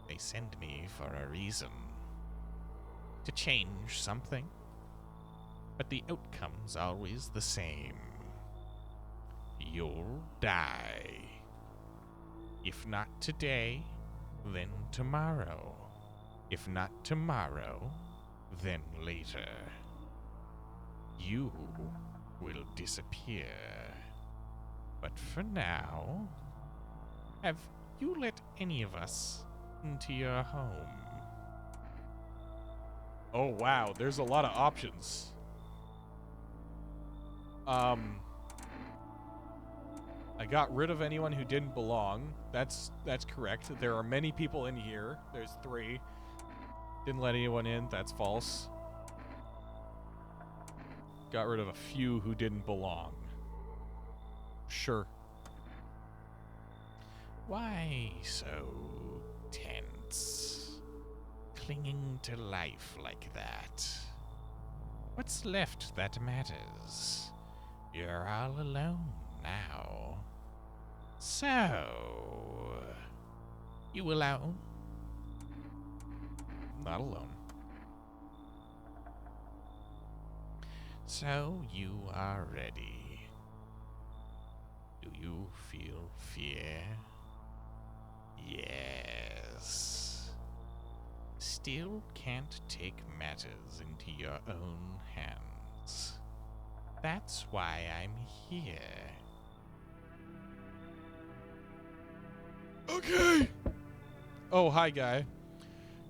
They send me for a reason. To change something. But the outcome's always the same. You'll die. If not today, then tomorrow. If not tomorrow, then later. You will disappear. But for now, have you let any of us into your home? Oh wow, there's a lot of options. I got rid of anyone who didn't belong. That's correct. There are many people in here. There's 3. Didn't let anyone in. That's false. Got rid of a few who didn't belong. Sure. Why so tense? Clinging to life like that? What's left that matters? You're all alone now. So, you alone? Not alone. So you are ready. Do you feel fear? Yes. Still can't take matters into your own hands. That's why I'm here. Okay! Oh, hi, guy.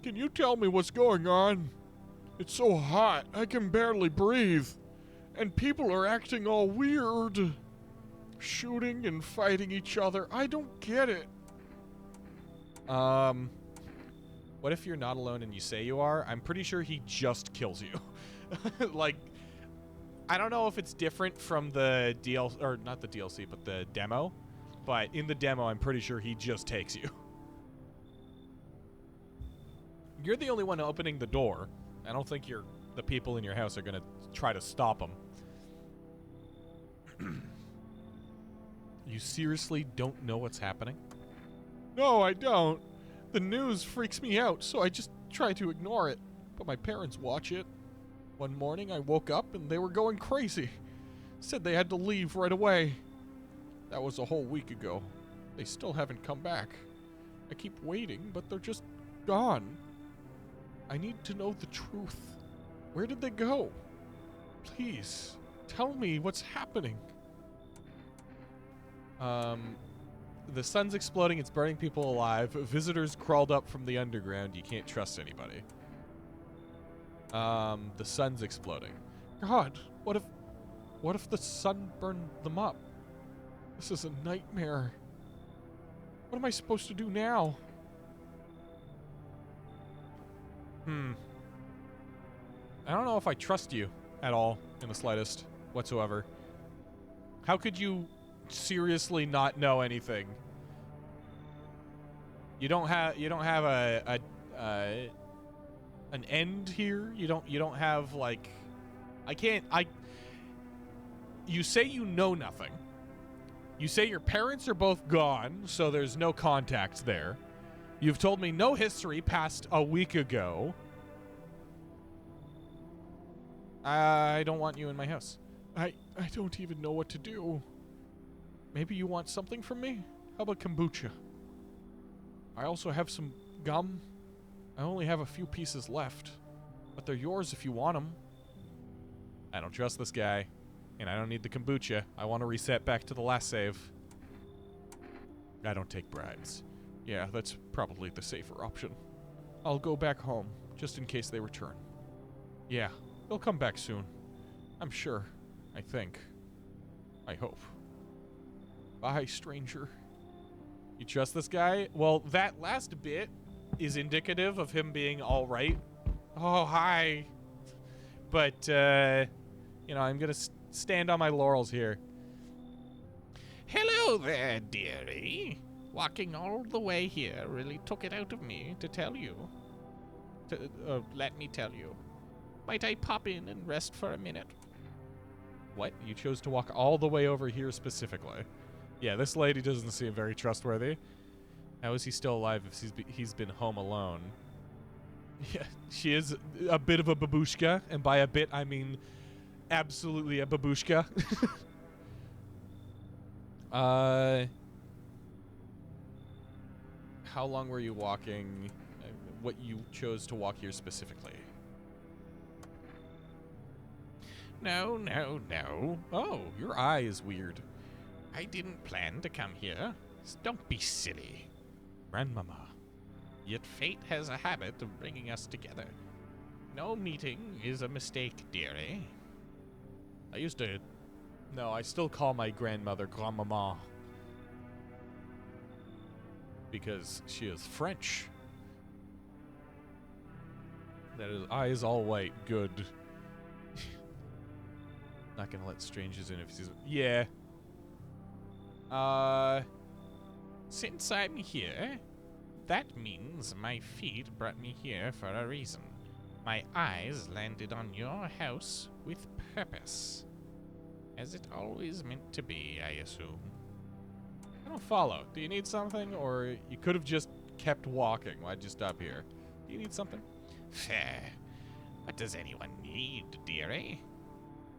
Can you tell me what's going on? It's so hot, I can barely breathe. And people are acting all weird. Shooting and fighting each other. I don't get it. What if you're not alone and you say you are? I'm pretty sure he just kills you. Like, I don't know if it's different from the DLC, or not the DLC, but the demo. But in the demo, I'm pretty sure he just takes you. You're the only one opening the door. I don't think the people in your house are gonna try to stop him. You seriously don't know what's happening? No, I don't. The news freaks me out, so I just try to ignore it. But my parents watch it. One morning I woke up and they were going crazy. Said they had to leave right away. That was a whole week ago. They still haven't come back. I keep waiting, but they're just gone. I need to know the truth. Where did they go? Please, tell me what's happening. The sun's exploding, it's burning people alive. Visitors crawled up from the underground. You can't trust anybody. The sun's exploding. God, what if the sun burned them up? This is a nightmare. What am I supposed to do now? I don't know if I trust you at all in the slightest whatsoever. How could you seriously not know anything? You don't have an end here. You don't have like you say you know nothing. You say your parents are both gone, so there's no contact there. You've told me no history past a week ago. I don't want you in my house. I don't even know what to do. Maybe you want something from me? How about kombucha? I also have some gum. I only have a few pieces left, but they're yours if you want them. I don't trust this guy, and I don't need the kombucha. I want to reset back to the last save. I don't take bribes. Yeah, that's probably the safer option. I'll go back home, just in case they return. Yeah, they'll come back soon. I'm sure. I think. I hope. Bye, stranger. You trust this guy? Well, that last bit is indicative of him being all right. Oh, hi. But, I'm going to stand on my laurels here. Hello there, dearie. Walking all the way here really took it out of me to tell you. Let me tell you. Might I pop in and rest for a minute? What? You chose to walk all the way over here specifically? Yeah, this lady doesn't seem very trustworthy. How is he still alive if he's been home alone? Yeah, she is a bit of a babushka, and by a bit I mean absolutely a babushka. How long were you walking? What you chose to walk here specifically? No. Oh, your eye is weird. I didn't plan to come here. Don't be silly. Grandmama. Yet fate has a habit of bringing us together. No meeting is a mistake, dearie. No, I still call my grandmother Grandmama. Because she is French. That is, eye is all white. Good. Not gonna let strangers in if he's... Yeah. Since I'm here, that means my feet brought me here for a reason. My eyes landed on your house with purpose. As it always meant to be, I assume. I don't follow. Do you need something? Or you could have just kept walking. Why'd you stop here? Do you need something? Fair. What does anyone need, dearie?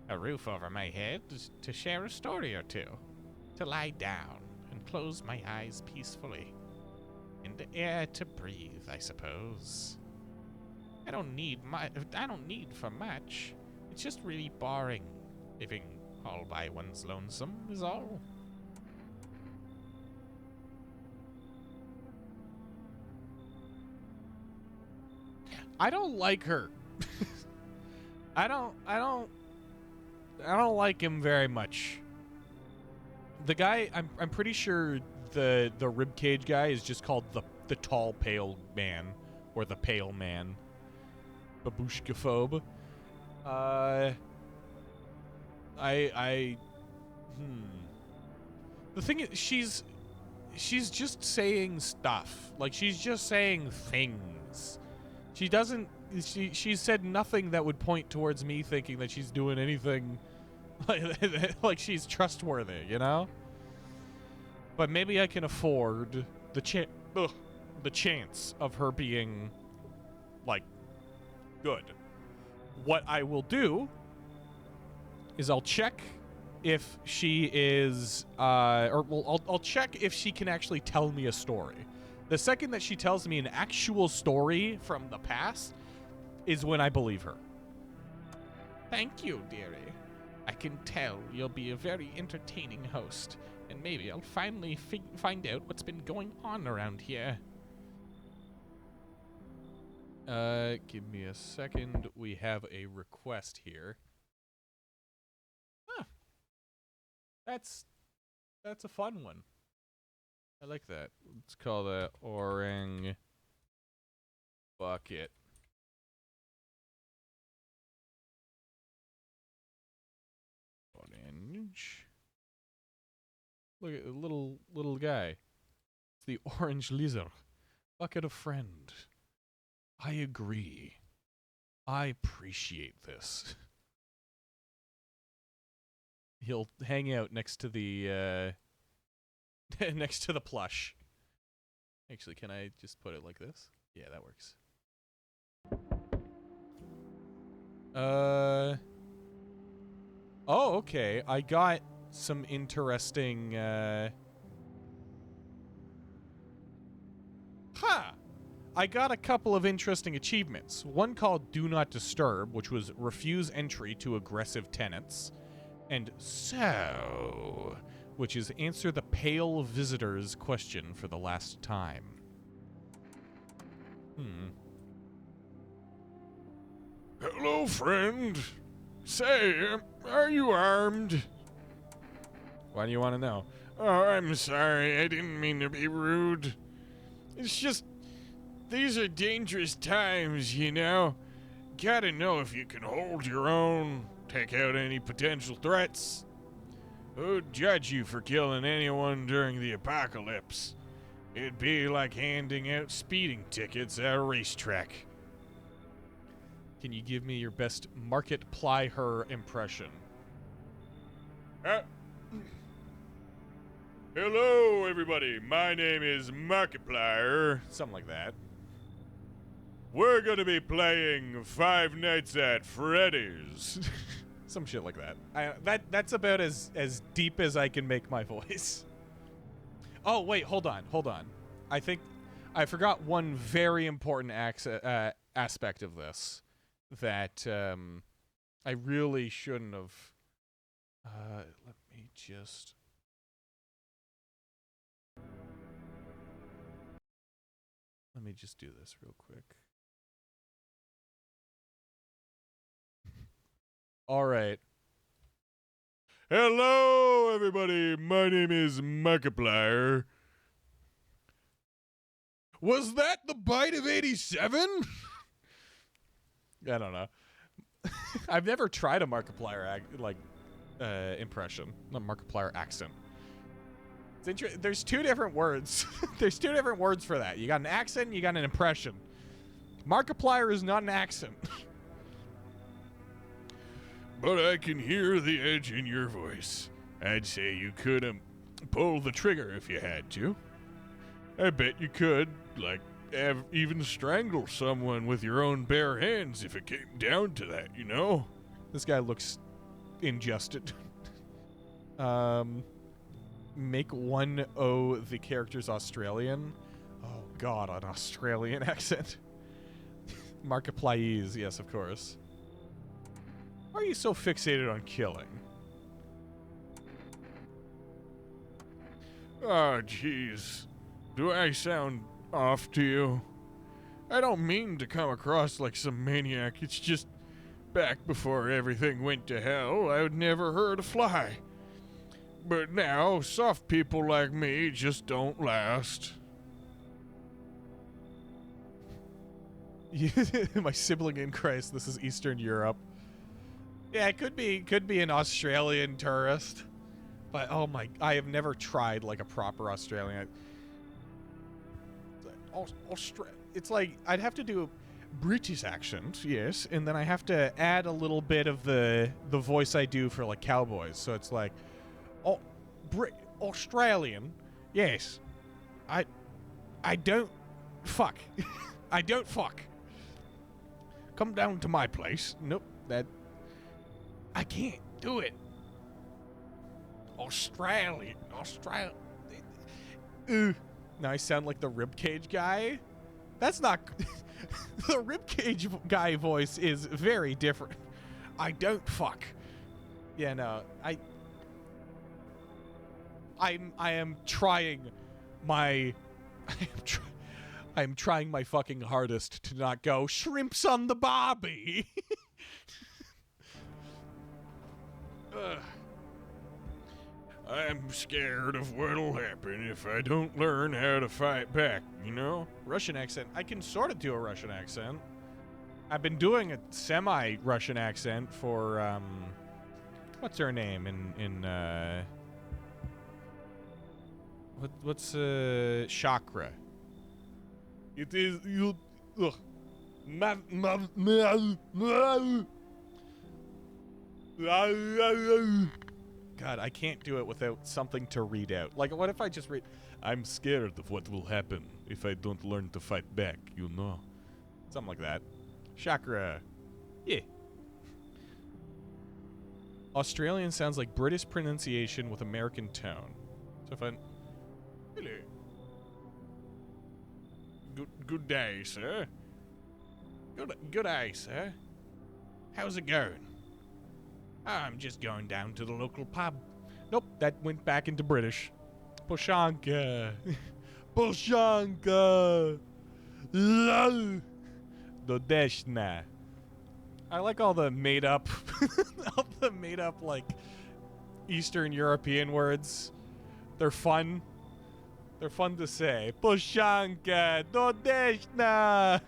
A roof over my head to share a story or two. To lie down and close my eyes peacefully. And the air to breathe, I suppose. I don't need for much. It's just really boring. Living all by one's lonesome is all. I don't like her. I don't like him very much. The guy, I'm pretty sure the ribcage guy is just called the tall pale man or the pale man. Babushkaphobe. The thing is, she's just saying stuff. Like, she's just saying things. She doesn't. She said nothing that would point towards me thinking that she's doing anything like she's trustworthy, you know? But maybe I can afford the chance of her being, like, good. What I will do is I'll check if she is, I'll check if she can actually tell me a story. The second that she tells me an actual story from the past is when I believe her. Thank you, dearie. I can tell you'll be a very entertaining host, and maybe I'll finally find out what's been going on around here. Give me a second. We have a request here. Huh. That's a fun one. I like that. Let's call that Orang Bucket. Orange. Look at the little guy. It's the orange lizard. Bucket of friend. I agree. I appreciate this. He'll hang out next to the next to the plush. Actually, can I just put it like this? Yeah, that works. Oh, okay. I got some interesting I got a couple of interesting achievements. One called Do Not Disturb, which was refuse entry to aggressive tenants. And So, which is answer the pale visitor's question for the last time. Hello, friend. Say, are you armed? Why do you want to know? Oh, I'm sorry. I didn't mean to be rude. It's just, these are dangerous times, you know. Gotta know if you can hold your own, take out any potential threats. Who'd judge you for killing anyone during the apocalypse? It'd be like handing out speeding tickets at a racetrack. Can you give me your best Markiplier impression? Hello, everybody. My name is Markiplier. Something like that. We're gonna be playing Five Nights at Freddy's. Some shit like that. That's about as deep as I can make my voice. Oh, wait, hold on. I think I forgot one very important aspect of this that I really shouldn't have. Let me just. Let me just do this real quick. All right. Hello, everybody. My name is Markiplier. Was that the bite of 87? I don't know. I've never tried a Markiplier impression, a Markiplier accent. It's there's two different words. There's two different words for that. You got an accent, and you got an impression. Markiplier is not an accent. But I can hear the edge in your voice. I'd say you could pull the trigger if you had to. I bet you could, like, even strangle someone with your own bare hands if it came down to that, you know? This guy looks ingested. Make one O the character's Australian. Oh god, an Australian accent. Markiplier, yes, of course. Why are you so fixated on killing? Oh, jeez. Do I sound off to you? I don't mean to come across like some maniac. It's just back before everything went to hell, I would never hurt a fly. But now, soft people like me just don't last. My sibling in Christ, this is Eastern Europe. Yeah, it could be an Australian tourist. But oh my, I have never tried like a proper Australian. It's like I'd have to do a British accent, yes, and then I have to add a little bit of the voice I do for like cowboys. So it's like, oh, Australian, yes. I don't fuck. I don't fuck. Come down to my place. Nope, I can't do it. Australian. Now I sound like the ribcage guy. That's not. The ribcage guy voice is very different. I don't fuck. Yeah, no. I am trying my. I'm trying my fucking hardest to not go shrimps on the barbie. I'm scared of what'll happen if I don't learn how to fight back, you know? Russian accent. I can sort of do a Russian accent. I've been doing a semi-Russian accent for, what's her name what's Chakra? It is, you, ugh. God, I can't do it without something to read out. Like, what if I just read, I'm scared of what will happen if I don't learn to fight back, you know? Something like that. Chakra. Yeah. Australian sounds like British pronunciation with American tone. So if I... Hello. Good day, sir. Good day, sir. How's it going? I'm just going down to the local pub. Nope, that went back into British. Poshanka. Poshanka. Dodeshna. I like all the made up, like, Eastern European words. They're fun. They're fun to say. Poshanka. Dodeshna.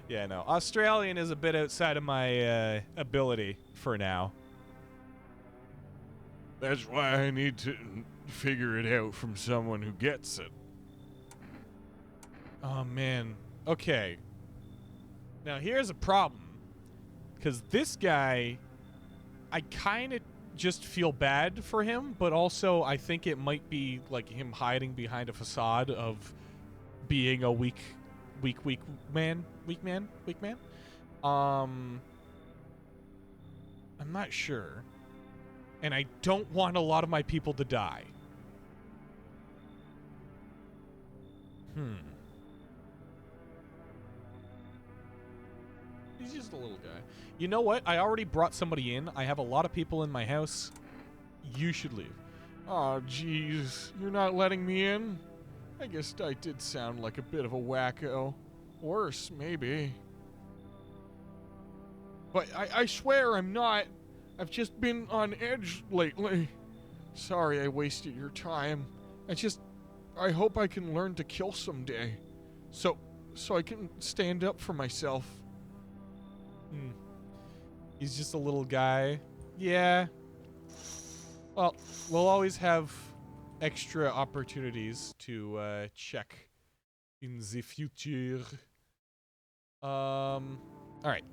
Yeah, no. Australian is a bit outside of my ability for now. That's why I need to figure it out from someone who gets it. Oh, man. Okay. Now, here's a problem. Because this guy, I kind of just feel bad for him, but also I think it might be like him hiding behind a facade of being a weak man. I'm not sure. And I don't want a lot of my people to die. He's just a little guy. You know what? I already brought somebody in. I have a lot of people in my house. You should leave. Oh, jeez. You're not letting me in? I guess I did sound like a bit of a wacko. Worse, maybe. But I swear I'm not. I've just been on edge lately. Sorry I wasted your time. I hope I can learn to kill someday. So I can stand up for myself. He's just a little guy. Yeah. Well, we'll always have extra opportunities to check in the future. All right.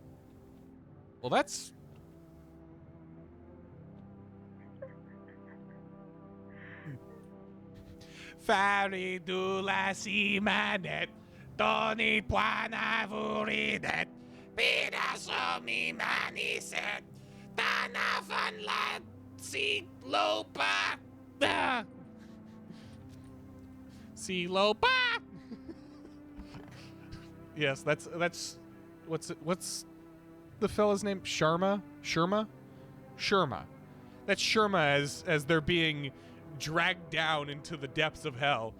Well, that's... Faridula si manet, Tony puana vuridet, Pinaso mi maniset, Tanafan la si lopa, si lopa. Yes, that's what's the fella's name? Sharma? That's Sherma as they're being dragged down into the depths of hell.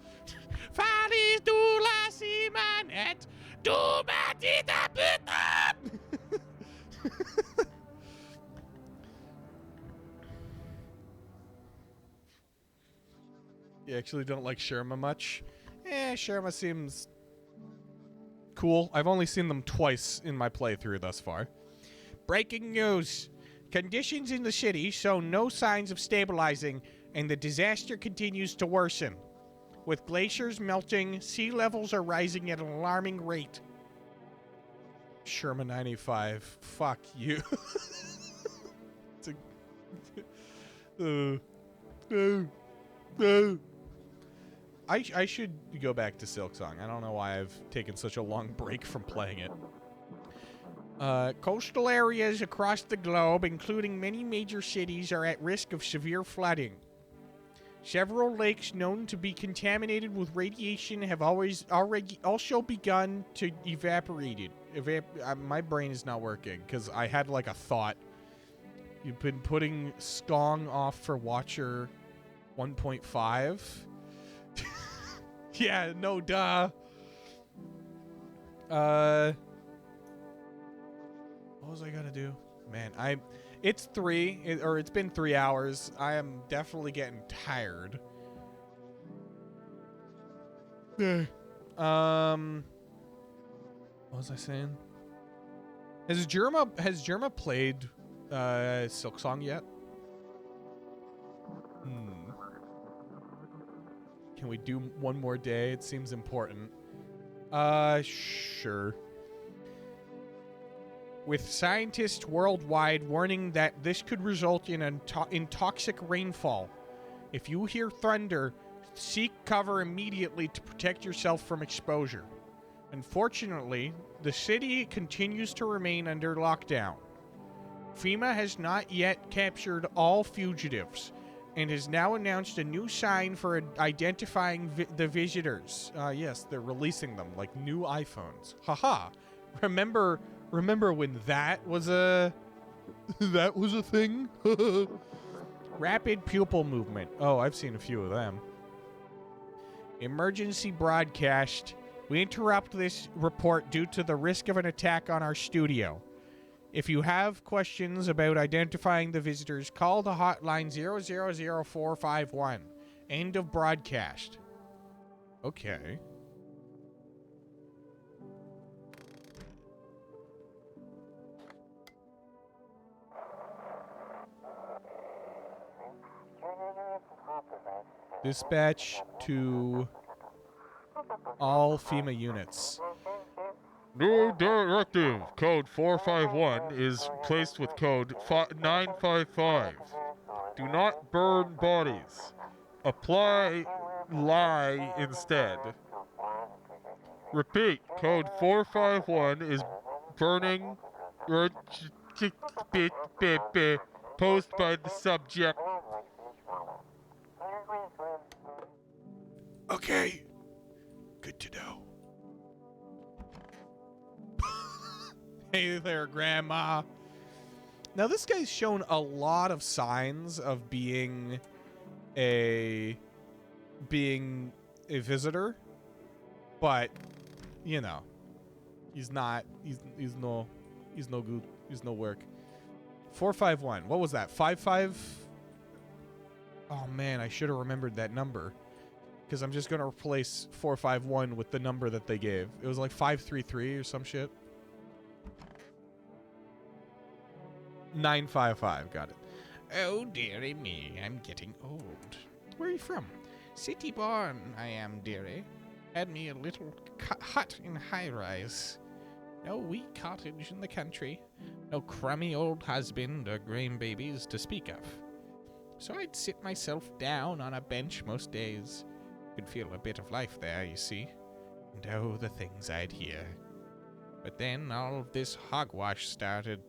Faris du la simanet, du matita puta. You actually don't like Sherma much? Sherma seems cool. I've only seen them twice in my playthrough thus far. Breaking news. Conditions in the city show no signs of stabilizing, and the disaster continues to worsen. With glaciers melting, sea levels are rising at an alarming rate. Sherman 95. Fuck you. I should go back to Silksong. I don't know why I've taken such a long break from playing it. Coastal areas across the globe, including many major cities, are at risk of severe flooding. Several lakes known to be contaminated with radiation have already also begun to evaporate. My brain is not working because I had like a thought. You've been putting Skong off for Watcher 1.5. Yeah, no duh. What was I gonna do? Man, it's been 3 hours. I am definitely getting tired. What was I saying? Has Jerma played Silksong yet? Can we do one more day? It seems important. Sure. With scientists worldwide warning that this could result in toxic rainfall. If you hear thunder, seek cover immediately to protect yourself from exposure. Unfortunately, the city continues to remain under lockdown. FEMA has not yet captured all fugitives and has now announced a new sign for identifying the visitors. Yes, they're releasing them like new iPhones. Haha. Remember when that was a thing? Rapid pupil movement. Oh, I've seen a few of them. Emergency broadcast. We interrupt this report due to the risk of an attack on our studio. If you have questions about identifying the visitors, call the hotline 000451. End of broadcast. Okay. Dispatch to all FEMA units. New directive, code 451, is placed with code 955. Do not burn bodies. Apply lie instead. Repeat, code 451 is burning posed by the subject. Okay. Good to know. Hey there, Grandma. Now, this guy's shown a lot of signs of being a visitor, but you know, he's no good. He's no work. 451. What was that? 55? Oh man, I should have remembered that number. Because I'm just going to replace 451 with the number that they gave. It was like 533 or some shit. 955, got it. Oh, dearie me, I'm getting old. Where are you from? City born, I am, dearie. Had me a little hut in high rise. No wee cottage in the country, no crummy old husband or grain babies to speak of. So I'd sit myself down on a bench most days. Could feel a bit of life there, you see. And oh, the things I'd hear. But then all of this hogwash started.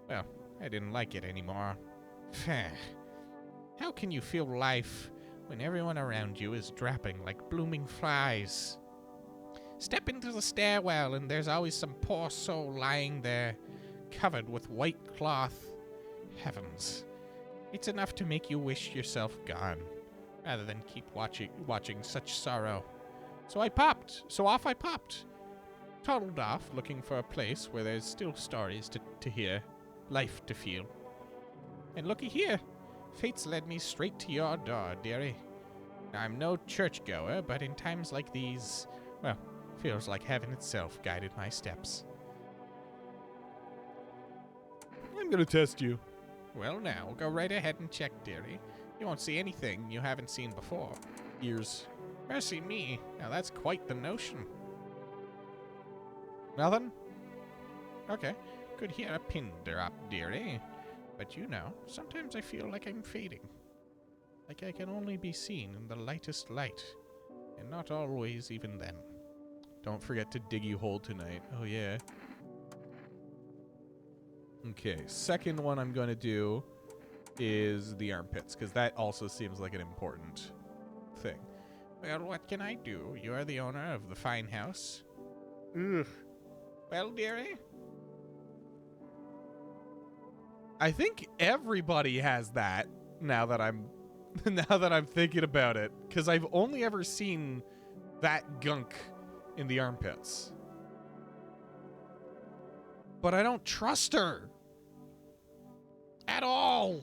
Well, I didn't like it anymore. How can you feel life when everyone around you is dropping like blooming flies? Step into the stairwell and there's always some poor soul lying there, covered with white cloth. Heavens. It's enough to make you wish yourself gone, rather than keep watching such sorrow. So off I popped. Toddled off, looking for a place where there's still stories to hear, life to feel. And looky here, fate's led me straight to your door, dearie. I'm no churchgoer, but in times like these, well, feels like heaven itself guided my steps. I'm gonna test you. Well now, go right ahead and check, dearie. You won't see anything you haven't seen before. Ears. Mercy me, now that's quite the notion. Nothing? Okay, could hear a pin drop, dearie. But you know, sometimes I feel like I'm fading. Like I can only be seen in the lightest light. And not always even then. Don't forget to diggy hole tonight. Oh yeah. Okay, second one I'm going to do is the armpits, because that also seems like an important thing. Well, what can I do? You are the owner of the fine house. Ugh. Well, dearie? I think everybody has that now that I'm thinking about it, because I've only ever seen that gunk in the armpits. But I don't trust her at all.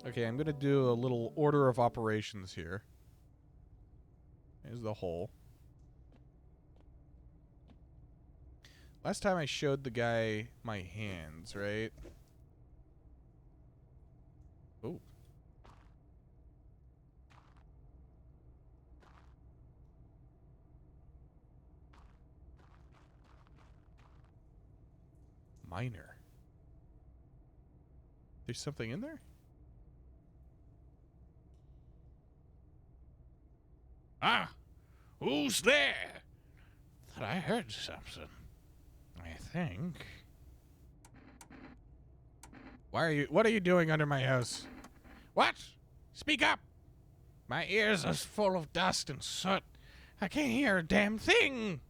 Okay, I'm going to do a little order of operations here. Here's the hole. Last time I showed the guy my hands, right? Oh. Minor. There's something in there? Ah! Who's there? Thought I heard something. I think. What are you doing under my house? What? Speak up! My ears are full of dust and soot. I can't hear a damn thing.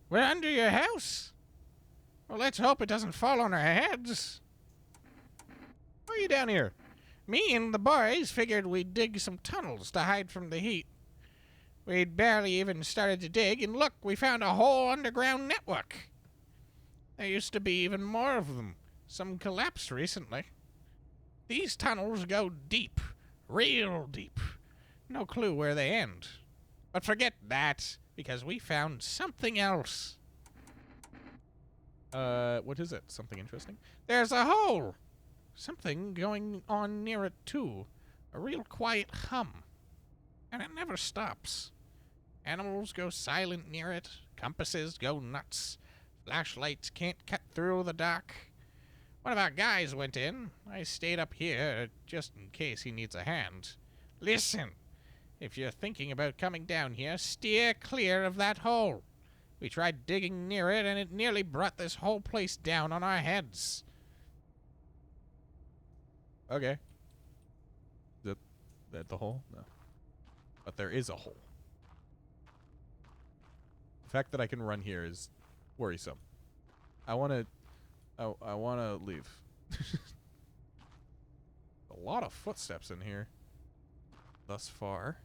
We're under your house? Well, let's hope it doesn't fall on our heads. Why are you down here? Me and the boys figured we'd dig some tunnels to hide from the heat. We'd barely even started to dig, and look, we found a whole underground network. There used to be even more of them. Some collapsed recently. These tunnels go deep, real deep. No clue where they end. But forget that, because we found something else. What is it? Something interesting? There's a hole. Something going on near it, too. A real quiet hum. And it never stops. Animals go silent near it. Compasses go nuts. Flashlights can't cut through the dark. One of our guys went in. I stayed up here just in case he needs a hand. Listen, if you're thinking about coming down here, steer clear of that hole. We tried digging near it, and it nearly brought this whole place down on our heads. Okay. Is that the hole? No. But there is a hole. The fact that I can run here is worrisome. I want to leave. A lot of footsteps in here thus far.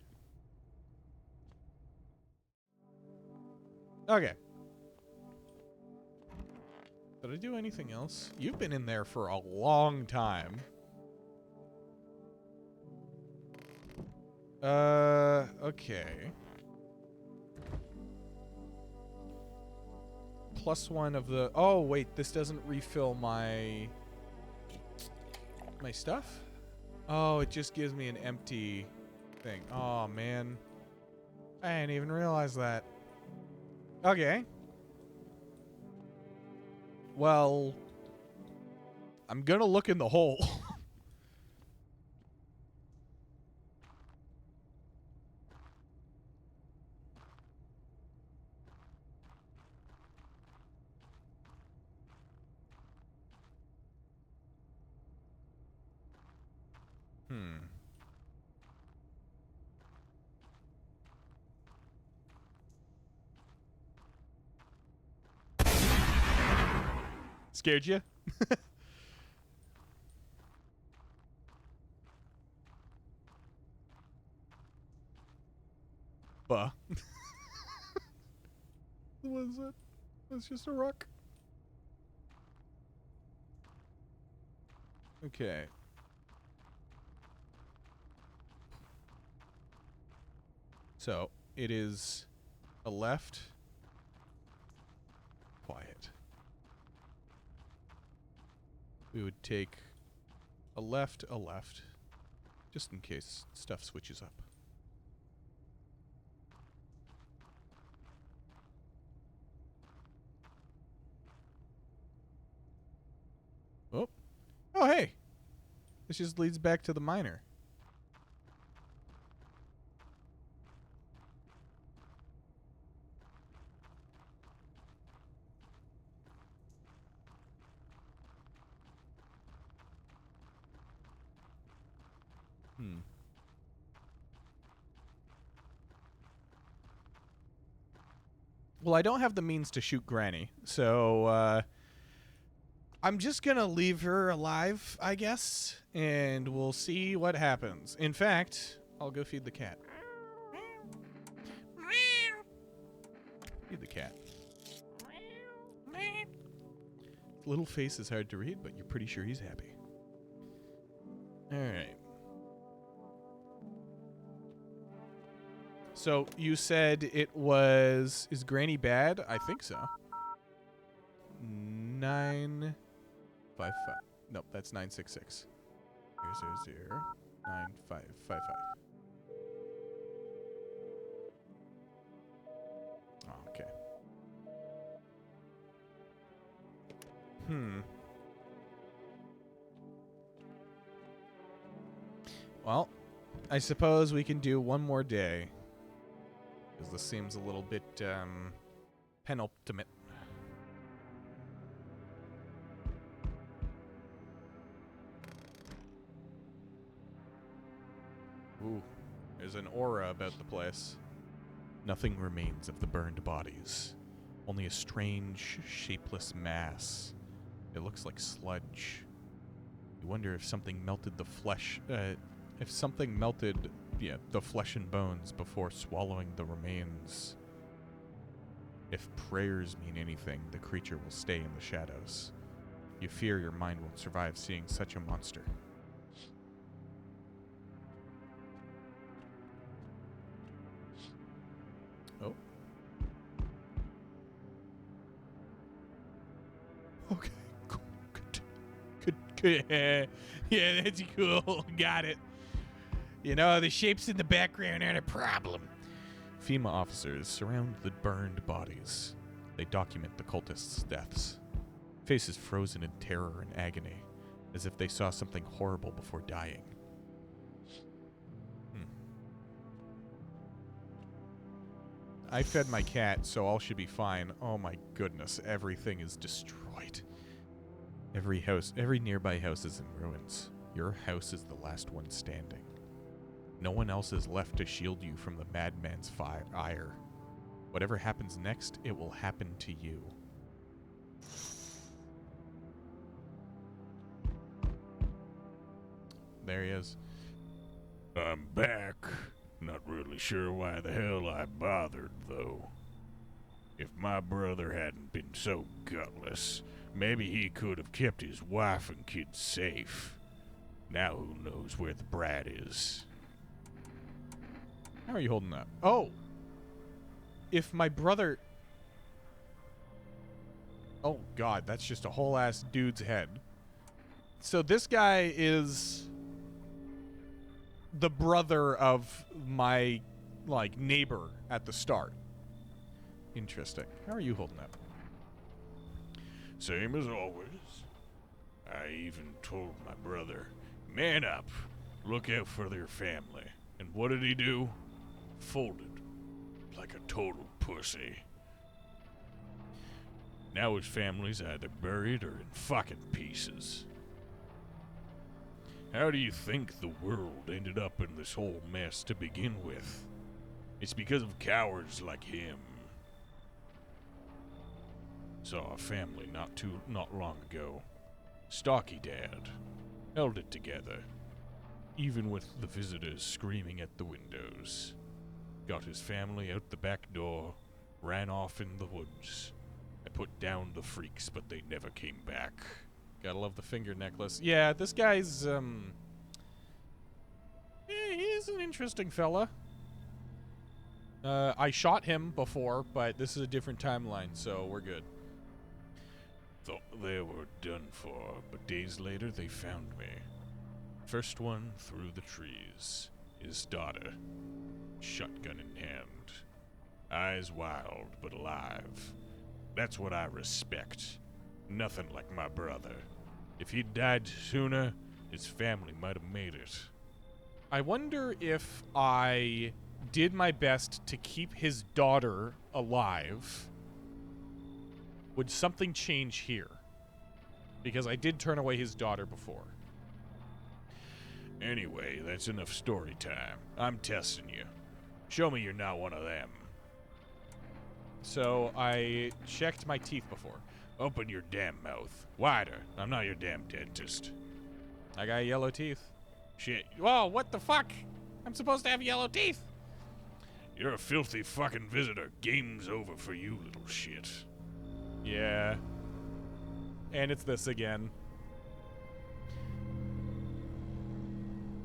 Okay. Did I do anything else? You've been in there for a long time. Okay. +1 of the... Oh, wait, this doesn't refill my My stuff? Oh, it just gives me an empty thing. Oh, man. I didn't even realize that. Okay. Well, I'm gonna look in the hole. Scared you? Buh. What is it? It's just a rock. Okay. So, it is a left. Quiet. We would take a left, just in case stuff switches up. Oh. Oh, hey. This just leads back to the miner. Well, I don't have the means to shoot Granny, so I'm just gonna leave her alive, I guess, and we'll see what happens. In fact, I'll go feed the cat. Feed the cat. Little face is hard to read, but you're pretty sure he's happy. All right. So you said it was... Is Granny bad? I think so. 955. Nope, that's 966. 000 9555. Oh, okay. Well, I suppose we can do one more day. Because this seems a little bit, penultimate. Ooh, there's an aura about the place. Nothing remains of the burned bodies. Only a strange, shapeless mass. It looks like sludge. You wonder if something melted the flesh, the flesh and bones before swallowing the remains. If prayers mean anything, the creature will stay in the shadows. You fear your mind won't survive seeing such a monster. Oh. Okay. Cool. Good. Yeah, that's cool. Got it. You know, the shapes in the background aren't a problem. FEMA officers surround the burned bodies. They document the cultists' deaths. Faces frozen in terror and agony, as if they saw something horrible before dying. I fed my cat, so all should be fine. Oh my goodness, everything is destroyed. Every nearby house is in ruins. Your house is the last one standing. No one else is left to shield you from the madman's ire. Whatever happens next, it will happen to you. There he is. I'm back. Not really sure why the hell I bothered, though. If my brother hadn't been so gutless, maybe he could have kept his wife and kids safe. Now who knows where the brat is. How are you holding up? Oh! If my brother... Oh god, that's just a whole ass dude's head. So this guy is the brother of my, like, neighbor at the start. Interesting. How are you holding up? Same as always. I even told my brother, man up, look out for your family. And what did he do? Folded. Like a total pussy. Now his family's either buried or in fucking pieces. How do you think the world ended up in this whole mess to begin with? It's because of cowards like him. Saw a family not long ago. Stocky dad. Held it together. Even with the visitors screaming at the windows. Got his family out the back door. Ran off in the woods. I put down the freaks, but they never came back. Gotta love the finger necklace. Yeah, this guy's, he's an interesting fella. I shot him before, but this is a different timeline, so we're good. Thought they were done for, but days later they found me. First one through the trees. His daughter. Shotgun in hand. Eyes wild, but alive. That's what I respect. Nothing like my brother. If he'd died sooner, his family might have made it. I wonder if I did my best to keep his daughter alive, would something change here? Because I did turn away his daughter before. Anyway, that's enough story time. I'm testing you. Show me you're not one of them. So I checked my teeth before. Open your damn mouth. Wider. I'm not your damn dentist. I got yellow teeth. Shit. Whoa, what the fuck? I'm supposed to have yellow teeth. You're a filthy fucking visitor. Game's over for you, little shit. Yeah. And it's this again.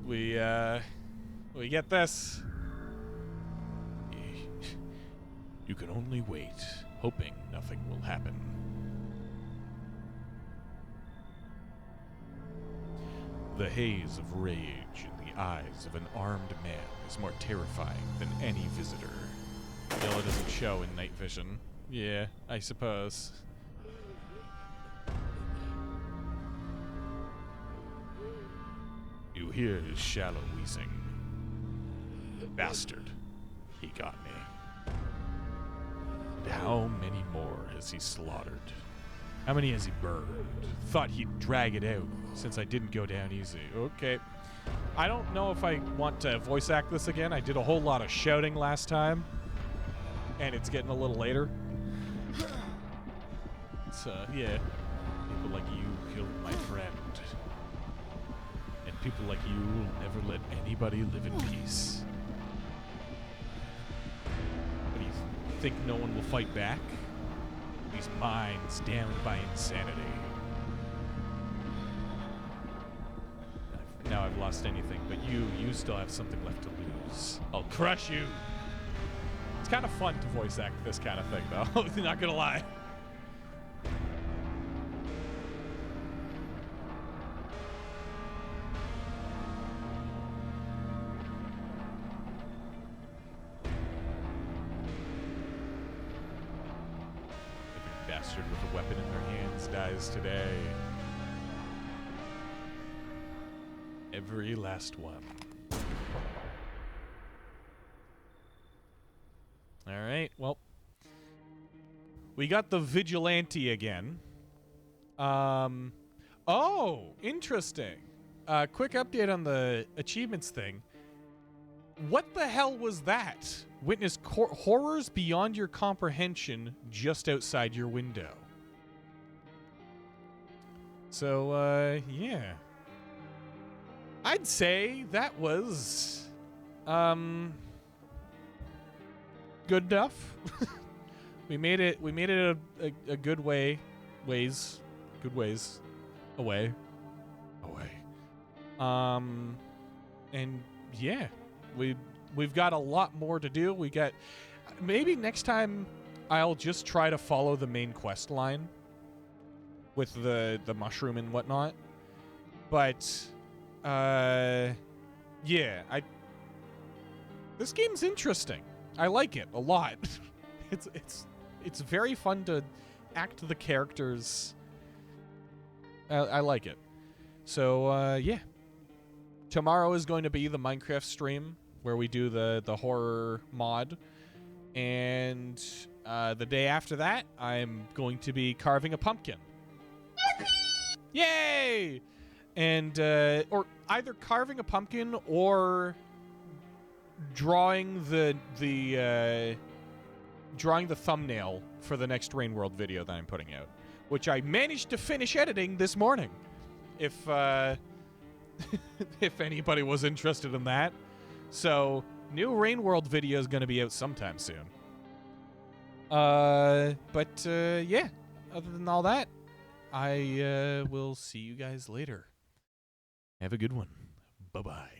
We get this. You can only wait, hoping nothing will happen. The haze of rage in the eyes of an armed man is more terrifying than any visitor. Yellow doesn't show in night vision. Yeah, I suppose. You hear his shallow wheezing. Bastard. He got me. And how many more has he slaughtered? How many has he burned? Thought he'd drag it out since I didn't go down easy. Okay. I don't know if I want to voice act this again. I did a whole lot of shouting last time. And it's getting a little later. So, yeah. People like you killed my friend. And people like you will never let anybody live in peace. What do you think no one will fight back? These minds damned by insanity. Now I've lost anything, but you still have something left to lose. I'll crush you. It's kind of fun to voice act this kind of thing, though. Not gonna lie. Every bastard with a weapon in their hands dies today. Every last one. All right, well, we got the vigilante again. Oh, interesting. Quick update on the achievements thing. What the hell was that? Witness horrors beyond your comprehension just outside your window. So, yeah. I'd say that was, good enough. we made it a good ways away. And yeah, we've got a lot more to do. We got, maybe next time I'll just try to follow the main quest line with the mushroom and whatnot. But, yeah, this game's interesting. I like it a lot. It's very fun to act the characters. I like it. So, yeah. Tomorrow is going to be the Minecraft stream where we do the horror mod. And the day after that, I'm going to be carving a pumpkin. Yay! And, or either carving a pumpkin or drawing the thumbnail for the next Rain World video that I'm putting out, which I managed to finish editing this morning. If if anybody was interested in that. So, new Rain World video is going to be out sometime soon. But yeah, other than all that, I will see you guys later. Have a good one. Bye-bye.